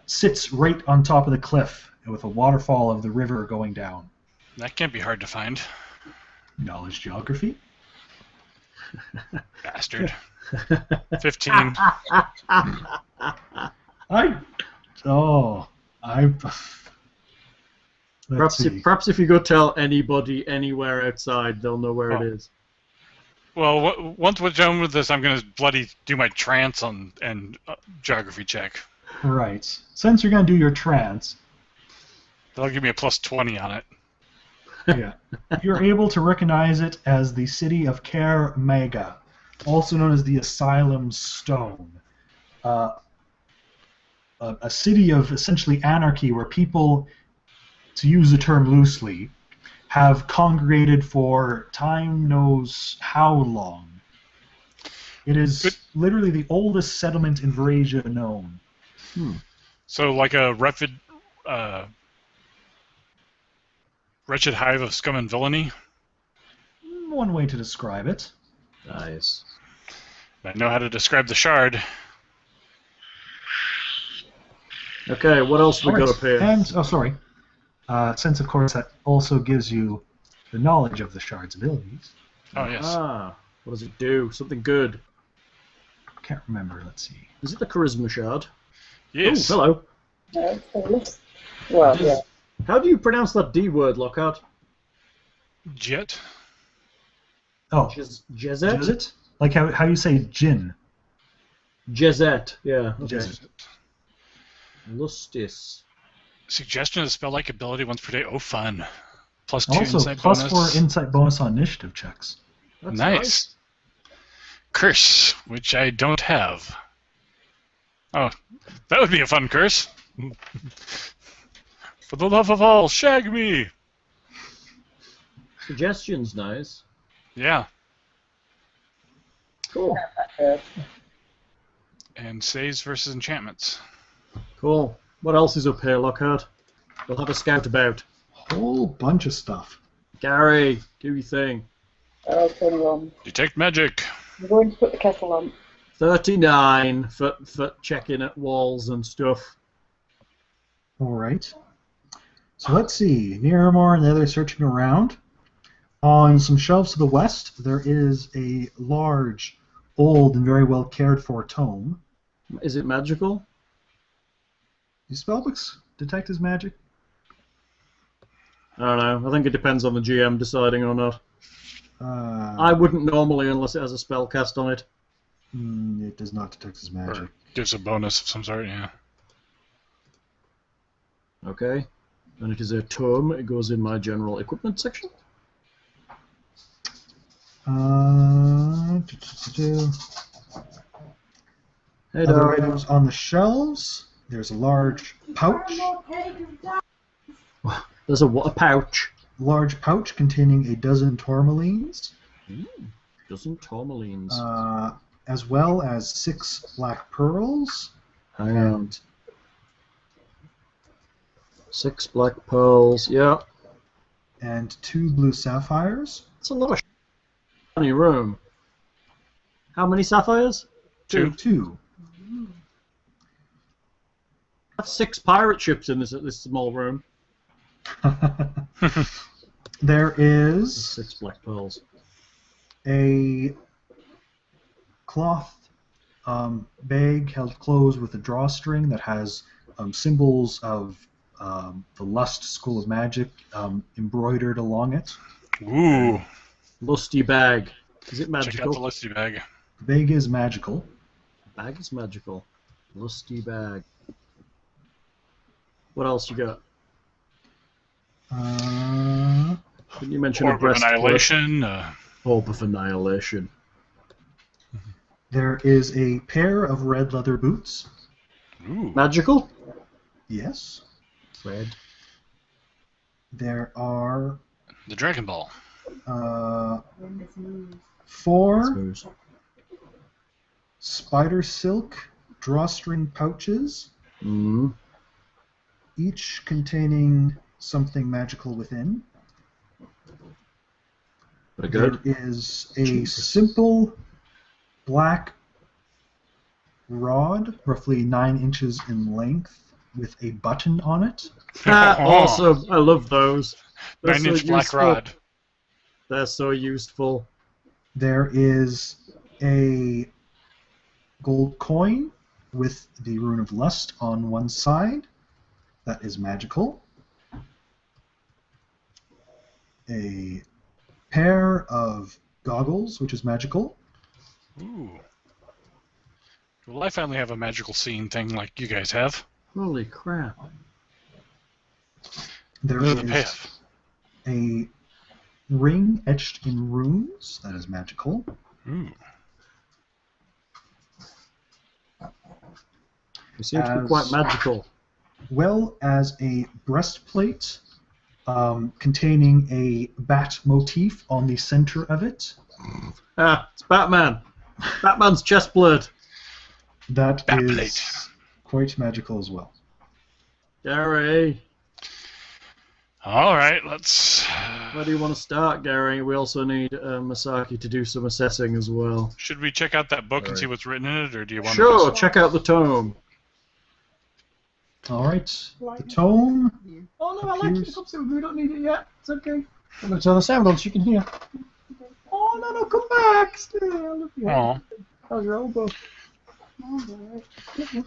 A: sits right on top of the cliff with a waterfall of the river going down.
D: That can't be hard to find.
A: Knowledge geography?
D: Bastard. 15.
C: Perhaps if you go tell anybody anywhere outside, they'll know where it is.
D: Well, once we're done with this, I'm going to bloody do my trance and geography check.
A: Right. Since you're going to do your trance...
D: That'll give me a plus 20 on it.
A: Yeah. You're able to recognize it as the city of Ker Mega, also known as the Asylum Stone. A city of essentially anarchy where people, to use the term loosely, have congregated for time knows how long. It is literally the oldest settlement in Eurasia known.
D: So like a wretched hive of scum and villainy?
A: One way to describe it.
C: Nice.
D: I know how to describe the shard.
C: Okay, what else we got up here?
A: And, since of course that also gives you the knowledge of the shard's abilities.
D: Oh, yes.
C: What does it do? Something good.
A: Can't remember, let's see.
C: Is it the charisma shard?
D: Yes.
C: Oh,
B: No, well, yeah.
C: How do you pronounce that D word, Lockhart?
D: Jet?
A: Oh,
C: Jezet?
A: Jezet? Like how you say gin.
C: Jezet, yeah. Okay.
A: Jezet.
C: Lustis.
D: Suggestion of spell-like ability once per day. Oh, fun. Plus 2
A: Also,
D: insight
A: plus
D: bonus.
A: 4 insight bonus on initiative checks.
C: That's
D: Nice. Curse, which I don't have. Oh, that would be a fun curse. For the love of all, shag me!
C: Suggestion's nice.
D: Yeah.
C: Cool.
D: And saves versus enchantments.
C: Cool. What else is up here, Lockhart? We'll have a scout about.
A: Whole bunch of stuff.
C: Gary, do your thing.
B: Oh, 21.
D: Detect magic.
B: I'm going to put the kettle on.
C: 39 for checking at walls and stuff.
A: All right. So let's see. Miramar and the others searching around. On some shelves to the west, there is a large, old, and very well cared for tome.
C: Is it magical?
A: Do spellbooks detect as magic?
C: I don't know. I think it depends on the GM deciding or not. I
A: Uh,
C: wouldn't normally unless it has a spell cast on it.
A: it does not detect as magic.
D: Or gives a bonus of some sort, yeah.
C: Okay. And it is a tome. It goes in my general equipment section. Hey,
A: Other
C: dog.
A: items on the shelves. There's a large pouch.
C: There's a what? A pouch.
A: Large pouch containing a dozen tourmalines,
C: Dozen tourmalines.
A: as well as 6 black pearls.
C: Hang on. 6 black pearls. Yeah.
A: And 2 blue sapphires.
C: That's a lot of shiny room. How many sapphires?
D: 2.
A: 2.
C: That's 6 pirate ships in this small room.
A: There is
C: 6 black pearls.
A: a cloth bag held closed with a drawstring that has symbols of the Lust School of Magic embroidered along it.
D: Ooh.
C: Lusty bag. Is it
D: Check out
C: magical?
D: the lusty bag.
A: The bag is magical.
C: Bag is magical. Lusty bag. What else you got? Didn't you mention a
D: Orb of
C: breastplate?
D: Annihilation.
C: Orb of Annihilation.
A: There is a pair of red leather boots.
D: Ooh.
C: Magical?
A: Yes.
C: Red.
A: There are
D: The Dragon Ball.
A: 4
C: Smooth.
A: spider silk drawstring pouches,
C: Mm.
A: each containing something magical within.
C: Very good.
A: There is a simple black rod, roughly 9 inches in length, with a button on it.
C: Awesome. I love those. They're
D: 9-inch black
C: useful.
D: rod.
C: They're so useful.
A: There is a gold coin with the Rune of Lust on one side. That is magical. A pair of goggles, which is magical.
D: Ooh. Well, I finally have a magical scene thing like you guys have.
C: Holy crap.
A: There
D: Look at the
A: is
D: payoff.
A: a ring etched in runes. That is magical.
D: Ooh.
C: They seem to be quite magical.
A: Well as a breastplate containing a bat motif on the center of it.
C: It's Batman. Batman's chestplate.
A: That
D: Batplate.
A: is quite magical as well.
C: Gary,
D: All right, let's.
C: where do you want to start, Gary? We also need Masaki to do some assessing as well.
D: Should we check out that book and see what's written in it, or do you want
C: Sure,
D: to?
C: check out the tome.
A: All right. The tome.
E: Oh no, Alexa,
A: Appears-
E: come sit with me. We don't need it yet. It's okay. I'm going to turn the sound on so you can hear. Oh no, come back. Stay. I love you.
D: Oh,
E: How's your elbow?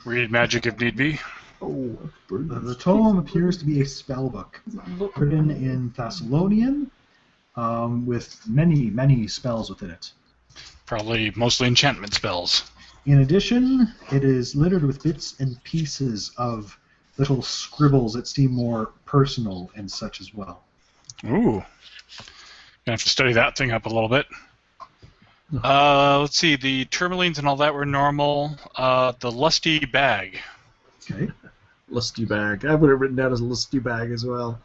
D: read magic if need be.
E: Oh,
A: The tome appears to be a spell book written in Thessalonian with many, many spells within it.
D: Probably mostly enchantment spells.
A: In addition, it is littered with bits and pieces of little scribbles that seem more personal and such as well.
D: Ooh. Gonna have to study that thing up a little bit. Let's see. The tourmalines and all that were normal. The lusty bag.
A: Okay.
C: Lusty bag. I would have written down as lusty bag as well.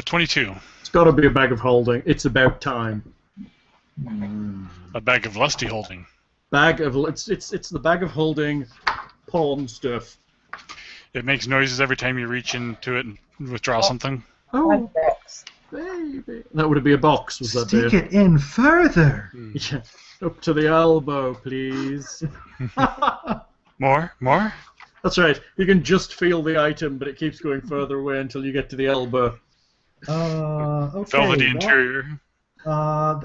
D: 22.
C: It's got to be a bag of holding. It's about time.
D: A bag of lusty holding.
C: Bag of it's the bag of holding pawn stuff.
D: It makes noises every time you reach into it and withdraw something.
C: Oh,
B: Box.
C: baby. That would be a box, was that
A: Stick
C: there?
A: it in further.
C: Yeah. Up to the elbow, please.
D: More?
C: That's right. You can just feel the item, but it keeps going further away until you get to the elbow.
A: Okay.
D: Velvety interior.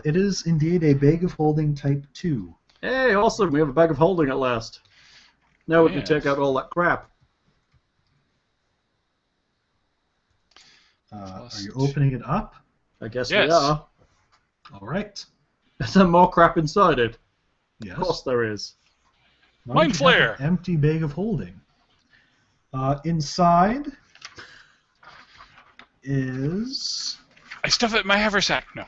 A: It is indeed a bag of holding type 2.
C: Hey, awesome! We have a bag of holding at last. Now we can
D: Yes.
C: take out all that crap.
A: Are you opening it up?
C: I guess
D: Yes.
C: we are.
A: All right.
C: Is there more crap inside it?
A: Yes.
C: Of course there is.
A: Why
D: Mind
A: don't you have
D: flare.
A: an empty bag of holding. Inside is...
D: I stuff it in my haversack. No.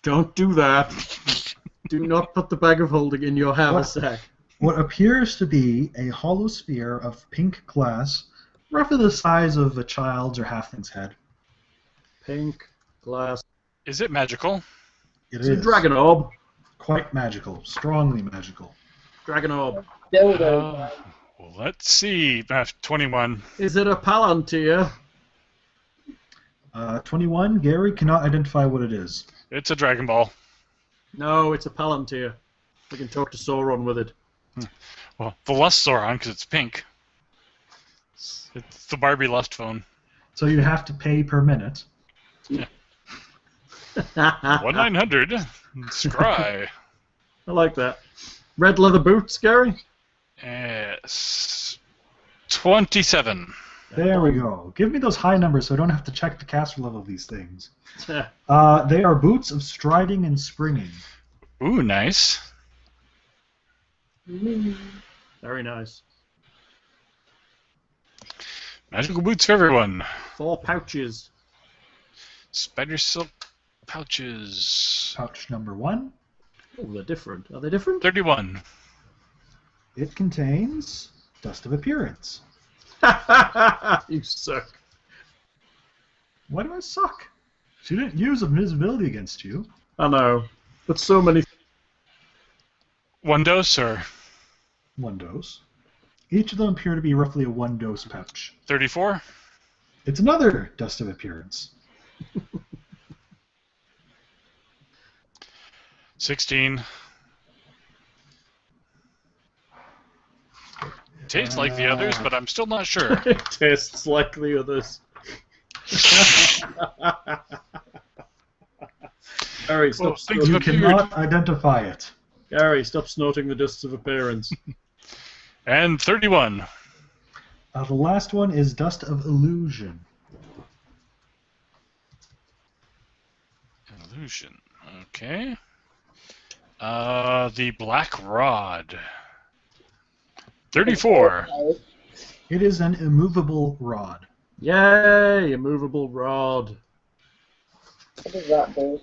C: Don't do that. Do not put the bag of holding in your haversack.
A: what appears to be a hollow sphere of pink glass, roughly the size of a child's or halfling's head.
C: Pink glass.
D: Is it magical?
C: It's a dragon orb.
A: Quite magical. Strongly magical.
C: Dragon orb.
B: Dildo.
D: Well, let's see. 21.
C: Is it a palantir?
A: 21. Gary cannot identify what it is.
D: It's a Dragon Ball.
C: No, it's a palantir. We can talk to Sauron with it.
D: Well, the Lust Sauron, because it's pink. It's the Barbie Lust phone.
A: So you have to pay per minute.
D: 1-900. Scry.
C: I like that. Red leather boots, Gary?
D: Yes. 27.
A: There we go. Give me those high numbers so I don't have to check the caster level of these things. They are boots of striding and springing.
D: Ooh, nice.
C: Very nice.
D: Magical boots for everyone.
C: 4 pouches.
D: Spider silk pouches.
A: Pouch number 1.
C: Oh, they're different. Are they different?
D: 31.
A: It contains dust of appearance.
C: You suck.
A: Why do I suck? She didn't use invisibility against you.
C: I know. But so many...
D: One dose or
A: 1 dose. Each of them appear to be roughly a 1 dose pouch.
D: 34?
A: It's another dust of appearance.
D: 16. Tastes like the others, but I'm still not sure.
C: It tastes like the others. Gary, stop
D: Well, things
A: You
D: have appeared.
A: cannot identify it.
C: Gary, stop snorting the dusts of appearance.
D: And 31.
A: The last one is dust of illusion.
D: Illusion. Okay. The black rod. 34.
A: It is an immovable rod.
C: Yay! A movable rod.
B: What does that do?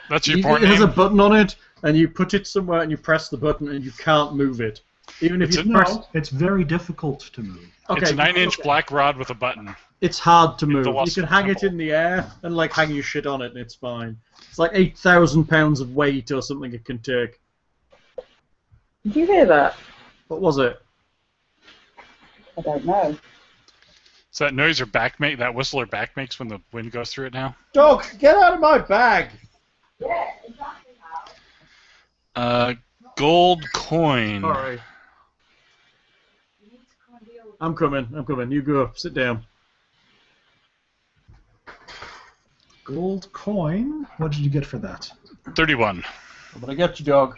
D: That's your porn
C: It has a
D: name?
C: button on it, and you put it somewhere, and you press the button, and you can't move it. Even if
D: It's
C: you
D: a-
C: press...
A: No, it's very difficult to move.
C: Okay,
D: It's a 9-inch
C: okay.
D: black rod with a button.
C: It's hard to move.
D: the
C: You
D: Lost
C: can hang it
D: Temple.
C: in the air and like hang your shit on it, and it's fine. It's like 8,000 pounds of weight or something it can take.
B: Did you hear that?
C: What was it?
B: I don't know.
D: So that noise that whistle or back makes when the wind goes through it now?
C: Dog, get out of my bag!
D: Gold coin.
C: Sorry. I'm coming. You go. Sit down.
A: Gold coin. What did you get for that?
D: 31.
C: I'm gonna get you, dog.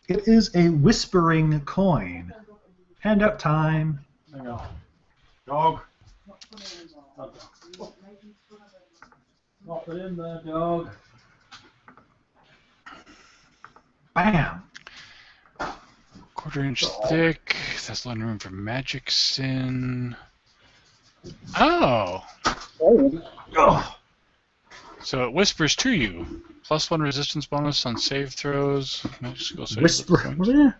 A: It is a whispering coin. Handout time.
C: Hang on. Dog. Pop it in there, dog.
A: Bam.
D: 1/4 inch thick. That's letting room for magic sin. Oh!
B: Oh,
A: Oh,
D: So it whispers to you. +1 resistance bonus on save throws. Magical save
C: Whisper.
D: points.
C: What are you?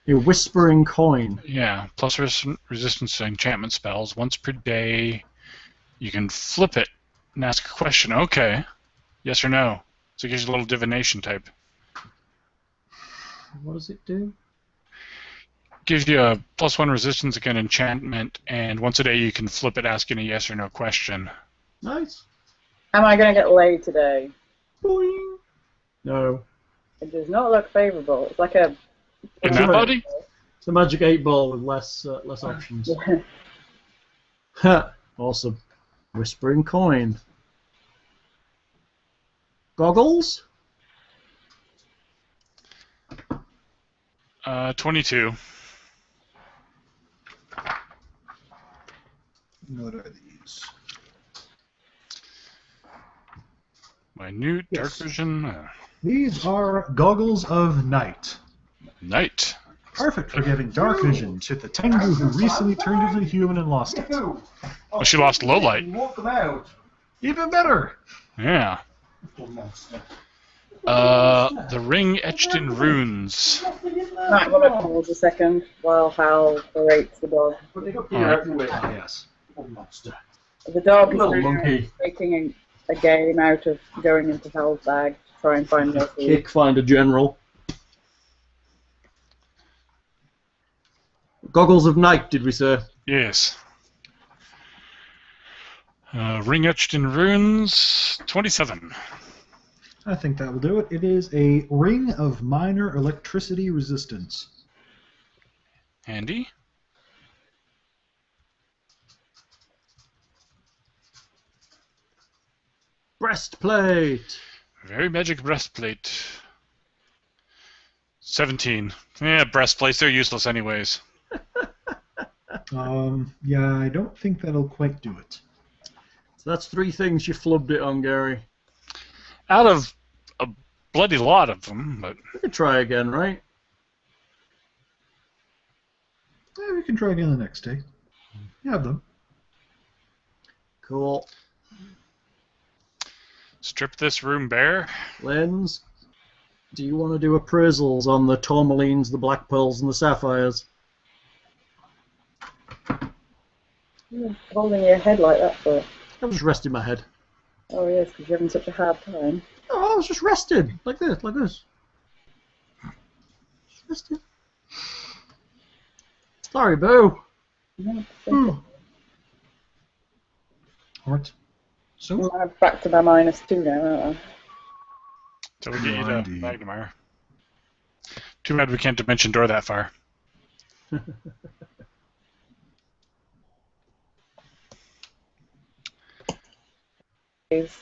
C: Your whispering coin.
D: Yeah, plus resistance to enchantment spells. Once per day, you can flip it and ask a question. Okay. Yes or no. So it gives you a little divination type.
C: What does it do?
D: Gives you a +1 resistance against enchantment, and once a day you can flip it asking a yes or no question.
C: Nice.
B: am I going to get laid today?
C: Boing. No.
B: It does not look favourable. It's like a...
D: In that body?
C: It's a magic 8-ball with less options.
B: Yeah.
C: Ha! Awesome. Whispering coin. Goggles?
D: 22.
A: What are these?
D: Minute, dark
A: Yes.
D: vision.
A: These are goggles of night.
D: Night.
A: Perfect for giving dark vision to the Tengu who recently turned into a human and lost it.
D: Well, she lost low light.
A: Even better!
D: Yeah. The ring etched in runes.
B: Matt, will I pause a second while Hal berates the dog?
A: Ah, yes.
B: The dog is
C: Little
B: now
C: monkey.
B: making a game out of going into Hal's bag to try and find more food.
C: Kick, find a general. Goggles of night, did we say?
D: Yes. Ring etched in runes. 27.
A: I think that will do it. It is a ring of minor electricity resistance.
D: Handy.
C: Breastplate.
D: Very magic breastplate. 17. Yeah, breastplates, they're useless anyways.
A: Yeah, I don't think that'll quite do it.
C: So that's 3 things you flubbed it on, Gary.
D: Out of a bloody lot of them, but...
C: We could try again, right?
A: Yeah, we can try again the next day. You have them.
C: Cool.
D: Strip this room bare.
C: Lens, do you want to do appraisals on the tourmalines, the black pearls, and the sapphires?
B: You're holding your head like that for...
C: I was resting my head.
B: Oh yes, because you're having such a hard time.
C: Oh, I was just resting. Like this, like this. Just resting. Sorry, Boo.
A: Alright. So,
B: I'm back to my -2 now, aren't I?
D: So we get you to
A: Indeed.
D: Magnemar. Too bad we can't dimension door that far.
B: Is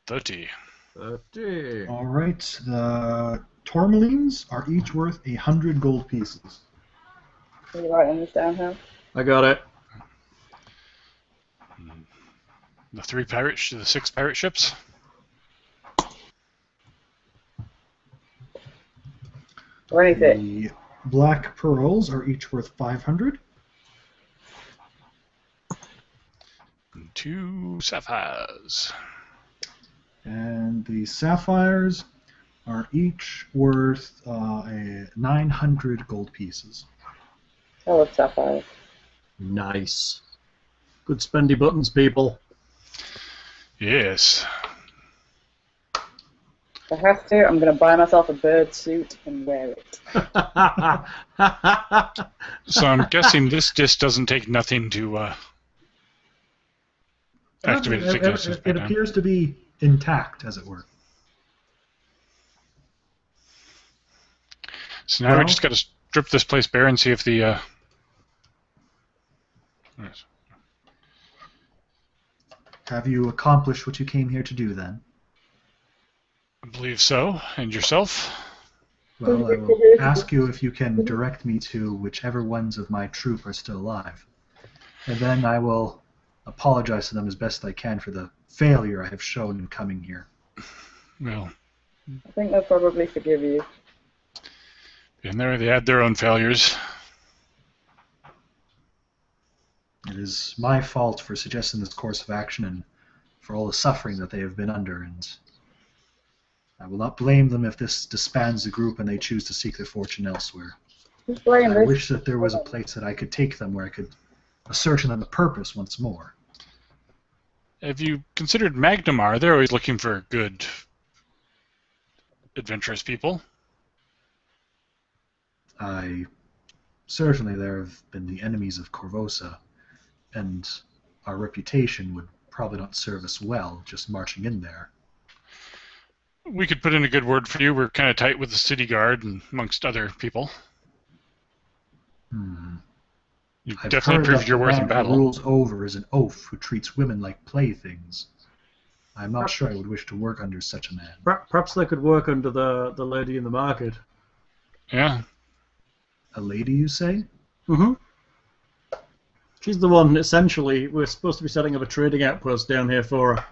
D: 30.
C: 30.
A: alright, the tourmalines are each worth 100 gold pieces.
B: Are you writing this down, Hal?
C: I got it.
D: The 6 pirate ships.
B: Or anything?
A: The black pearls are each worth 500.
D: And 2 sapphires.
A: And the sapphires are each worth 900 gold pieces.
B: I love sapphires.
C: Nice. Good spendy buttons, people.
D: Yes.
B: If I have to, I'm going to buy myself a bird suit and wear it.
D: So I'm guessing this disc doesn't take nothing to activate its existence.
A: It appears to be intact, as it were.
D: So now we
A: Well-
D: just got to strip this place bare and see if the... yes.
A: Have you accomplished what you came here to do, then?
D: I believe so. And yourself?
A: Well, I will ask you if you can direct me to whichever ones of my troop are still alive. And then I will apologize to them as best I can for the failure I have shown in coming here.
D: Well,
B: I think they'll probably forgive you.
D: and there they had their own failures.
A: It is my fault for suggesting this course of action and for all the suffering that they have been under, and I will not blame them if this disbands the group and they choose to seek their fortune elsewhere.
B: Just blame
A: I
B: this.
A: wish that there was a place that I could take them where I could ascertain them the purpose once more.
D: Have you considered Magnemar? They're always looking for good, adventurous people.
A: Certainly there have been the enemies of Corvosa, and our reputation would probably not serve us well just marching in there.
D: We could put in a good word for you. We're kind of tight with the city guard and amongst other people. You've
A: I've
D: definitely
A: heard
D: proved
A: that
D: your
A: the
D: worth
A: man
D: in
A: who
D: battle.
A: rules over is an oaf who treats women like playthings. I'm not sure I would wish to work under such a man.
C: Perhaps they could work under the lady in the market.
D: Yeah.
A: A lady, you say?
C: Mm-hmm. She's the one, essentially, we're supposed to be setting up a trading outpost down here for her.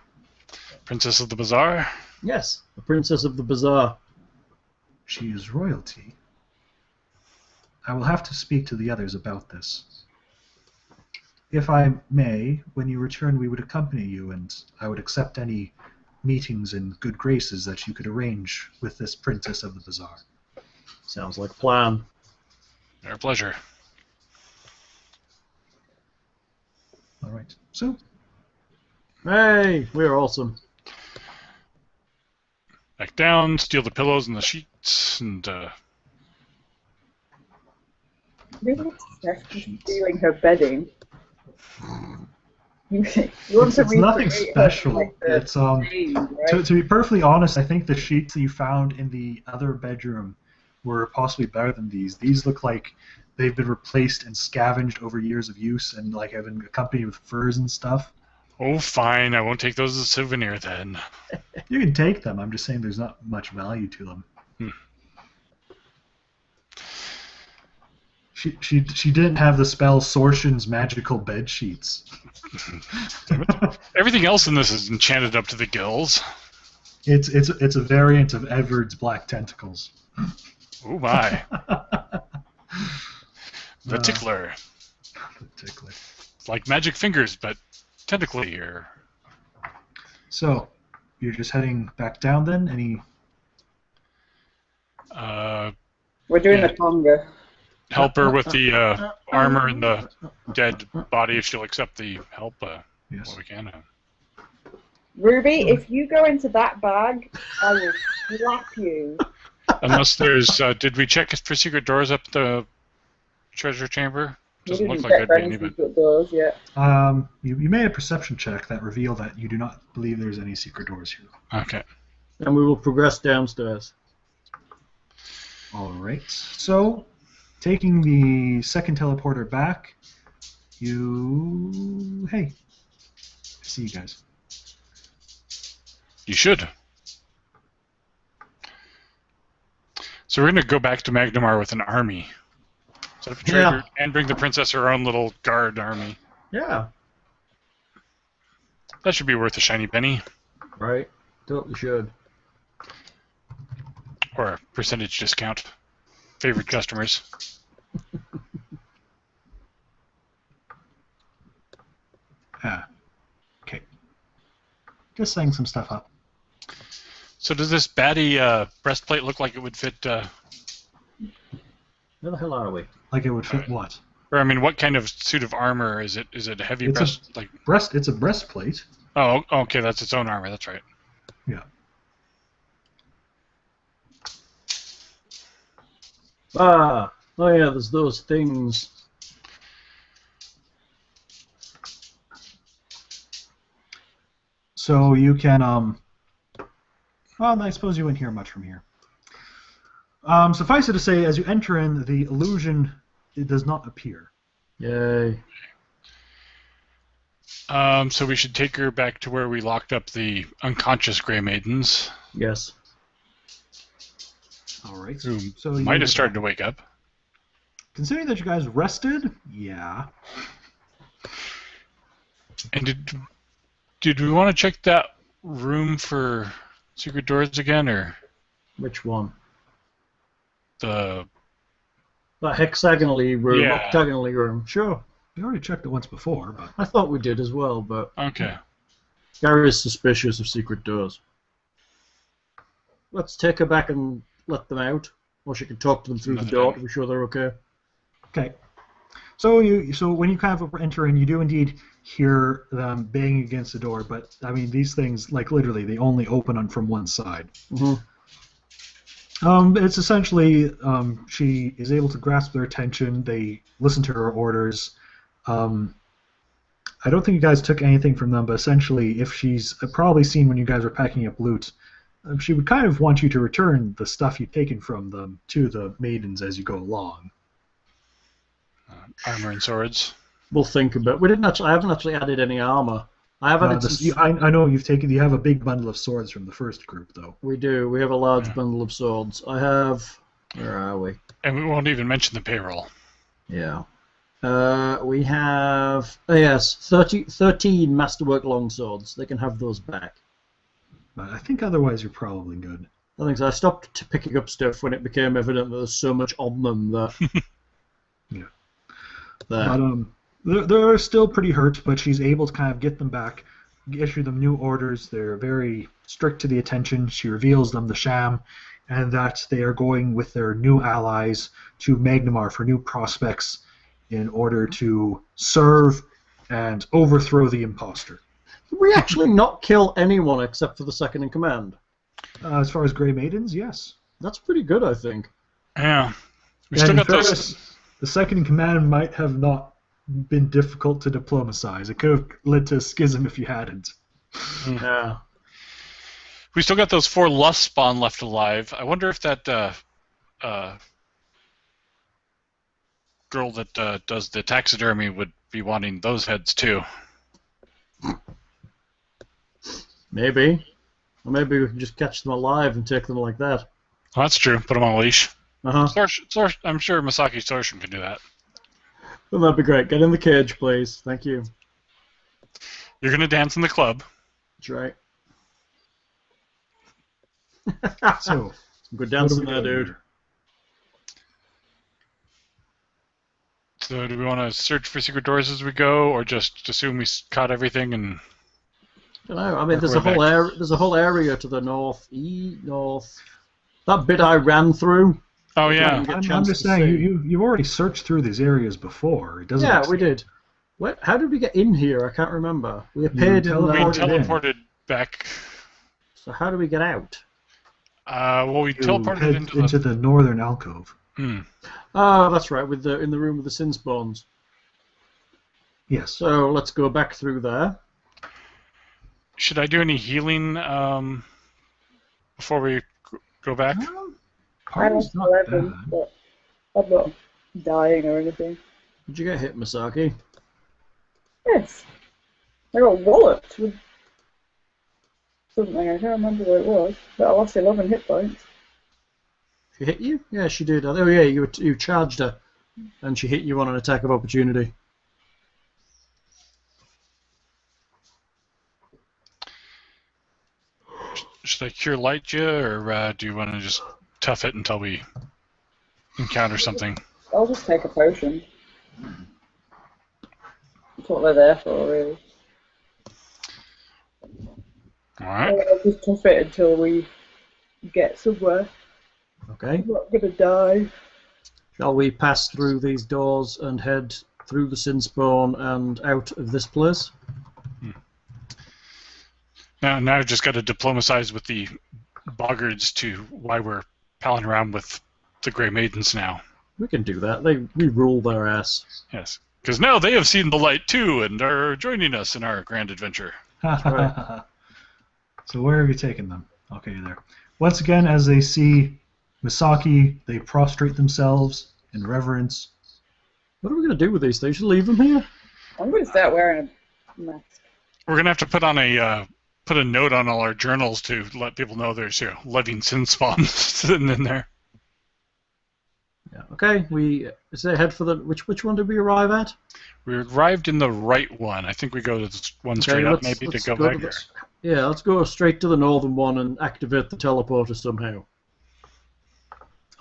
D: Princess of the Bazaar?
C: Yes, the Princess of the Bazaar.
A: She is royalty. I will have to speak to the others about this. If I may, when you return, we would accompany you, and I would accept any meetings and good graces that you could arrange with this Princess of the Bazaar.
C: Sounds like a plan.
D: Our pleasure.
A: All right. So,
C: Hey, we're awesome.
D: Back down, steal the pillows and the sheets, and
B: Really stealing her bedding. You want
A: it's
B: to
A: nothing
B: recreate
A: special.
B: Like the
A: It's
B: scene, right?
A: to be perfectly honest, I think the sheets that you found in the other bedroom were possibly better than these. These look like they've been replaced and scavenged over years of use, and like have been accompanied with furs and stuff.
D: oh, fine, I won't take those as a souvenir then.
A: You can take them. I'm just saying there's not much value to them. She didn't have the spell Sortion's magical bed sheets.
D: Everything else in this is enchanted up to the gills.
A: It's a variant of Edward's black tentacles.
D: Oh my. The tickler.
A: The tickler.
D: It's like magic fingers, but tentacly or...
A: So, you're just heading back down then? Any...
B: We're doing the conga.
D: Help her with the armor and the dead body if she'll accept the help.
A: Yes.
D: What we can.
B: Ruby, if you go into that bag, I will slap you.
D: Unless there's... did we check for secret doors up the treasure chamber? Doesn't look like
B: check
D: there'd
B: for
D: be
B: any
D: any, but...
B: secret doors yet.
A: You made a perception check that revealed that you do not believe there's any secret doors here.
D: Okay.
C: And we will progress downstairs.
A: Alright, so... Taking the second teleporter back, you... Hey. I see you guys.
D: You should. So we're going to go back to Magnamar with an army. Set up a trader and bring the princess her own little guard army.
C: Yeah.
D: That should be worth a shiny penny.
C: Right. Totally should.
D: Or a percentage discount. Favorite customers.
A: Okay. Just setting some stuff up.
D: So does this baddie breastplate look like it would fit...
C: Where the hell are we?
A: Like it would fit what?
D: Or, I mean, what kind of suit of armor is it? Is it a heavy breast?
A: It's a breastplate.
D: Oh, okay, that's its own armor, that's right.
A: Yeah.
C: Oh yeah, there's those things.
A: So you can, well, I suppose you wouldn't hear much from here. Suffice it to say, as you enter in, the illusion it does not appear.
C: Yay.
D: So we should take her back to where we locked up the unconscious Grey Maidens.
C: Yes.
A: All right.
D: Who
A: So
D: might have started to wake up.
A: Considering that you guys rested, yeah.
D: And did we want to check that room for secret doors again, or
C: Which one?
D: the...
C: That hexagonally room,
D: Yeah.
C: octagonally room. Sure.
A: We already checked it once before, but
C: I thought we did as well, but
D: Okay.
C: Gary is suspicious of secret doors. Let's take her back and let them out, or she can talk to them through the door to be sure they're okay.
A: okay. So when you kind of enter in, you do indeed hear them banging against the door, but I mean these things, like literally, they only open from one side.
C: Mm-hmm.
A: It's essentially she is able to grasp their attention. They listen to her orders. I don't think you guys took anything from them, but essentially, if she's probably seen when you guys were packing up loot, she would kind of want you to return the stuff you've taken from them to the maidens as you go along.
D: Armor and swords.
C: We'll think about. We didn't actually. I haven't actually added any armor. I haven't.
A: I know you have a big bundle of swords from the first group, though.
C: We do. We have a large bundle of swords. I have. Where are we?
D: And we won't even mention the payroll.
C: Yeah. We have. Oh, yes, 13 masterwork longswords. They can have those back.
A: But I think otherwise you're probably good.
C: I think so. I stopped picking up stuff when it became evident that there's so much on them that.
A: Yeah.
C: There.
A: But they're still pretty hurt, but she's able to kind of get them back, issue them new orders. They're very strict to the attention. She reveals them the sham, and that they are going with their new allies to Magnamar for new prospects in order to serve and overthrow the imposter.
C: Did we actually not kill anyone except for the second in command?
A: As far as Grey Maidens, yes.
C: That's pretty good, I think.
D: Yeah. We still got those.
A: The second in command might have not been difficult to diplomatize. It could have led to a schism if you hadn't.
C: Yeah.
D: We still got those 4 lust spawn left alive. I wonder if that girl that does the taxidermy would be wanting those heads too.
C: Maybe. Or maybe we can just catch them alive and take them like that.
D: Well, that's true. Put them on a leash.
C: Uh-huh.
D: I'm sure Masaki Sorshin can do that.
C: Well, that'd be great. Get in the cage, please. Thank you.
D: You're going to dance in the club.
C: That's right.
A: So,
C: some good dancing there, dude.
D: So do we want to search for secret doors as we go, or just assume we caught everything and...
C: I don't know. I mean, there's a whole area. There's a whole area to the north. That bit I ran through.
D: Oh yeah.
A: I'm just saying, you've already searched through these areas before. It doesn't.
C: Yeah, we did. How did we get in here? I can't remember. We appeared.
D: We teleported back.
C: So how do we get out?
D: Well, we teleported
A: into the northern alcove.
C: Oh, that's right. In the room with the sin spawns.
A: Yes.
C: So let's go back through there.
D: Should I do any healing before we go back?
B: I don't know, but I'm not dying or anything.
C: Did you get hit, Masaki?
B: Yes. I got walloped with something. I can't remember what it was, but I lost 11 hit points.
C: She hit you? Yeah, she did. Oh yeah, you charged her, and she hit you on an attack of opportunity.
D: Should I cure light you, or do you want to just tough it until we encounter something?
B: I'll just take a potion. That's what they're there for, really.
D: Alright.
B: I'll just tough it until we get somewhere.
C: Okay.
B: I'm not gonna die.
C: Shall we pass through these doors and head through the sin spawn and out of this place?
D: Now I've just got to diplomatize with the boggards to why we're palling around with the Grey Maidens now.
C: We can do that. We rule their ass.
D: Yes, because now they have seen the light too and are joining us in our grand adventure.
C: Right.
A: So where have you taken them? Okay, there. Once again, as they see Misaki, they prostrate themselves in reverence.
C: What are we going to do with these things? Should we leave them here?
B: I'm gonna start wearing a mask.
D: We're gonna have to put on put a note on all our journals to let people know there's living sin spawns sitting in there.
C: Yeah. Okay. We head for the which one did we arrive at?
D: We arrived in the right one. I think we go to this one straight up maybe to go back there.
C: Yeah, let's go straight to the northern one and activate the teleporter somehow.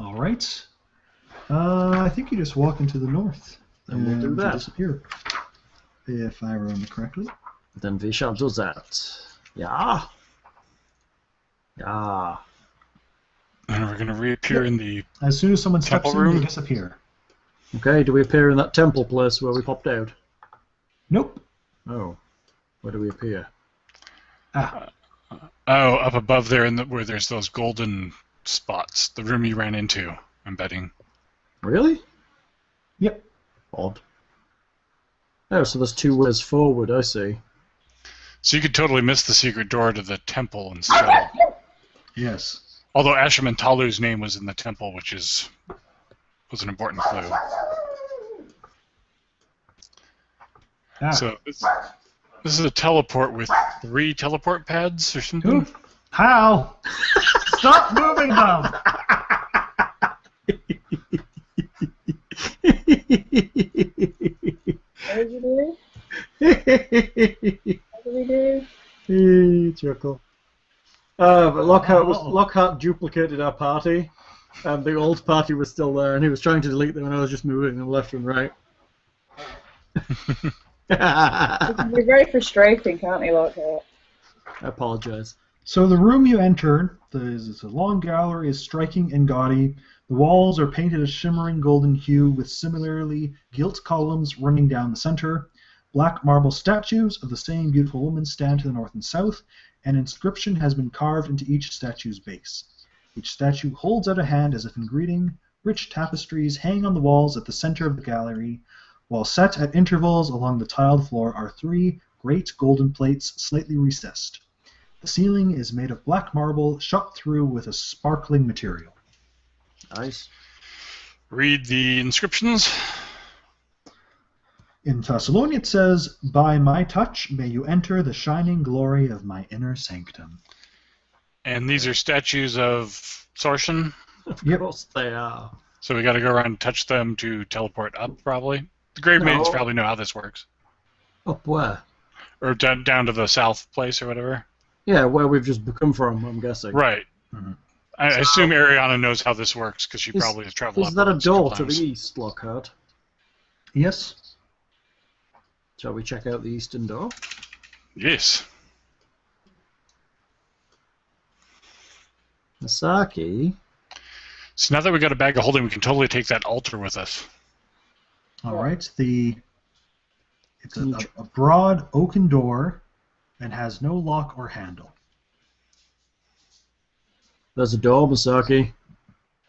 A: All right. I think you just walk into the north.
C: And we'll do that.
A: Disappear. If I remember correctly.
C: Then we shall do that. Yeah. Yeah.
D: And we're going to reappear in the
A: as soon as someone steps
D: room.
A: in, they disappear.
C: Okay, do we appear in that temple place where we popped out?
A: Nope.
C: Oh. Where do we appear?
D: Up above there where there's those golden spots. The room you ran into, I'm betting.
C: Really?
A: Yep.
C: Odd. Oh, so there's 2 ways forward, I see.
D: So you could totally miss the secret door to the temple instead.
A: Yes.
D: Although Ashimentalu's name was in the temple, which was an important clue.
A: Ah.
D: So This is a teleport with 3 teleport pads or something.
A: Hal! Stop moving them!
B: What did you do? What did we do?
C: Chuckle. But Lockhart duplicated our party, and the old party was still there, and he was trying to delete them, and I was just moving them left and right.
B: It can be very frustrating, can't you, Lockhart?
C: I apologize.
A: So the room you enter, it's a long gallery, is striking and gaudy. The walls are painted a shimmering golden hue with similarly gilt columns running down the center. Black marble statues of the same beautiful woman stand to the north and south. An inscription has been carved into each statue's base. Each statue holds out a hand as if in greeting. Rich tapestries hang on the walls at the center of the gallery, while set at intervals along the tiled floor are 3 great golden plates slightly recessed. The ceiling is made of black marble shot through with a sparkling material.
C: Nice.
D: Read the inscriptions.
A: In Thessalonian it says, "By my touch may you enter the shining glory of my inner sanctum."
D: And these are statues of Sortion.
C: Of course they are.
D: So we got to go around and touch them to teleport up, probably. The Grave Maidens probably know how this works.
C: Up where?
D: Or down to the south place or whatever.
C: Yeah, where we've just come from, I'm guessing.
D: Right. Mm-hmm. I assume Ariana knows how this works because she probably has traveled up.
C: Is that a door to the east, Lockhart?
A: Yes.
C: Shall we check out the eastern door?
D: Yes.
C: Masaki.
D: So now that we got a bag of holding, we can totally take that altar with us.
A: All right. It's a broad oaken door and has no lock or handle.
C: There's a door, Masaki.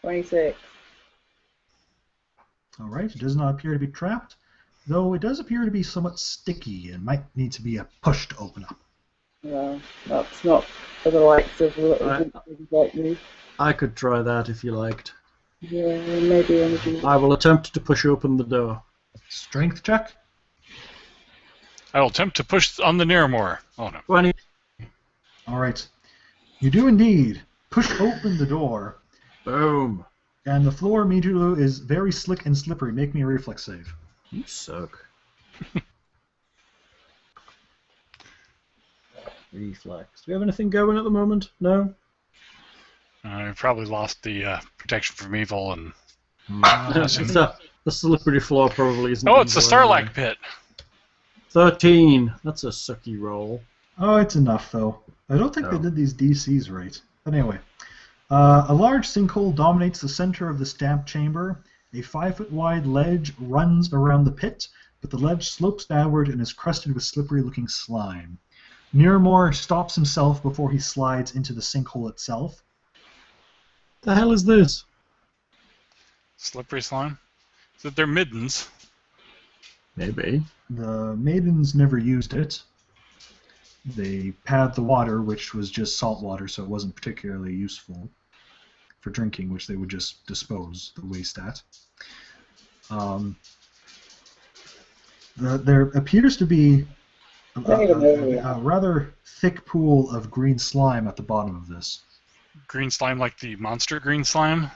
B: 26.
A: All right. It does not appear to be trapped, though it does appear to be somewhat sticky and might need to be pushed to open up.
B: No, that's not for the likes of little things like me.
C: I could try that if you liked.
B: Yeah, maybe anything.
C: I will attempt to push open the door.
A: Strength check.
D: I will attempt to push on the Nearmore. Oh no.
C: 20.
A: All right. You do indeed push open the door.
C: Boom.
A: And the floor immediately is very slick and slippery. Make me a reflex save.
C: You suck. Reflex. Do we have anything going at the moment? No?
D: I probably lost the protection from evil and...
C: The slippery floor probably isn't...
D: Oh, it's the Starlack pit!
C: 13. That's a sucky roll.
A: Oh, it's enough, though. I don't think they did these DCs right. But anyway. A large sinkhole dominates the center of the stamp chamber. A 5-foot-wide ledge runs around the pit, but the ledge slopes downward and is crusted with slippery-looking slime. Nearmore stops himself before he slides into the sinkhole itself.
C: The hell is this?
D: Slippery slime? Is it their middens?
C: Maybe.
A: The maidens never used it. They pad the water, which was just salt water, so it wasn't particularly useful for drinking, which they would just dispose the waste at. There appears to be a rather thick pool of green slime at the bottom of this.
D: Green slime like the monster green slime?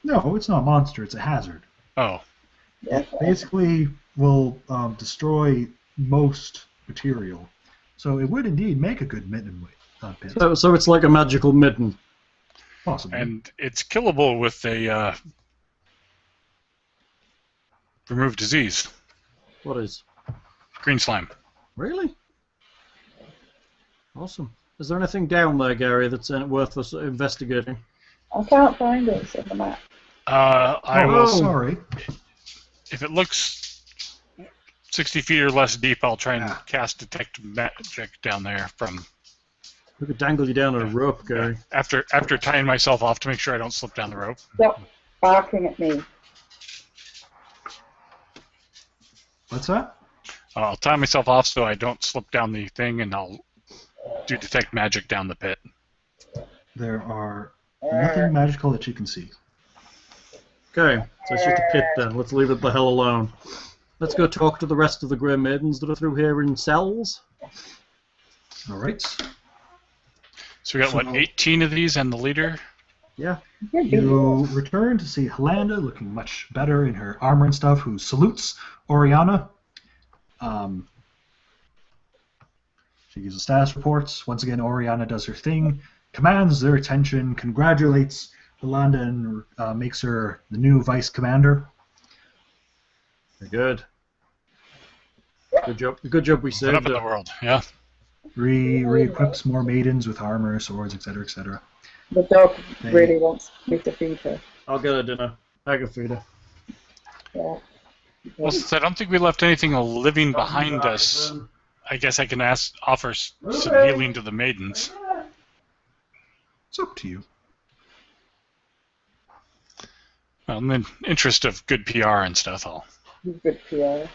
A: No, it's not a monster, it's a hazard.
D: Oh.
A: It basically will destroy most material. So it would indeed make a good mitten pit.
C: So it's like a magical mitten.
A: Possibly.
D: And it's killable with a remove disease.
C: What is?
D: Green slime.
C: Really? Awesome. Is there anything down there, Gary, that's worth us investigating?
B: I can't find it on the map.
D: I will.
A: Sorry.
D: If it looks 60 feet or less deep, I'll try and cast Detect Magic down there from...
C: We could dangle you down on a rope, Gary.
D: After tying myself off to make sure I don't slip down the rope.
B: Stop barking at me.
A: What's that?
D: I'll tie myself off so I don't slip down the thing, and I'll do Detect Magic down the pit.
A: There are nothing magical that you can see.
C: Okay, so it's just a pit then. Let's leave it the hell alone. Let's go talk to the rest of the Grey Maidens that are through here in cells.
A: All right.
D: So we got, what, 18 of these and the leader?
C: Yeah.
A: You return to see Helanda looking much better in her armor and stuff, who salutes Oriana. She gives the status reports. Once again, Oriana does her thing, commands their attention, congratulates Helanda, and makes her the new vice commander.
C: Very good. Good job. Good job. We saved
D: up in the world. Yeah.
A: Re-equips more maidens with armor, swords, etc., etc.
B: The dog really wants me to feed her.
C: I'll get her dinner. I can feed her.
B: Yeah.
D: Well, since I don't think we left anything living behind us, I guess I can offer some healing to the maidens.
A: It's up to you.
D: Well, in the interest of good PR and stuff, I'll.
B: Good PR.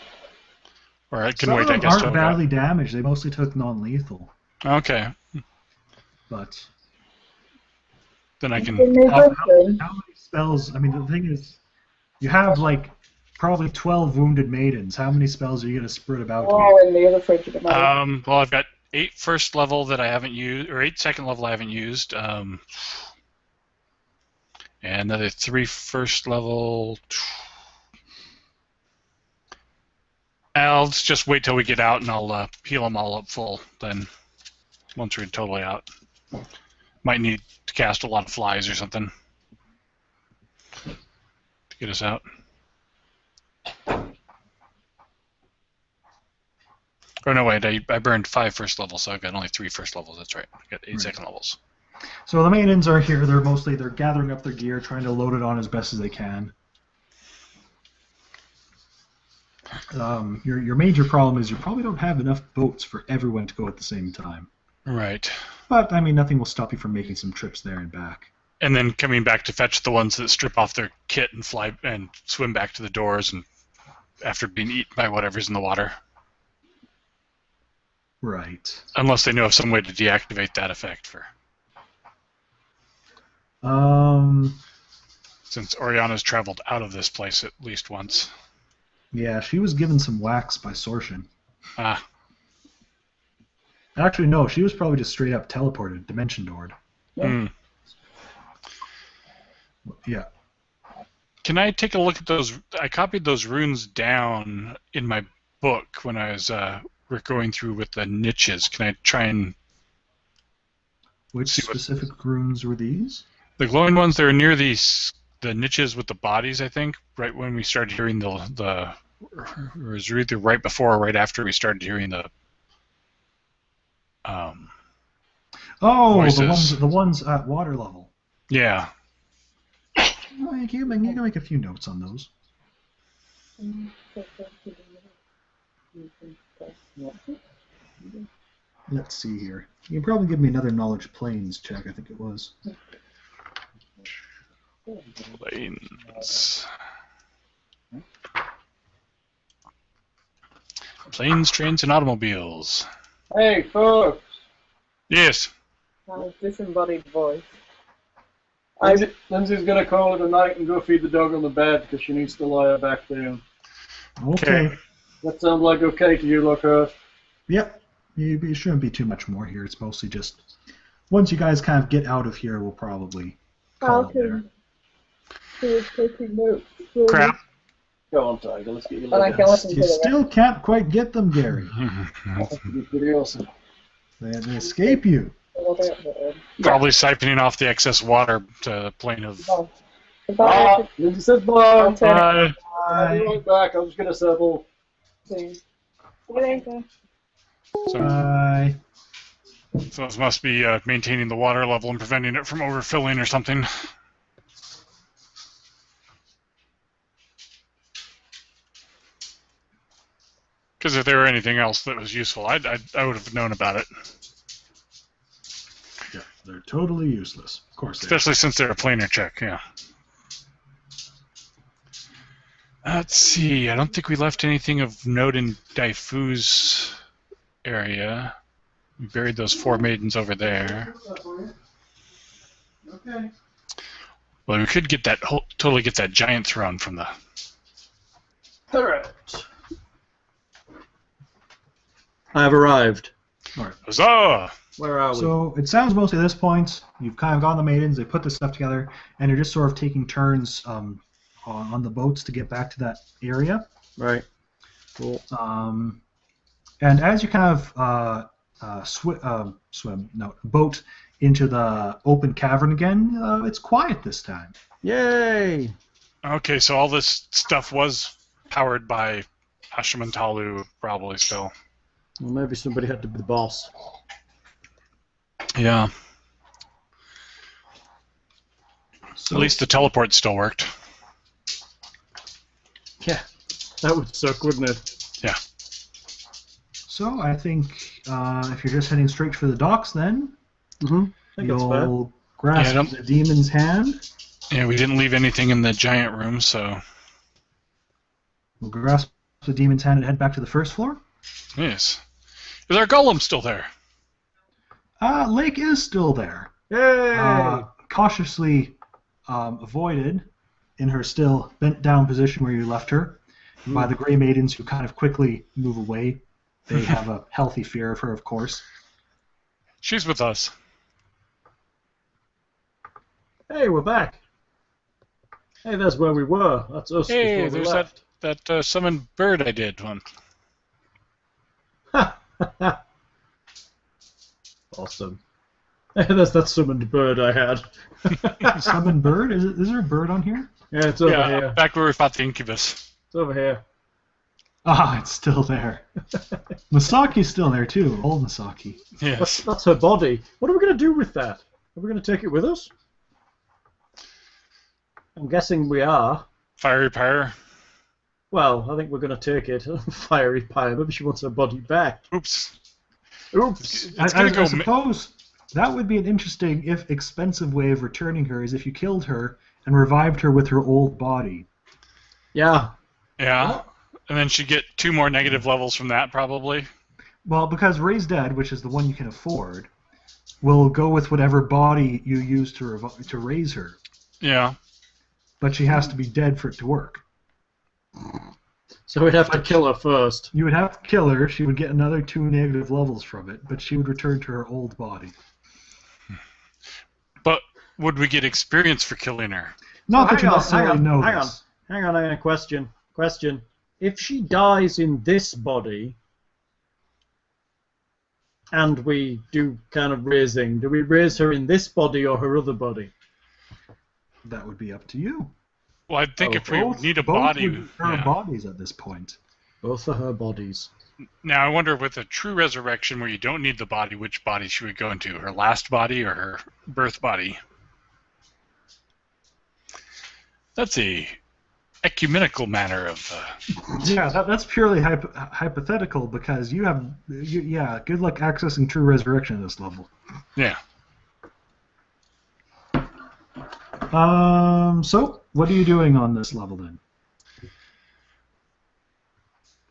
D: Or I can
A: Some
D: wait,
A: of
D: I
A: them
D: guess.
A: aren't badly damaged. They mostly took non-lethal.
D: Okay.
A: But
D: then I can.
A: How many spells? I mean, the thing is, you have like probably 12 wounded maidens. How many spells are you gonna spread about?
B: Oh, and the other fridge of
D: Well, I've got 8 first level that I haven't used, or 8 second level I haven't used. And another 3 first level. I'll just wait till we get out, and I'll heal them all up full. Then, once we're totally out, might need to cast a lot of flies or something to get us out. Oh no, wait! I burned 5 first levels, so I've got only 3 first levels. That's right. I got 8 second levels.
A: So the maidens are here. They're gathering up their gear, trying to load it on as best as they can. Your major problem is you probably don't have enough boats for everyone to go at the same time.
D: Right.
A: But, I mean, nothing will stop you from making some trips there and back.
D: And then coming back to fetch the ones that strip off their kit and fly and swim back to the doors and after being eaten by whatever's in the water.
A: Right.
D: Unless they know of some way to deactivate that effect for. Since Oriana's traveled out of this place at least once.
A: Yeah, she was given some wax by Sorshin.
D: Ah.
A: Actually, no, she was probably just straight up teleported, dimension doored.
D: Mm.
A: Yeah.
D: Can I take a look at those? I copied those runes down in my book when I was going through with the niches. Can I try and...
A: Which specific runes were these?
D: The glowing ones, they're near the niches with the bodies, I think, right when we started hearing the or it was either right before or right after we started hearing the voices.
A: the ones at water level.
D: Yeah.
A: Oh, you can make a few notes on those. Let's see here. You can probably give me another knowledge planes check, I think it was.
D: Planes, trains, and automobiles.
C: Hey, folks.
D: Yes.
B: Disembodied voice.
C: Lindsay's going to call it a night and go feed the dog on the bed because she needs to lie back down.
A: Okay.
C: That sounds like okay to you, Lockhurst?
A: Yep. You shouldn't be too much more here. It's mostly just... Once you guys kind of get out of here, we'll probably call it there.
D: Crap.
C: Go on, Tiger. Let's get you
A: You still can't quite get them, Gary.
C: That's pretty awesome.
A: They escape you.
D: Probably siphoning off the excess water to the plane of...
C: Lindsay says bye.
D: Bye.
C: I'll be right back. I'm just going to settle.
B: See you later.
A: Bye.
D: So this must be maintaining the water level and preventing it from overfilling or something. Because if there were anything else that was useful, I would have known about it.
A: Yeah, they're totally useless. Of course.
D: Especially since they're a planar check, yeah. Let's see. I don't think we left anything of note in Daifu's area. We buried those 4 maidens over there.
C: Okay.
D: Well, we could get that totally get that giant throne from the.
C: All right. I have arrived.
A: All right.
D: Huzzah!
C: Where are we?
A: So it sounds mostly at this point, you've kind of gone the maidens, they put this stuff together, and you're just sort of taking turns on the boats to get back to that area.
C: Right. Cool.
A: And as you kind of boat into the open cavern again, it's quiet this time.
C: Yay!
D: Okay, so all this stuff was powered by Ashmantalu, probably still.
C: Well, maybe somebody had to be the boss.
D: Yeah.
A: So,
D: At least the teleport still worked.
C: Yeah, that would suck, wouldn't it?
D: Yeah.
A: So I think if you're just heading straight for the docks, then
C: Mm-hmm. I think that's fair.
A: you'll grasp the demon's hand.
D: Yeah, we didn't leave anything in the giant room, so...
A: We'll grasp the demon's hand and head back to the first floor.
D: Yes. Is our golem still there?
A: Lake is still there.
C: Yay!
A: Cautiously avoided in her still bent down position where you left her by the Grey Maidens, who kind of quickly move away. They have a healthy fear of her, of course.
D: She's with us.
C: Hey, we're back. Hey, that's where we were. That's us
D: Hey,
C: before we
D: there's
C: left.
D: that summoned bird I did one.
C: Awesome. That's that summoned bird I had.
A: Summoned bird? Is there a bird on here?
C: Yeah, it's over
D: Yeah,
C: here.
D: back where we fought the incubus.
C: It's over here.
A: Ah, it's still there. Masaki's still there too. Old Masaki.
D: Yes.
C: That's her body. What are we going to do with that? Are we going to take it with us? I'm guessing we are.
D: Fiery pyre.
C: Well, I think we're going to take it. Fiery pyre. Maybe she wants her body back.
D: Oops.
C: Oops.
D: It's gonna go.
A: I suppose that would be an interesting, if expensive, way of returning her, is if you killed her and revived her with her old body.
C: Yeah.
D: Yeah. And then she'd get 2 more negative levels from that, probably.
A: Well, because Raise Dead, which is the one you can afford, will go with whatever body you use to raise her.
D: Yeah.
A: But she has to be dead for it to work.
C: So we'd have to kill her first.
A: You would have to kill her. She would get another 2 negative levels from it, but she would return to her old body.
D: But would we get experience for killing her?
A: Not that you necessarily know
C: hang
A: this.
C: Hang on, question. If she dies in this body, and we do kind of raising, do we raise her in this body or her other body?
A: That would be up to you.
D: Well, I think if we need a
A: both
D: body...
A: would be her bodies at this point.
C: Both are her bodies.
D: Now, I wonder, with a true resurrection where you don't need the body, which body she would go into? Her last body or her birth body? That's a ecumenical manner of...
A: Yeah, that's purely hypothetical because you have... good luck accessing true resurrection at this level.
D: Yeah.
A: So, what are you doing on this level then?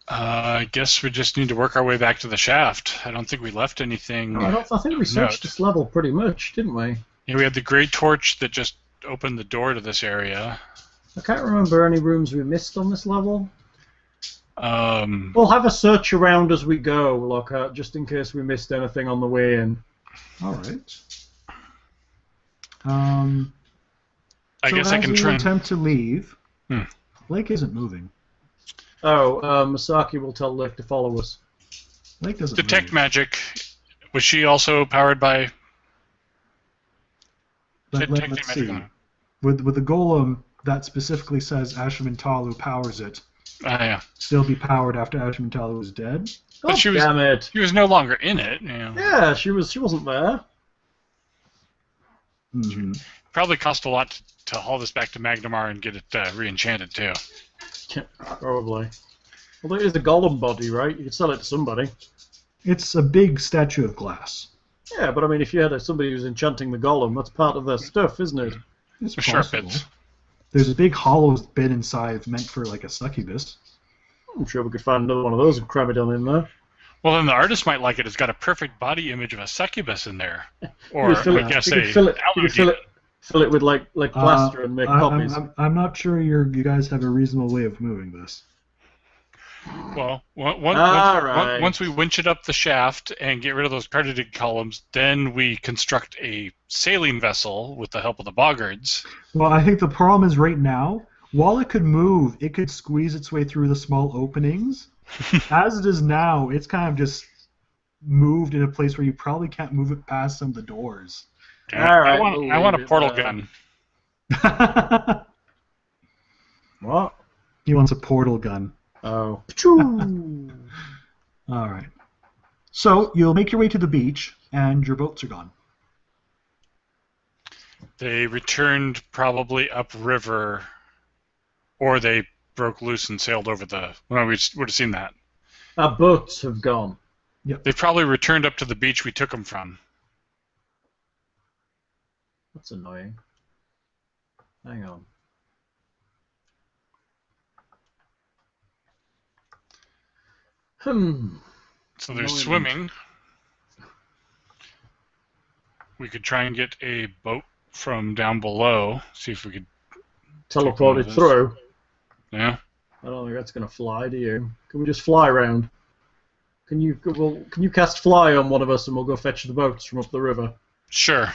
D: I guess we just need to work our way back to the shaft. I don't think we left anything.
C: I think we searched this level pretty much, didn't we?
D: Yeah, we had the great torch that just opened the door to this area.
C: I can't remember any rooms we missed on this level.
D: We'll
C: have a search around as we go, Lockhart, just in case we missed anything on the way in.
A: All right.
D: I guess I can try and
A: attempt to leave. Lake isn't moving.
C: Oh, Masaki will tell Lake to follow us.
A: Lake doesn't
D: detect
A: move.
D: magic. Was she also powered by...
A: Let's see. With the golem, that specifically says Ashmantalu powers it.
D: Yeah.
A: Still be powered after Ashmantalu is dead.
D: But
C: damn it!
D: She was no longer in it. You know.
C: Yeah, she wasn't there.
A: Mm-hmm.
D: Probably cost a lot to haul this back to Magnamar and get it re-enchanted too.
C: Probably. Well, it is a golem body, right? You could sell it to somebody.
A: It's a big statue of glass.
C: Yeah, but I mean, if you had somebody who's enchanting the golem, that's part of their stuff, isn't it?
A: It's
D: sharp
A: possible.
D: bits.
A: There's a big hollow bit inside meant for like a succubus.
C: I'm sure we could find another one of those and cram it on in there.
D: Well, then the artist might like it. It's got a perfect body image of a succubus in there, or
C: I
D: guess
C: you fill it with like plaster and make copies.
A: I'm not sure you guys have a reasonable way of moving this.
D: Well,
C: Right.
D: once we winch it up the shaft and get rid of those cardited columns, then we construct a sailing vessel with the help of the boggards.
A: Well, I think the problem is right now, while it could move, it could squeeze its way through the small openings. As it is now, it's kind of just moved in a place where you probably can't move it past some of the doors.
C: All right.
D: I want a portal gun.
C: What?
A: He wants a portal gun.
C: Oh.
A: All right. So you'll make your way to the beach, and your boats are gone.
D: They returned probably upriver, or they broke loose and sailed over the... Well, we would have seen that.
C: Our boats have gone.
A: Yep.
D: They probably returned up to the beach we took them from.
C: That's annoying. Hang on.
D: So they're swimming. We could try and get a boat from down below. See if we could
C: teleport it through.
D: Yeah.
C: I don't think that's going to fly, do you? Can we just fly around? Can you cast fly on one of us and we'll go fetch the boats from up the river?
D: Sure.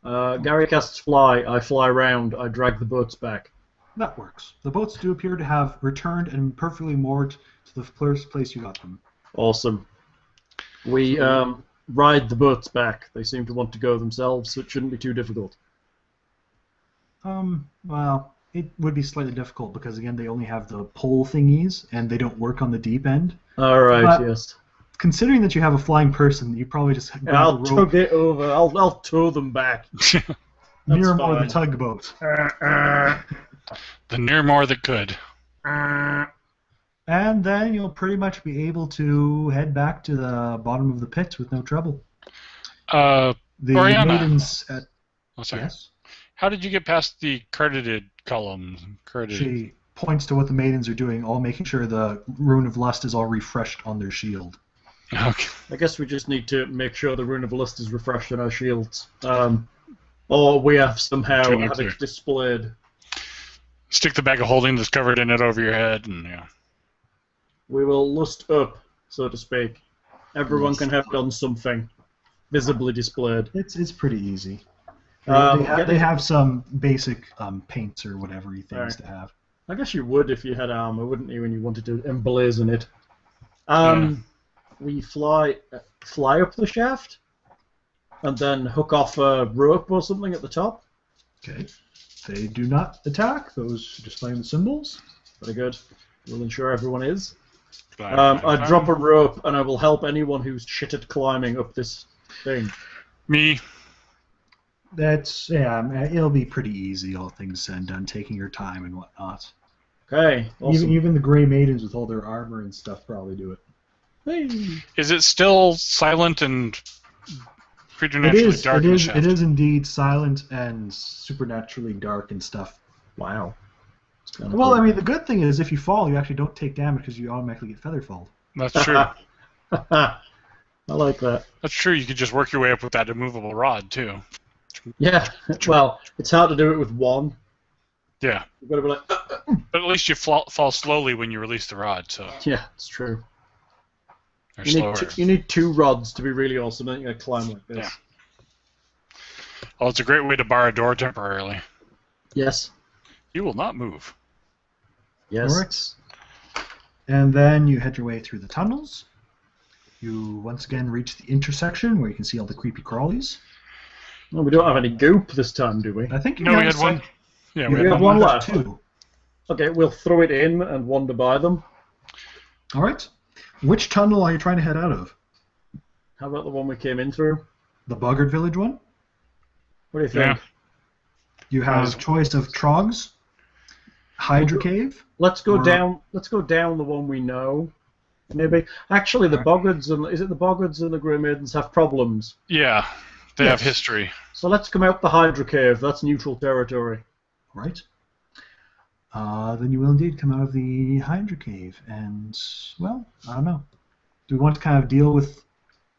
C: Gary casts fly. I fly around. I drag the boats back.
A: That works. The boats do appear to have returned and perfectly moored to the first place you got them.
C: Awesome. We ride the boats back. They seem to want to go themselves, so it shouldn't be too difficult.
A: Well, it would be slightly difficult because, again, they only have the pole thingies, and they don't work on the deep end.
C: All right,
A: but
C: yes.
A: Considering that you have a flying person, you probably just grab
C: I'll
A: the rope.
C: tug it over. I'll tow them back.
A: Near more the tugboat.
D: The near more that could.
A: And then you'll pretty much be able to head back to the bottom of the pit with no trouble. The
D: Oriana.
A: maidens at...
D: Oh, sorry.
A: Yes?
D: How did you get past the cardited columns?
A: She points to what the maidens are doing, all making sure the Rune of Lust is all refreshed on their shield.
D: Okay.
C: I guess we just need to make sure the Rune of Lust is refreshed on our shields. Or we have somehow had it displayed.
D: Stick the bag of holding that's covered in it over your head, and yeah.
C: We will lust up, so to speak. Everyone can have done something visibly displayed.
A: It's pretty easy. They have some basic paints or whatever things to have.
C: I guess you would if you had armor, wouldn't you, when you wanted to emblazon it? We fly up the shaft, and then hook off a rope or something at the top.
A: Okay. They do not attack. Those just playing the symbols.
C: Very good. We'll ensure everyone is. I drop a rope, and I will help anyone who's shit at climbing up this thing.
D: Me.
A: It'll be pretty easy, all things said and done, taking your time and whatnot.
C: Okay, awesome.
A: Even the Grey Maidens with all their armor and stuff probably do it.
C: Hey.
D: Is it still silent and preternaturally dark?
A: It is indeed silent and supernaturally dark and stuff.
C: Wow.
A: Well, cool. I mean, the good thing is if you fall, you actually don't take damage because you automatically get featherfalled.
D: That's true.
C: I like that.
D: That's true. You could just work your way up with that immovable rod, too.
C: Yeah, well, it's hard to do it with one.
D: Yeah.
C: You've got to be like...
D: But at least you fall slowly when you release the rod, so...
C: Yeah, it's true.
D: Or slower.
C: You need two rods to be really awesome, and you're going to climb like this.
D: Yeah. Well, it's a great way to bar a door temporarily.
C: Yes.
D: You will not move.
C: Yes.
A: Works. And then you head your way through the tunnels. You once again reach the intersection where you can see all the creepy crawlies.
C: Well, we don't have any goop this time, do we?
A: I think
D: we had one. Yeah,
C: we had one left. Two. Okay, we'll throw it in and wander by them.
A: All right. Which tunnel are you trying to head out of?
C: How about the one we came in through?
A: The Boggart Village one?
C: What do you think?
D: Yeah.
A: You have choice of Trogs, Hydra Cave.
C: Let's go down. Let's go down the one we know. Maybe. Actually, the Boggards and is it the Boggards and the Grey Maidens have problems?
D: Yeah, they have history.
C: So let's come out the Hydra Cave. That's neutral territory.
A: Right. Then you will indeed come out of the Hydra Cave, and well, I don't know. Do we want to kind of deal with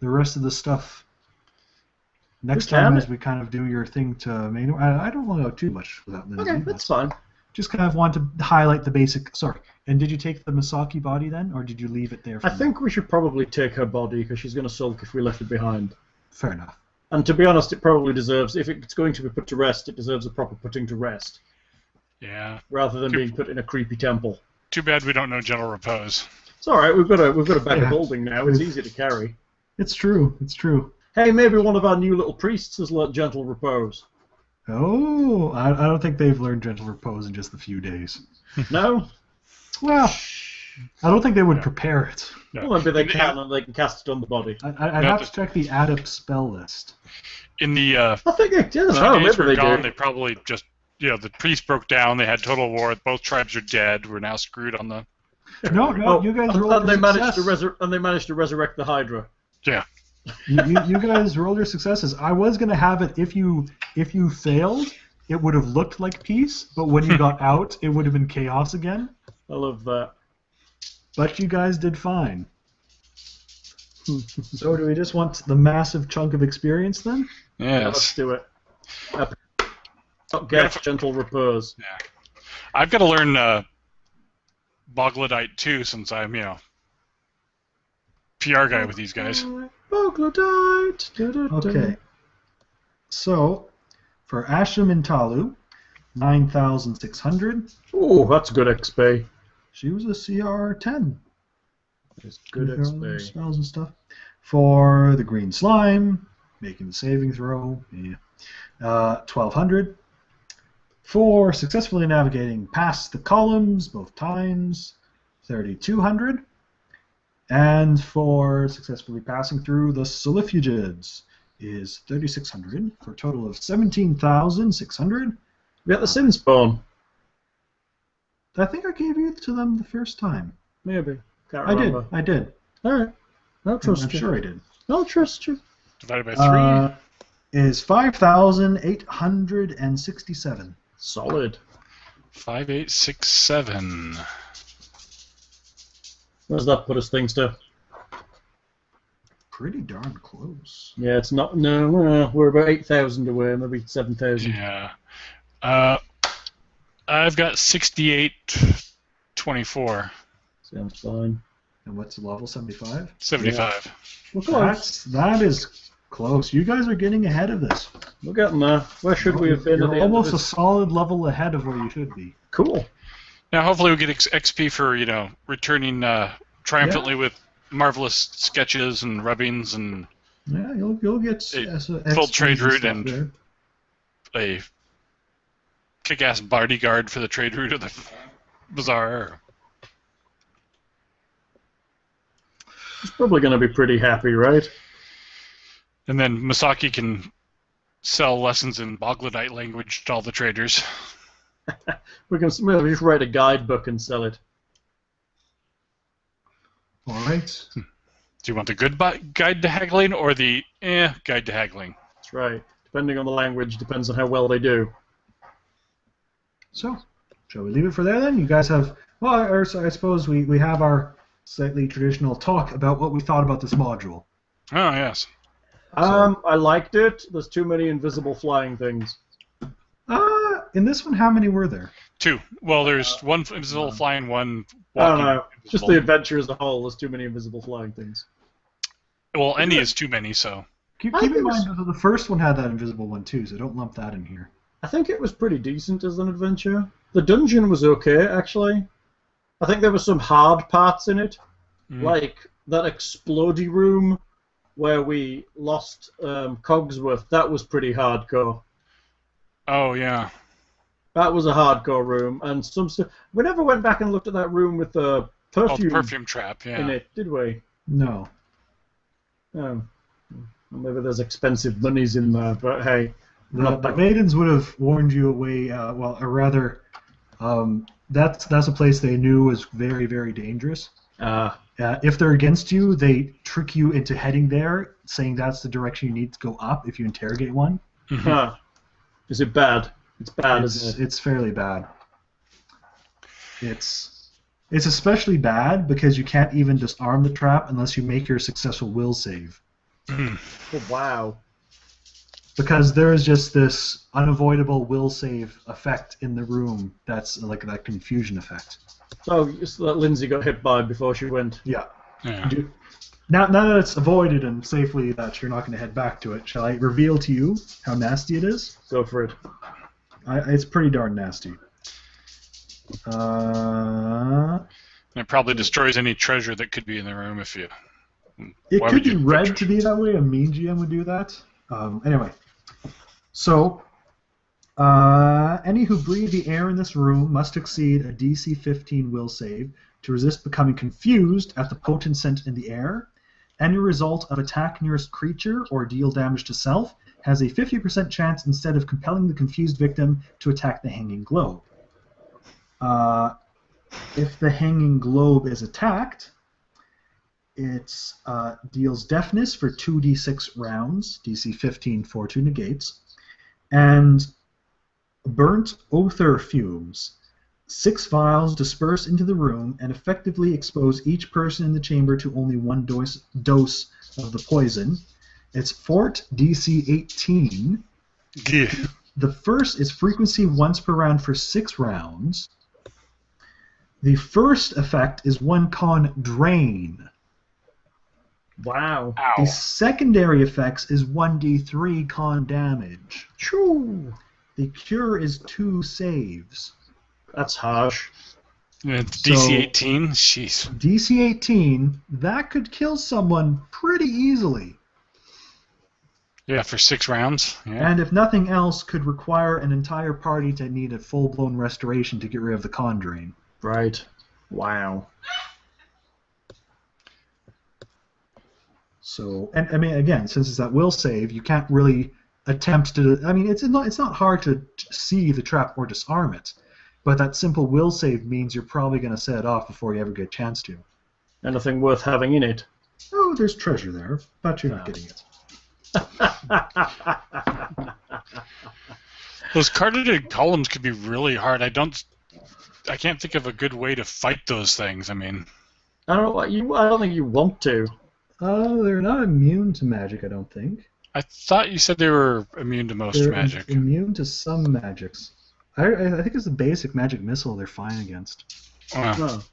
A: the rest of the stuff next time as we kind of do your thing to main? I don't want to go too much without.
C: Okay, that's fine.
A: Just kind of want to highlight the basic. Sorry. And did you take the Misaki body then, or did you leave it there?
C: I think we should probably take her body because she's going to sulk if we left it behind.
A: Fair enough.
C: And to be honest, it probably deserves. If it's going to be put to rest, it deserves a proper putting to rest.
D: Yeah.
C: Rather than being put in a creepy temple.
D: Too bad we don't know gentle repose.
C: It's all right. We've got a bag of holding now. It's easy to carry.
A: It's true. It's true.
C: Hey, maybe one of our new little priests has learnt gentle repose.
A: Oh, I don't think they've learned gentle repose in just a few days.
C: No?
A: Well, I don't think they would prepare it.
D: No.
C: Well, maybe they can, and they can cast it on the body.
A: I'd have to check the adept spell list.
D: In the
C: I think they did.
D: maybe
C: they
D: gone,
C: do.
D: they probably just, the priest broke down, they had total war, both tribes are dead, we're now screwed on the...
A: No, you guys rolled
C: and they
A: your success.
C: managed to resurrect the Hydra.
D: Yeah.
A: you guys rolled your successes. I was going to have it, if you failed, it would have looked like peace, but when you got out, it would have been chaos again.
C: I love that.
A: But you guys did fine. So do we just want the massive chunk of experience then?
C: Yeah, let's
D: Yes.
C: do it. Get gentle repose.
D: Yeah. I've got to learn Bogladite too, since I'm, PR guy with these guys.
C: Bogladite.
A: Okay. So, for Asham and Talu, 9,600.
C: Oh, that's good XP.
A: She was a CR 10.
C: It's good XP.
A: Spells and stuff. For the green slime, making the saving throw, 1,200. For successfully navigating past the columns both times, 3,200. And for successfully passing through the solifugids is 3,600 for a total of 17,600.
C: We got the Sin Spawn.
A: I think I gave you to them the first time.
C: Maybe. Can't remember.
A: I did.
C: All right. I'll trust
A: I'm
C: you.
A: sure I did.
C: I'll trust you.
D: Divided by 3.
A: Is 5,867.
C: Solid.
D: 5867.
C: What does that put us things to?
A: Pretty darn close.
C: Yeah, it's not. No, we're about 8,000 away, maybe 7,000.
D: Yeah. I've got 6824.
C: Sounds fine.
A: And what's the level? 75?
D: 75.
C: We're close.
A: That is close. You guys are getting ahead of this.
C: We're getting there. Where should we have been
A: You're
C: at the end of
A: almost a
C: this?
A: solid level ahead of where you should be.
C: Cool.
D: Now, hopefully, we get XP for returning triumphantly with marvelous sketches and rubbings and
A: Yeah, you'll get
D: full trade route and
A: there.
D: a kick-ass bodyguard for the trade route of the bazaar.
C: He's probably going to be pretty happy, right?
D: And then Misaki can sell lessons in Bogladite language to all the traders.
C: We can maybe just write a guidebook and sell it.
A: All right.
D: Do you want the good guide to haggling or the guide to haggling?
C: That's right. Depending on the language, depends on how well they do.
A: So, shall we leave it for there then? You guys have, I suppose we have our slightly traditional talk about what we thought about this module.
D: Oh, yes.
C: I liked it. There's too many invisible flying things.
A: In this one, how many were there?
D: 2. Well, there's one invisible flying, one
C: I don't
D: walking.
C: know. Just the adventure as a whole, there's too many invisible flying things.
D: Well, any is too many, so.
A: Keep in mind that the first one had that invisible one too, so don't lump that in here.
C: I think it was pretty decent as an adventure. The dungeon was okay, actually. I think there were some hard parts in it, like that explodey room where we lost Cogsworth. That was pretty hardcore.
D: Oh, yeah.
C: That was a hardcore room, and some stuff. We never went back and looked at that room with the perfume,
D: Oh, the perfume trap, yeah.
C: in it, did we?
A: No.
C: Maybe there's expensive monies in there, but hey.
A: The maidens would have warned you away, or rather, that's a place they knew was very, very dangerous. If they're against you, they trick you into heading there, saying that's the direction you need to go up if you interrogate one.
C: Is it bad? It's bad, isn't it?
A: It's fairly bad. It's especially bad because you can't even disarm the trap unless you make your successful will save.
C: Oh, wow.
A: because there is just this unavoidable will save effect in the room that's like that confusion effect.
C: So that Lindsay got hit by before she went.
A: Yeah.
D: Yeah.
A: Now that it's avoided and safely that you're not going to head back to it, shall I reveal to you how nasty it is?
C: Go for it.
A: It's pretty darn nasty.
D: It probably destroys any treasure that could be in the room if you...
A: It could be read to be that way. A mean GM would do that. Anyway. So, any who breathe the air in this room must exceed a DC 15 will save to resist becoming confused at the potent scent in the air. Any result of attack nearest creature or deal damage to self has a 50% chance instead of compelling the confused victim to attack the hanging globe. If the hanging globe is attacked, it deals deafness for 2d6 rounds, DC 15 for 2 negates, and burnt other fumes. 6 vials disperse into the room and effectively expose each person in the chamber to only 1 dose of the poison. It's Fort DC 18.
D: Yeah.
A: The first is frequency once per round for 6 rounds. The first effect is 1 con drain.
C: Wow.
D: Ow.
A: The secondary effects is 1d3 con damage.
C: Choo.
A: The cure is 2 saves.
C: That's harsh.
D: DC 18? Jeez.
A: DC 18, that could kill someone pretty easily.
D: Yeah, for 6 rounds. Yeah.
A: And if nothing else, could require an entire party to need a full-blown restoration to get rid of the con drain.
C: Right. Wow.
A: So, and I mean, again, since it's that will save, you can't really attempt to. I mean, it's not hard to see the trap or disarm it, but that simple will save means you're probably going to set it off before you ever get a chance to.
C: Anything worth having in it?
A: Oh, there's treasure there, but you're not getting it.
D: Those carded columns could be really hard. I can't think of a good way to fight those things. I mean,
C: I don't think you want to.
A: They're not immune to magic, I don't think.
D: I thought you said they were immune to most magic.
A: They're immune to some magics. I think it's the basic magic missile they're fine against.
C: Oh.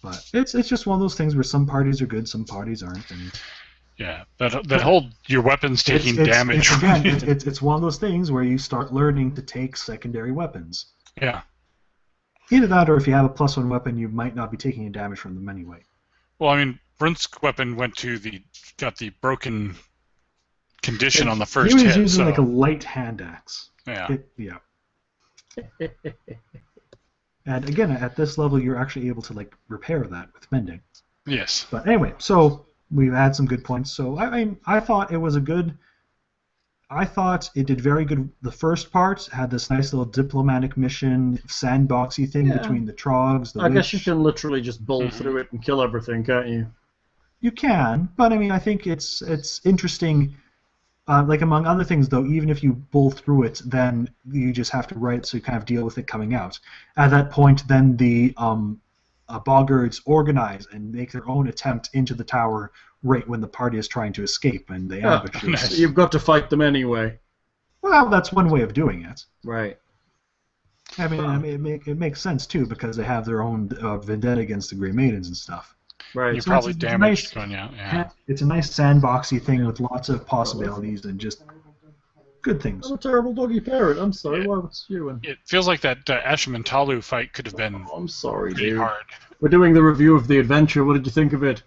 A: But it's just one of those things where some parties are good, some parties aren't. And
D: yeah, that whole your weapons taking damage.
A: It's one of those things where you start learning to take secondary weapons.
D: Yeah.
A: Either that, or if you have a +1 weapon, you might not be taking any damage from them anyway.
D: Well, I mean, Brunt's weapon got the broken condition on the first hit.
A: He was using like a light hand axe.
D: Yeah.
A: Yeah. And again, at this level, you're actually able to like repair that with mending.
D: Yes.
A: But anyway, so we've had some good points. So I thought it was a good. I thought it did very good. The first part had this nice little diplomatic mission, sandboxy thing between the trogs.
C: I guess you can literally just bowl through it and kill everything, can't you?
A: You can, but I mean, I think it's interesting. Like among other things, though, even if you bowl through it, then you just have to write so you kind of deal with it coming out. At that point, then the boggards organize and make their own attempt into the tower right when the party is trying to escape, and they ambush you.
C: So you've got to fight them anyway.
A: Well, that's one way of doing it.
C: Right.
A: I mean, it makes sense too because they have their own vendetta against the Grey Maidens and stuff.
D: Right. You're probably damaged going out. Yeah.
A: It's a nice sandboxy thing with lots of possibilities and just good things.
C: I'm a terrible doggy parrot. I'm sorry. Why was you?
D: It feels like that Ashmantalu fight could have been.
C: I'm sorry,
D: pretty
C: dude.
D: hard.
C: We're doing the review of the adventure. What did you think of it?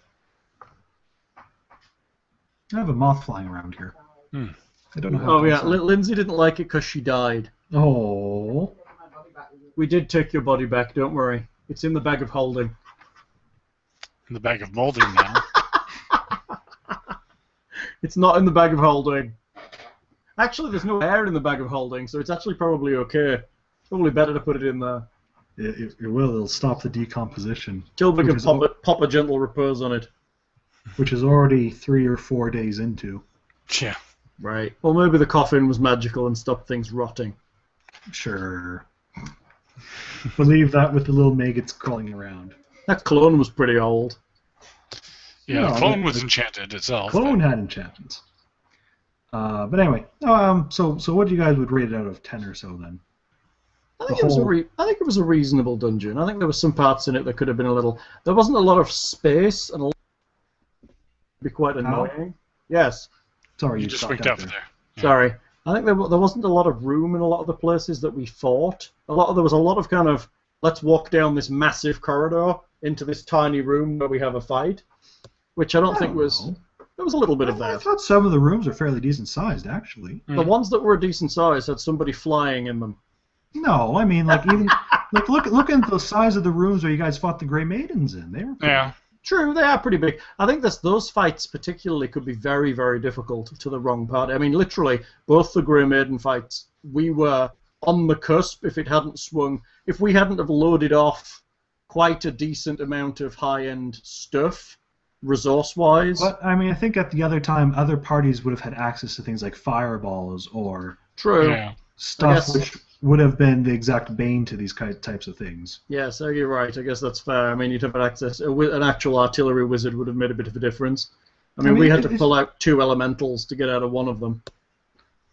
A: I have a moth flying around here. I don't know how.
C: Oh yeah, Lindsay didn't like it because she died.
A: Oh.
C: We did take your body back. Don't worry. It's in the bag of holding.
D: In the bag of molding now.
C: It's not in the bag of holding. Actually, there's no air in the bag of holding, so it's actually probably okay. Probably better to put it in there.
A: It will. It'll stop the decomposition.
C: Tilby can pop a gentle repose on it.
A: Which is already 3 or 4 days into.
D: Yeah.
C: Right. Well, maybe the coffin was magical and stopped things rotting.
A: Sure. Believe that with the little maggots crawling around.
C: That clone was pretty old.
D: Yeah, the clone was enchanted itself.
A: Clone had enchantments. But anyway, so what do you guys would rate it out of 10 or so then?
C: I think it was a reasonable dungeon. I think there were some parts in it that could have been a little. There wasn't a lot of space, and it'd be quite annoying. Yes.
A: Sorry,
D: you just winked out there.
C: Yeah. Sorry. I think there wasn't a lot of room in a lot of the places that we fought. There was a lot of kind of let's walk down this massive corridor into this tiny room where we have a fight, which I don't think was. There was a little bit of that.
A: I thought some of the rooms are fairly decent sized, actually.
C: The ones that were a decent size had somebody flying in them.
A: No, I mean, like even look at the size of the rooms where you guys fought the Grey Maidens in. They were
C: True, they are pretty big. I think those fights particularly could be very, very difficult to the wrong party. I mean, literally, both the Grey Maiden fights, we were on the cusp if it hadn't swung. If we hadn't have loaded off quite a decent amount of high-end stuff, resource-wise.
A: But, I mean, I think at the other time, other parties would have had access to things like fireballs or stuff which would have been the exact bane to these types of things.
C: Yeah, so you're right. I guess that's fair. I mean, you'd have had access. An actual artillery wizard would have made a bit of a difference. I mean we had to pull out 2 elementals to get out of one of them.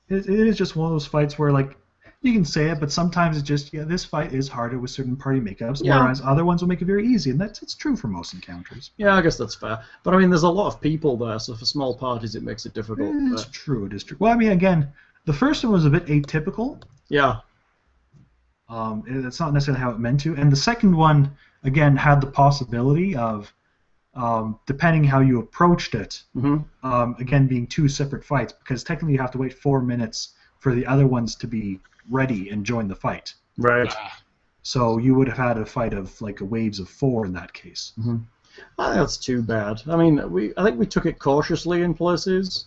A: It is just one of those fights where, like, you can say it, but sometimes it's just, this fight is harder with certain party makeups, whereas other ones will make it very easy, and it's true for most encounters.
C: Yeah, I guess that's fair. But, I mean, there's a lot of people there, so for small parties it makes it difficult.
A: It is true. Well, I mean, again, the first one was a bit atypical.
C: Yeah.
A: It's not necessarily how it meant to. And the second one, again, had the possibility of, depending how you approached it, again, being 2 separate fights, because technically you have to wait 4 minutes for the other ones to be ready and join the fight.
C: Right.
A: So you would have had a fight of like waves of 4 in that case.
C: I think that's too bad. I mean, I think we took it cautiously in places,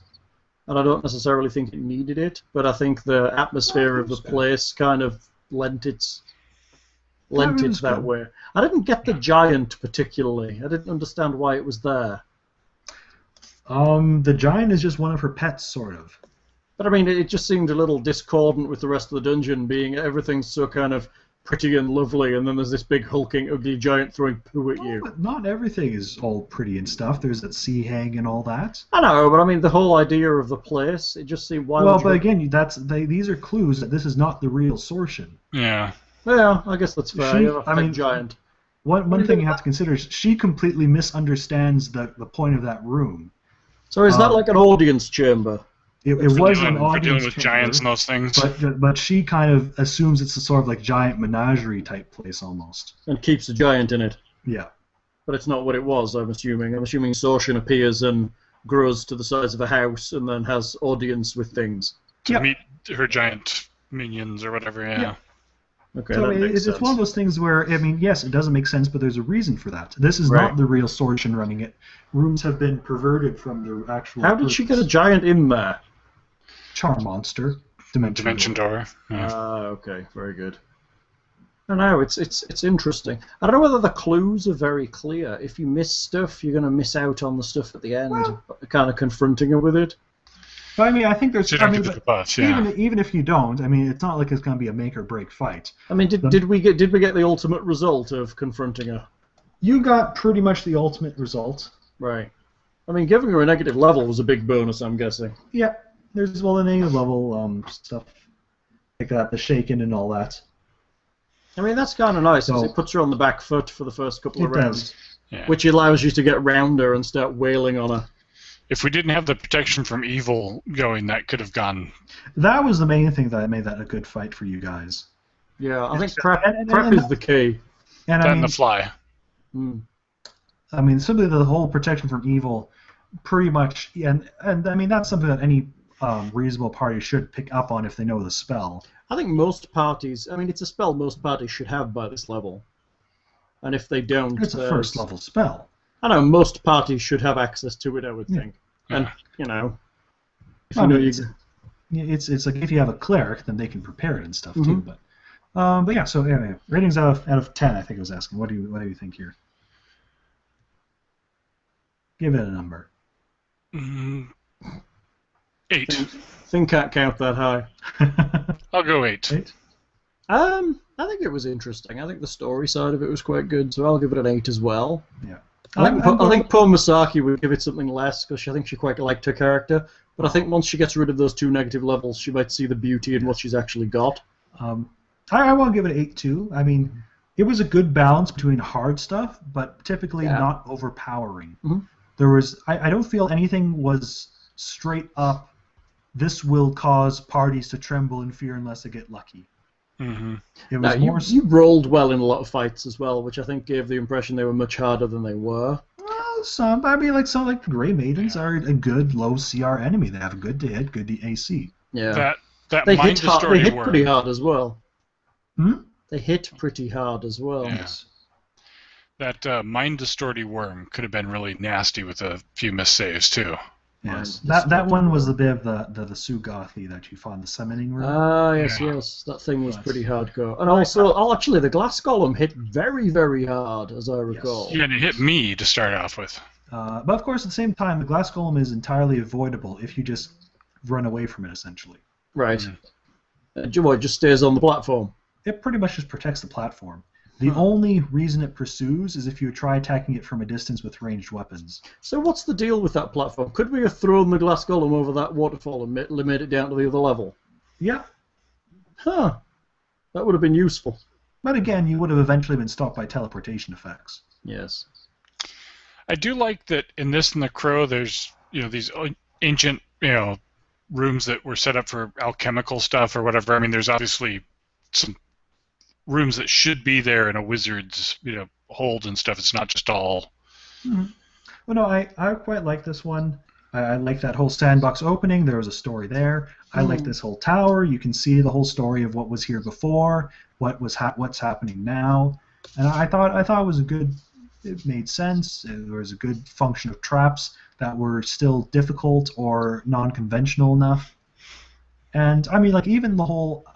C: and I don't necessarily think it needed it, but I think the atmosphere of the place kind of lent it that way. I didn't get the giant particularly. I didn't understand why it was there.
A: The giant is just one of her pets, sort of.
C: But I mean, it just seemed a little discordant with the rest of the dungeon, being everything's so kind of pretty and lovely, and then there's this big hulking ugly giant throwing poo at you.
A: But not everything is all pretty and stuff. There's that sea hag and all that.
C: I know, but I mean, the whole idea of the place, it just seemed wild.
A: Well, but again, these are clues that this is not the real Sortian.
D: Yeah.
C: Yeah, I guess that's fair.
A: I mean,
C: giant.
A: One thing you have to consider is she completely misunderstands the point of that room.
C: So is that like an audience chamber?
A: It was an audience
D: dealing with
A: chamber,
D: giants and those things.
A: But she kind of assumes it's a sort of like giant menagerie type place almost.
C: And keeps a giant in it.
A: Yeah.
C: But it's not what it was, I'm assuming. I'm assuming Sortian appears and grows to the size of a house and then has audience with things.
D: To meet her giant minions or whatever, yeah.
C: Okay,
A: so
C: that makes sense.
A: It's one of those things where, I mean, yes, it doesn't make sense, but there's a reason for that. This is not the real Sortian running it. Rooms have been perverted from the actual...
C: How did she get a giant in there?
A: Charm monster. Dimension
D: door.
C: Yeah. Okay, very good. I don't know, it's interesting. I don't know whether the clues are very clear. If you miss stuff, you're going to miss out on the stuff at the end, kind of confronting her with it.
A: But I mean, I think there's... even if you don't, I mean, it's not like it's going to be a make or break fight.
C: I mean, did we get the ultimate result of confronting her?
A: You got pretty much the ultimate result.
C: Right. I mean, giving her a negative level was a big bonus, I'm guessing.
A: Yeah. There's, the negative level stuff like that, the shaking and all that.
C: I mean, that's kind of nice, because it puts her on the back foot for the first couple of rounds.
D: Yeah.
C: Which allows you to get round her and start wailing on her.
D: If we didn't have the protection from evil going, that could have gone.
A: That was the main thing that made that a good fight for you guys.
C: Yeah, I think prep is the key.
D: And the fly.
A: I mean, simply the whole protection from evil, pretty much, and I mean, that's something that any reasonable party should pick up on if they know the spell.
C: I think most parties, I mean, it's a spell most parties should have by this level. And if they don't...
A: It's a first level spell.
C: I know, most parties should have access to it, I would think. And, you know...
A: It's like if you have a cleric, then they can prepare it and stuff, too. But yeah, so anyway, ratings out of 10, I think I was asking. What do you think here? Give it a number.
D: 8.
C: Thing can't count that high.
D: I'll go 8.
A: 8?
C: I think it was interesting. I think the story side of it was quite good, so I'll give it an 8 as well.
A: Yeah.
C: I think poor Masaki would give it something less, because I think she quite liked her character, But I think once she gets rid of those 2 negative levels, she might see the beauty in what she's actually got.
A: I want to give it an 8 too. I mean, it was a good balance between hard stuff, but typically not overpowering. I don't feel anything was straight up, this will cause parties to tremble in fear unless they get lucky. It was more.
C: You rolled well in a lot of fights as well, which I think gave the impression they were much harder than they were.
A: Well, some like Grey Maidens are a good low CR enemy. They have a good to hit, good to AC.
C: Yeah.
D: That
C: they
D: mind
C: hit
D: worm.
C: pretty hard as well.
A: Hmm?
C: They hit pretty hard as well.
D: Yes. That mind distorting worm could have been really nasty with a few missed saves too.
A: Yes, that one was a bit of the Sugothy that you fought in the summoning room.
C: Ah, yes. That thing was pretty hardcore. And also, actually, the glass golem hit very, very hard, as I recall.
D: Yeah, and it hit me to start off with.
A: But of course, at the same time, the glass golem is entirely avoidable if you just run away from it, essentially.
C: Right. It just stays on the platform.
A: It pretty much just protects the platform. The only reason it pursues is if you try attacking it from a distance with ranged weapons.
C: So what's the deal with that platform? Could we have thrown the glass golem over that waterfall and made it down to the other level?
A: Yeah.
C: Huh. That would have been useful.
A: But again, you would have eventually been stopped by teleportation effects.
C: Yes.
D: I do like that in this and the Crow, there's these ancient rooms that were set up for alchemical stuff or whatever. I mean, there's obviously some rooms that should be there in a wizard's hold and stuff. It's not just all.
A: Well, no, I quite like this one. I like that whole sandbox opening. There was a story there. I like this whole tower. You can see the whole story of what was here before, what's happening now, and I thought it was a good. It made sense. There was a good function of traps that were still difficult or non-conventional enough. And I mean, like even the whole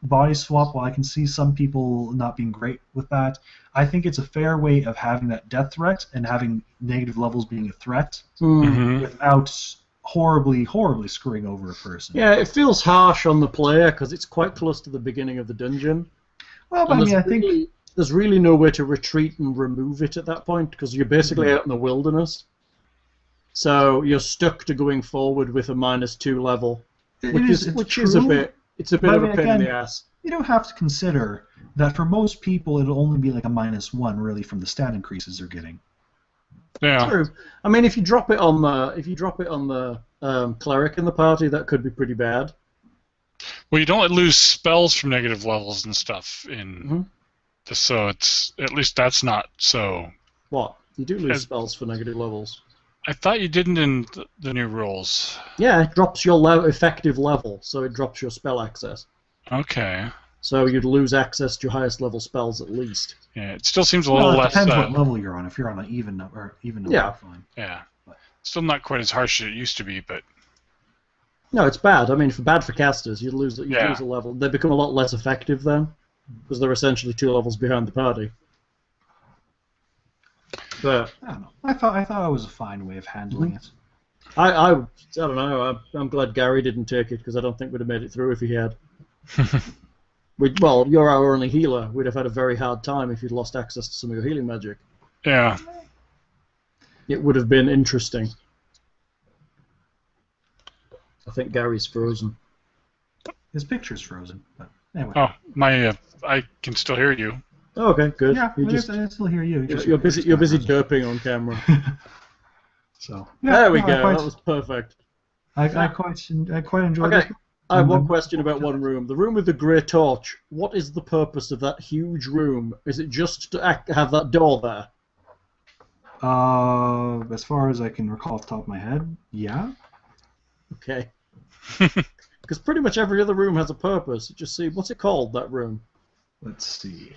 A: body swap. While I can see some people not being great with that, I think it's a fair way of having that death threat and having negative levels being a threat without horribly screwing over a person.
C: Yeah, it feels harsh on the player because it's quite close to the beginning of the dungeon.
A: Well, but I mean, I think
C: there's really no way to retreat and remove it at that point because you're basically out in the wilderness. So you're stuck to going forward with a -2 level. Which is a bit of a pain in the ass.
A: You don't have to consider that for most people it'll only be like a -1 really from the stat increases they're getting.
D: Yeah.
C: True. I mean, if you drop it on the cleric in the party, that could be pretty bad.
D: Well, you don't lose spells from negative levels and stuff in this, so it's at least that's not so.
C: What? You do lose spells for negative levels.
D: I thought you didn't in the new rules.
C: Yeah, it drops your effective level, so it drops your spell access.
D: Okay.
C: So you'd lose access to your highest level spells at least.
D: Yeah, it still seems a little less.
A: It depends what level you're on. If you're on an even number, fine.
D: Yeah. Still not quite as harsh as it used to be, but.
C: No, it's bad. I mean, bad for casters. You'd lose a level. They become a lot less effective then, because they're essentially 2 levels behind the party. But
A: I don't know. I thought it was a fine way of handling it.
C: I don't know. I'm glad Gary didn't take it because I don't think we'd have made it through if he had. Well, you're our only healer. We'd have had a very hard time if you'd lost access to some of your healing magic.
D: Yeah.
C: It would have been interesting. I think Gary's frozen.
A: His picture's frozen. But anyway.
D: Oh, I can still hear you.
C: Oh, okay, good.
A: Yeah, I still hear you.
C: You're busy derping on camera.
A: So
C: there we go. That was perfect.
A: I quite enjoyed it.
C: I have one question about one room. The room with the grey torch. What is the purpose of that huge room? Is it just to have that door there?
A: As far as I can recall off the top of my head, yeah.
C: Okay. Because pretty much every other room has a purpose. Just see, what's it called, that room?
A: Let's see.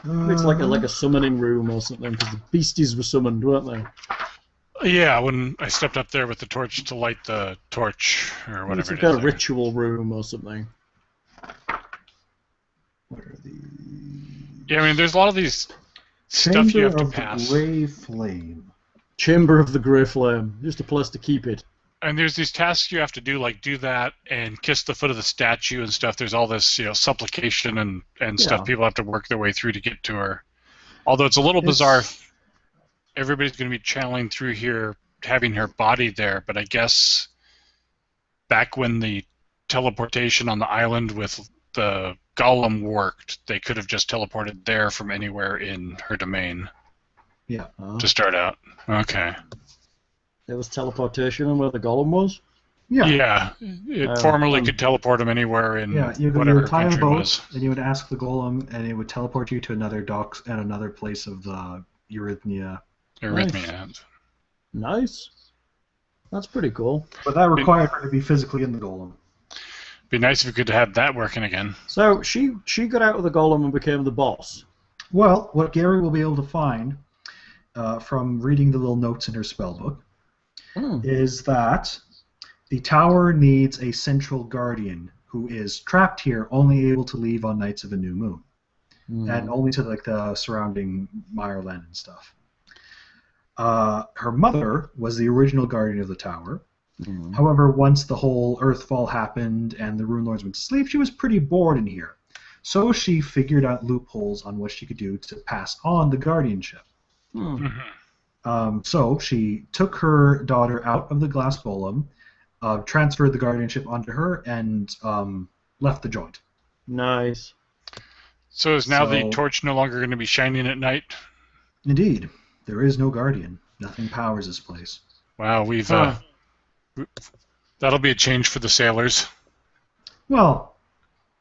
C: It's like a summoning room or something, because the beasties were summoned, weren't they?
D: Yeah, when I stepped up there with the torch to light the torch, or whatever
C: it's
D: it is.
C: It's like a ritual room or something.
A: What are these?
D: Yeah, I mean, there's a lot of these stuff you have to pass.
A: Chamber of the Grey Flame.
C: Chamber of the Grey Flame. Just a place to keep it.
D: And there's these tasks you have to do, like do that and kiss the foot of the statue and stuff. There's all this, supplication and stuff people have to work their way through to get to her. Although it's a little bizarre. Everybody's going to be channeling through here having her body there, but I guess back when the teleportation on the island with the golem worked, they could have just teleported there from anywhere in her domain.
A: Yeah.
D: To start out. Okay.
C: There was teleportation and where the golem was?
A: Yeah.
D: Yeah. It formerly could teleport him anywhere in whatever
A: you would tie a
D: country
A: boat,
D: was.
A: and you would ask the golem, and it would teleport you to another docks and another place of the Eurythmia.
C: Nice. That's pretty cool.
A: But that required her to be physically in the golem.
D: Be nice if we could have that working again.
C: So she got out of the golem and became the boss.
A: Well, what Gary will be able to find from reading the little notes in her spellbook is that the tower needs a central guardian who is trapped here, only able to leave on nights of a new moon, and only to like the surrounding Mireland and stuff. Her mother was the original guardian of the tower. However, once the whole Earthfall happened and the Rune Lords went to sleep, she was pretty bored in here. So she figured out loopholes on what she could do to pass on the guardianship. So she took her daughter out of the glass golem, transferred the guardianship onto her, and left the joint.
C: Nice.
D: So is now the torch no longer going to be shining at night?
A: Indeed. There is no guardian. Nothing powers this place.
D: Wow, we've... that'll be a change for the sailors.
A: Well,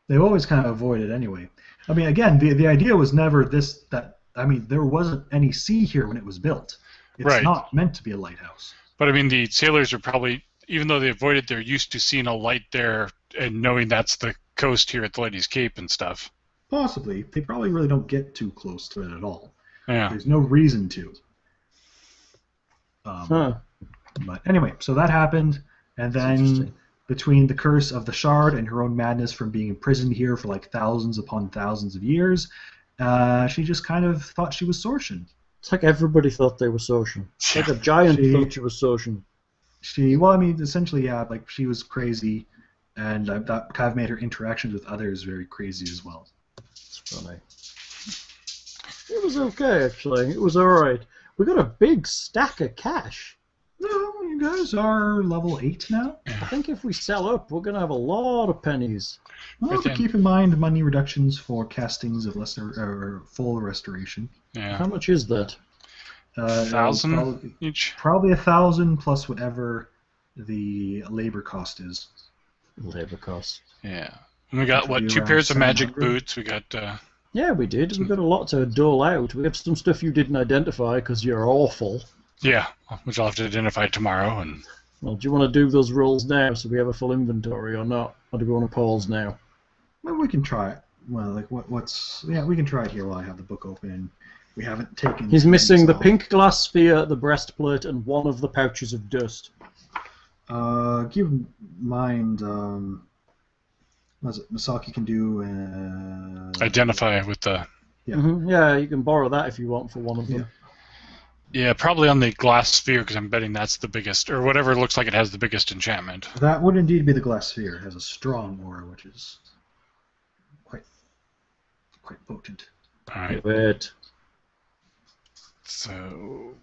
A: they've always kind of avoided anyway. I mean, again, the idea was never there wasn't any sea here when it was built. It's not meant to be a lighthouse.
D: But I mean, the sailors are probably, even though they avoided, they're used to seeing a light there and knowing that's the coast here at the Lady's Cape and stuff.
A: Possibly. They probably really don't get too close to it at all.
D: Yeah.
A: There's no reason to. But anyway, so that happened, and then between the curse of the shard and her own madness from being imprisoned here for like thousands upon thousands of years, she just kind of thought she was Sortian.
C: It's like everybody thought they were Sortian. It's like a giant thought she was Sortian.
A: Essentially, yeah, like she was crazy, and that kind of made her interactions with others very crazy as well.
C: It's funny. It was okay, actually. It was alright. We got a big stack of cash.
A: No, you guys are level 8 now.
C: I think if we sell up, we're going to have a lot of pennies.
A: Well, but keep in mind money reductions for castings of lesser or full restoration.
D: Yeah.
C: How much is that?
D: 1,000 each?
A: Probably 1,000 plus whatever the labor cost is.
C: Labor cost.
D: Yeah. And we got, 2 pairs of magic boots. We got...
C: Yeah, we did. We got a lot to dole out. We have some stuff you didn't identify because you're awful.
D: Yeah, which I'll have to identify tomorrow. And
C: well, do you want to do those rolls now so we have a full inventory or not? Or do we want to pause now?
A: Well, we can try it. Well, like we can try it here while I have the book open. We haven't taken...
C: He's missing the pink glass sphere, the breastplate, and one of the pouches of dust.
A: Keep in mind... what is it? Misaki can do...
D: identify with the...
A: Yeah.
C: Yeah, you can borrow that if you want for one of them.
D: Yeah, probably on the glass sphere, because I'm betting that's the biggest, or whatever looks like it has the biggest enchantment.
A: That would indeed be the glass sphere. It has a strong aura, which is quite potent.
D: Alright.
C: Wait.
D: So,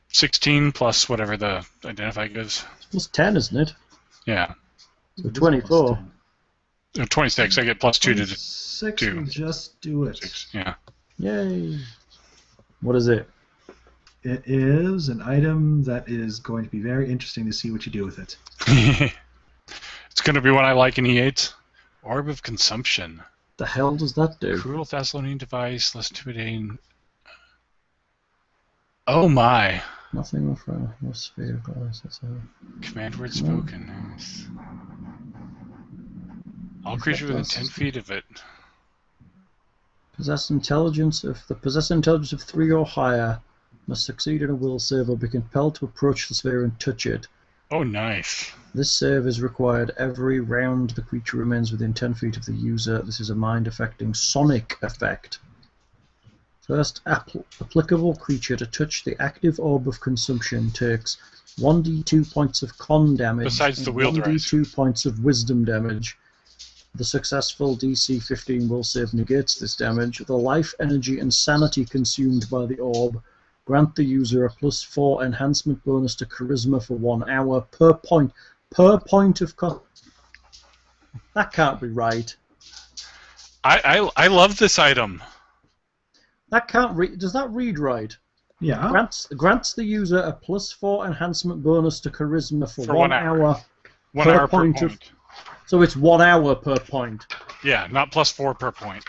D: 16 plus whatever the identify gives.
C: It's plus 10, isn't it?
D: Yeah.
C: So 24.
D: 26, I get plus 2 to
A: 6
D: 2.
A: will just do it.
D: 6, yeah.
C: Yay. What is it?
A: It is an item that is going to be very interesting to see what you do with it.
D: It's going to be one I like in E8. Orb of Consumption.
C: The hell does that do?
D: Cruel Thessalonian device, less intimidating. Oh my.
C: Nothing with no sphere glass.
D: Command word spoken. Nice. All creatures within 10 feet of it.
C: Possess intelligence of 3 or higher. Must succeed in a will save or be compelled to approach the sphere and touch it.
D: Oh, nice.
C: This save is required every round the creature remains within 10 feet of the user. This is a mind-affecting sonic effect. First applicable creature to touch the active orb of consumption takes 1d2 points of con damage
D: besides the wield
C: 1d2 points of wisdom damage. The successful DC 15 will save negates this damage. The life, energy, and sanity consumed by the orb Grant the user a +4 enhancement bonus to charisma for 1 hour per point. Per point of That can't be right.
D: I love this item.
C: That can't read. Does that read right?
A: Yeah.
C: Grants the user a +4 enhancement bonus to charisma for
D: 1
C: hour.
D: 1 hour per point.
C: So it's 1 hour per point.
D: Yeah, not +4 per point.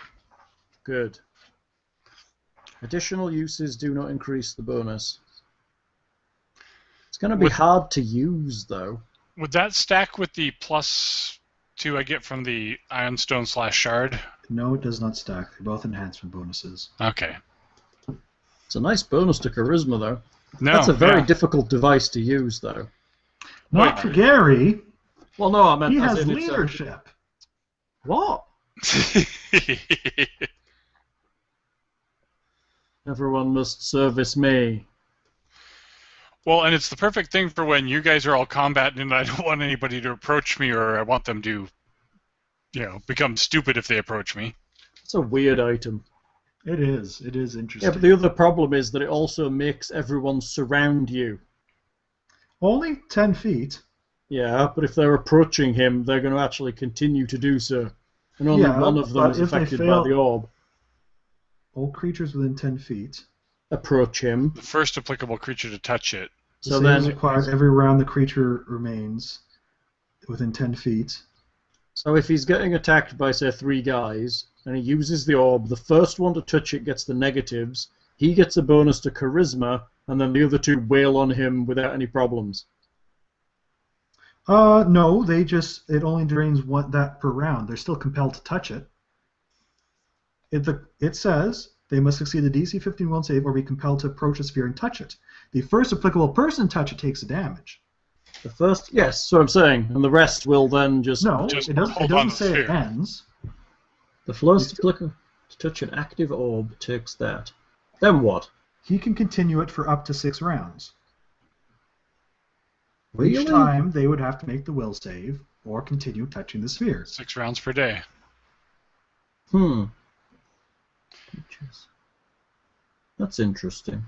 C: Good. Additional uses do not increase the bonus. It's going to be hard to use, though.
D: Would that stack with the +2 I get from the Ironstone/Shard?
A: No, it does not stack. They're both enhancement bonuses.
D: Okay.
C: It's a nice bonus to charisma, though.
D: No,
C: That's a very difficult device to use, though.
A: Not for Gary.
C: Well, no, I meant
A: he has leadership.
C: What? Everyone must service me.
D: Well, and it's the perfect thing for when you guys are all combating and I don't want anybody to approach me, or I want them to, become stupid if they approach me.
C: It's a weird item.
A: It is. It is interesting.
C: Yeah, but the other problem is that it also makes everyone surround you.
A: Only 10 feet.
C: Yeah, but if they're approaching him, they're going to actually continue to do so. And only one of them is affected by the orb.
A: All creatures within 10 feet
C: approach him.
D: The first applicable creature to touch it.
A: So then required every round the creature remains within 10 feet.
C: So if he's getting attacked by, say, 3 guys, and he uses the orb, the first one to touch it gets the negatives, he gets a bonus to charisma, and then the other 2 wail on him without any problems.
A: No, it only drains that per round. They're still compelled to touch it. It says they must succeed the DC 15 will save or be compelled to approach a sphere and touch it. The first applicable person to touch it takes the damage.
C: The first, yes, so I'm saying, and the rest will then just...
A: No, it doesn't say it ends.
C: The first applicable to touch an active orb takes that. Then what?
A: He can continue it for up to 6 rounds.
C: Really?
A: Each time they would have to make the will save or continue touching the sphere.
D: 6 rounds per day.
C: That's interesting.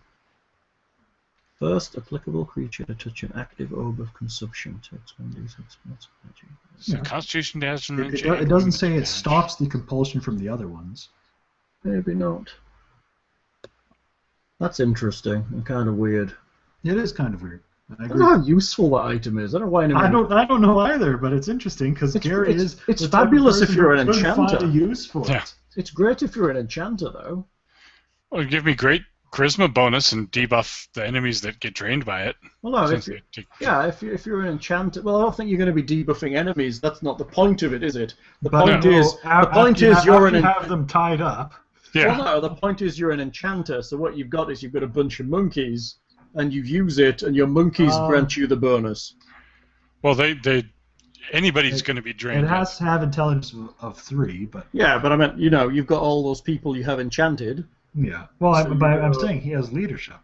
C: First applicable creature to touch an active orb of consumption takes 1d6 points of energy.
D: So Constitution damage.
A: It doesn't say it stops the compulsion from the other ones.
C: Maybe not. That's interesting and kind of weird.
A: It is kind of weird.
C: I don't know how useful that item is. I don't know why anyone...
A: I don't know either, but it's interesting because Gary is.
C: It's fabulous if you're an enchanter.
A: Find a use for it.
C: It's great if you're an enchanter, though.
D: Well, it'd give me great charisma bonus and debuff the enemies that get drained by it.
C: Well, no, if you're an enchanter, well, I don't think you're going to be debuffing enemies. That's not the point of it, is it? The point is you're an.
A: You have them tied up.
D: Yeah.
C: Well, no, the point is you're an enchanter. So what you've got is you've got a bunch of monkeys, and you use it, and your monkeys grant you the bonus.
D: Well, anybody's going to be drained.
A: It has to have intelligence of 3, but.
C: Yeah, but I meant you've got all those people you have enchanted.
A: Yeah. Well, I'm saying he has leadership.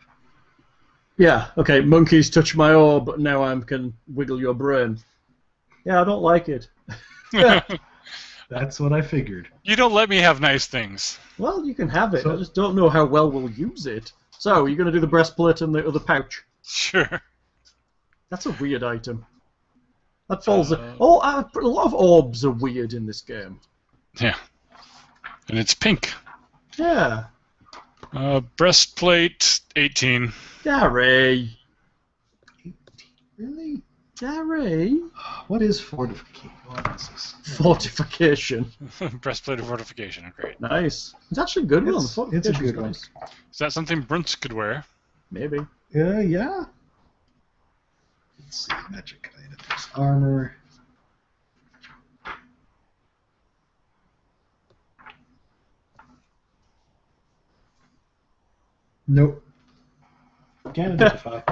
C: Yeah. Okay. Monkeys touch my orb, but now I can wiggle your brain. Yeah, I don't like it.
A: That's what I figured.
D: You don't let me have nice things.
C: Well, you can have it. I just don't know how well we'll use it. So, you're going to do the breastplate and the other pouch?
D: Sure.
C: That's a weird item. That falls... a lot of orbs are weird in this game.
D: Yeah. And it's pink.
C: Yeah.
D: Breastplate, 18.
C: Gary.
A: 18? Really?
C: Gary?
A: What is fortification? What is this?
C: Fortification.
D: Breastplate of fortification, great.
C: Nice. It's actually a good one.
A: It's a good one.
D: Is that something Bruntz could wear?
C: Maybe.
A: Yeah. Let's see. Magic items. Armor. Nope. Can't identify.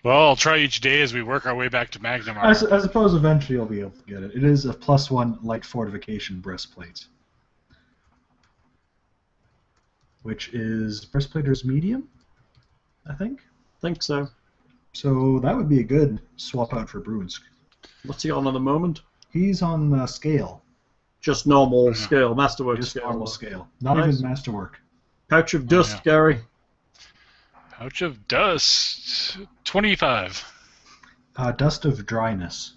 D: Well, I'll try each day as we work our way back to Magnum.
A: I suppose eventually you'll be able to get it. It is a +1 light fortification breastplate. Which is breastplater's medium, I think.
C: Think so.
A: So that would be a good swap out for Brunsk.
C: What's he on at the moment?
A: He's on scale.
C: Just normal scale, masterwork
A: Just
C: scale.
A: normal scale. Not
C: Nice.
A: even masterwork.
C: Pouch of dust, Gary.
D: Pouch of dust. 25.
A: Dust of dryness.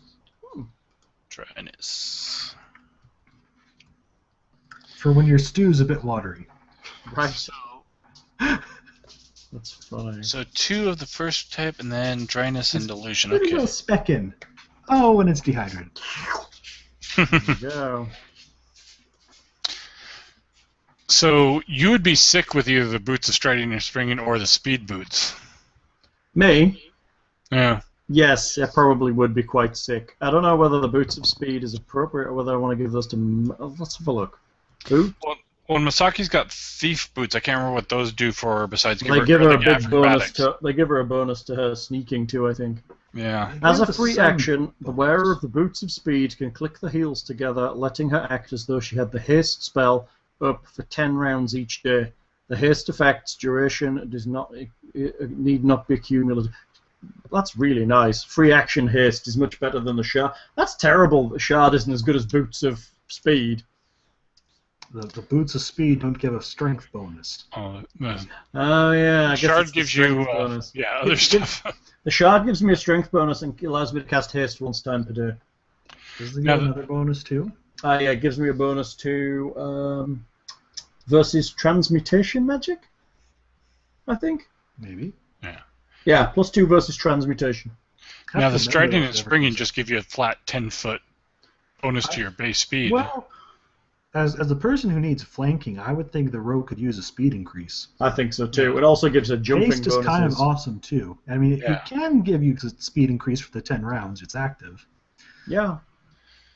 D: Dryness.
A: For when your stew's a bit watery.
C: Right. That's fine.
D: So 2 of the first type, and then dryness and delusion.
A: Put a
D: Okay.
A: little speck in. Oh, when it's dehydrated.
C: There you go.
D: So you would be sick with either the boots of striding or springing or the speed boots.
C: Me?
D: Yeah.
C: Yes, I probably would be quite sick. I don't know whether the boots of speed is appropriate or whether I want to give those to... Let's have a look. Boot?
D: Well, Masaki's got thief boots. I can't remember what those do for her besides
C: They give her a big bonus
D: acrobatics.
C: they give her a bonus to her sneaking too, I think.
D: Yeah.
C: As a
A: The
C: free
A: sun-
C: action, the wearer of the boots of speed can click the heels together, letting her act as though she had the haste spell up for 10 rounds each day. The haste effect's duration does not need not be cumulative. That's really nice. Free action haste is much better than the shard. That's terrible. The shard isn't as good as boots of speed.
A: The boots of speed don't give a strength bonus.
C: Oh yeah, I guess
D: Shard
C: it's the
D: gives you
C: strength bonus.
D: other stuff.
C: The shard gives me a strength bonus and allows me to cast haste once time per day.
A: Does it
D: Now
A: give another bonus too?
C: Yeah, it gives me a bonus to versus transmutation magic, I think.
A: Maybe.
C: Yeah, +2 versus transmutation.
D: Now the striding and springing just give you a flat 10-foot bonus to your base speed.
A: Well, as a person who needs flanking, I would think the rogue could use a speed increase.
C: I think so too. It also gives a jumping
A: Haste is
C: bonus.
A: kind of awesome too. I mean,
D: Yeah.
A: it can give you a speed increase for the 10 rounds. It's active.
C: Yeah,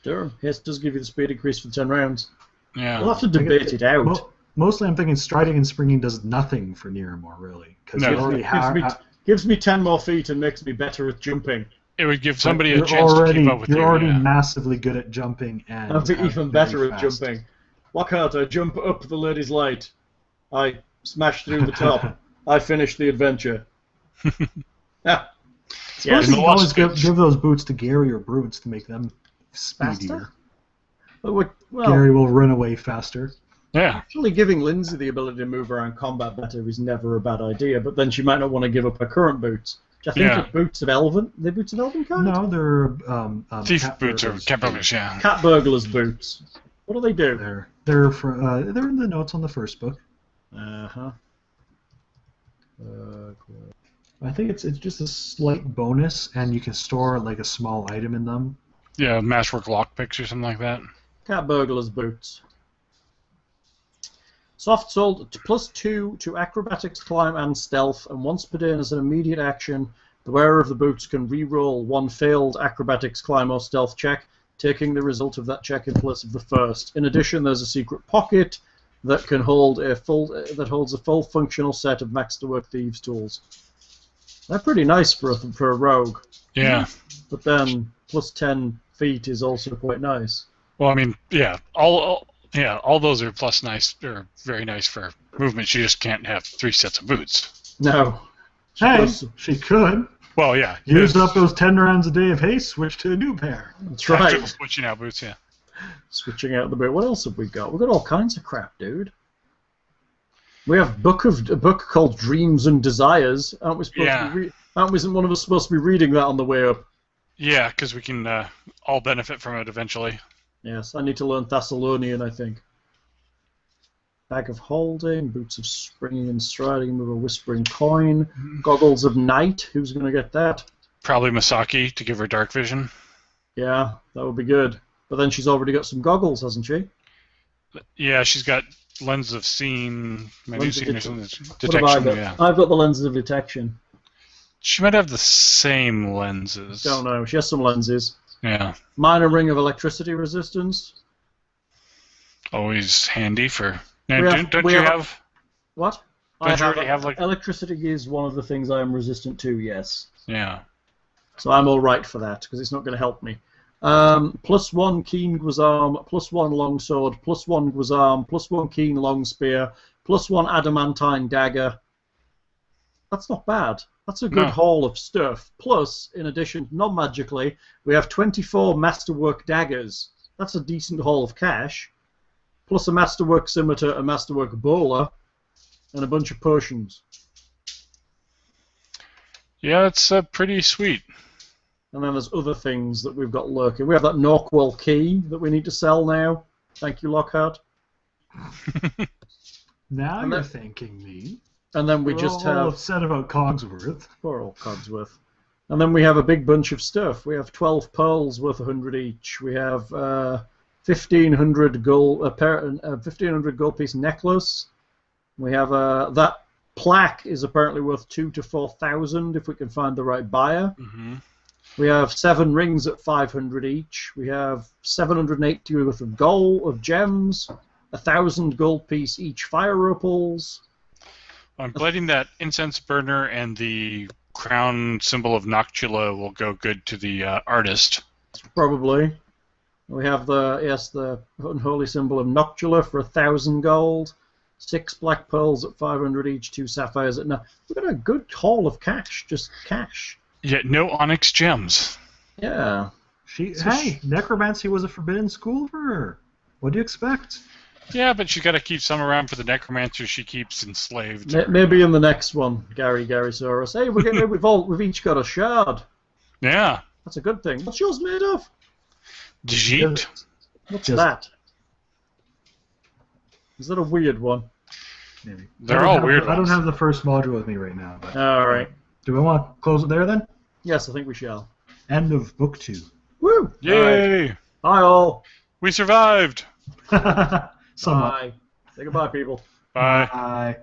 C: sure. Haste does give you the speed increase for 10 rounds.
D: Yeah.
C: We'll have to debate it out.
A: Mostly, I'm thinking striding and springing does nothing for Niramore, really, because
D: No.
A: you already
C: Gives me 10 more feet and makes me better at jumping.
D: It would give somebody a
A: you're
D: chance to keep up with you.
A: You're already
D: Yeah.
A: massively good at jumping, and
C: I'll be
A: have
C: even
A: very
C: better at
A: fast.
C: jumping. Why can't I jump up the lady's light? I smash through the top. I finish the adventure. Ah.
A: Suppose
C: Yes.
A: you
D: In the
A: can always
D: lost
A: give,
D: bits.
A: give those boots to Gary or Brutes to make them speedier.
C: Faster? Well,
A: Gary will run away faster.
D: Yeah.
C: actually giving Lindsay the ability to move around combat better is never a bad idea, but then she might not want to give up her current boots. Which I think
D: Yeah.
C: are boots of Elven. Are they boots of Elven kind?
A: No, they're
D: Thief
A: cat
D: boots or
A: burglars.
D: cat burglars, yeah.
C: Cat burglars boots. What do they do?
A: They're in the notes on the first book.
C: Uh-huh.
A: I think it's just a slight bonus, and you can store like a small item in them.
D: Yeah, Masterwork lockpicks or something like that.
C: Cat burglars boots. Soft sold +2 to acrobatics, climb, and stealth, and once per day as an immediate action, the wearer of the boots can re-roll one failed acrobatics, climb, or stealth check, taking the result of that check in place of the first. In addition, there's a secret pocket that can hold holds a full functional set of Masterwork Thieves tools. They're pretty nice for a rogue,
D: Yeah.
C: but then +10 feet is also quite nice.
D: Well, I mean, yeah, all those are plus nice or very nice for movement. She just can't have 3 sets of boots.
C: No.
A: Hey, she could
D: Well, yeah.
A: use up those 10 rounds a day of haste, switch to a new pair.
C: That's
D: After
C: right.
D: switching out boots, yeah.
C: Switching out the boot. What else have we got? We've got all kinds of crap, dude. We have a book called Dreams and Desires. Aren't we supposed to be isn't one of us supposed to be reading that on the way up?
D: Yeah, because we can all benefit from it eventually.
C: Yes, I need to learn Thessalonian, I think. Bag of Holding, Boots of Springing and Striding with a Whispering Coin, Goggles of Night. Who's going to get that?
D: Probably Masaki to give her dark vision.
C: Yeah, that would be good. But then she's already got some goggles, hasn't she?
D: Yeah, she's got lens of seeing, maybe
C: Lens of
D: seeing or something.
C: What have I
D: Detection,
C: got?
D: yeah.
C: I've got the lenses of detection.
D: She might have the same lenses.
C: Don't know. She has some lenses.
D: Yeah.
C: Minor Ring of Electricity Resistance.
D: Always handy for... Now,
C: We have-
D: don't
C: we
D: you
C: have-
D: have...
C: What?
D: Don't you already have, like...
C: Electricity is one of the things I am resistant to, yes.
D: Yeah.
C: So I'm all right for that, because it's not going to help me. +1 Keen Guisarm, +1 Longsword, +1 Guisarm, +1 Keen Long Spear, +1 Adamantine Dagger. That's not bad. That's a good
D: No.
C: haul of stuff. Plus, in addition, non-magically, we have 24 Masterwork Daggers. That's a decent haul of cash. Plus a Masterwork Scimitar, a Masterwork Bowler, and a bunch of potions.
D: Yeah, it's pretty sweet.
C: And then there's other things that we've got lurking. We have that Norquell key that we need to sell now. Thank you, Lockhart.
A: Now you're thanking me.
C: And then we just have...
A: upset about Cogsworth.
C: Poor old Cogsworth. And then we have a big bunch of stuff. We have 12 pearls worth 100 each. We have 1,500 gold, 1,500 gold piece necklace. We have that plaque is apparently worth 2,000 to 4,000 if we can find the right buyer.
D: Mm-hmm.
C: We have 7 rings at 500 each. We have 780 worth of gold, of gems, 1,000 gold piece each fire opals.
D: I'm betting that incense burner and the crown symbol of Noctula will go good to the artist.
C: Probably. We have the unholy symbol of Noctula for 1,000 gold, 6 black pearls at 500 each, 2 sapphires at now. We've got a good haul of cash, just cash.
D: Yet no onyx gems.
C: Yeah.
A: Necromancy was a forbidden school for her. What do you expect?
D: Yeah, but she got to keep some around for the necromancers she keeps enslaved.
C: Maybe in the next one, Gary Soros. Hey, we've each got a shard.
D: Yeah.
C: That's a good thing. What's yours made of?
D: Digit.
C: What's that? Is that a weird one?
A: Maybe.
D: They're all weird ones.
A: I don't have the first module with me right now. But,
C: all right.
A: Do we want to close it there then?
C: Yes, I think we shall.
A: End of book 2.
C: Woo!
D: Yay!
C: Right. Bye all.
D: We survived.
C: Bye. Say goodbye, people.
D: Bye.
A: Bye.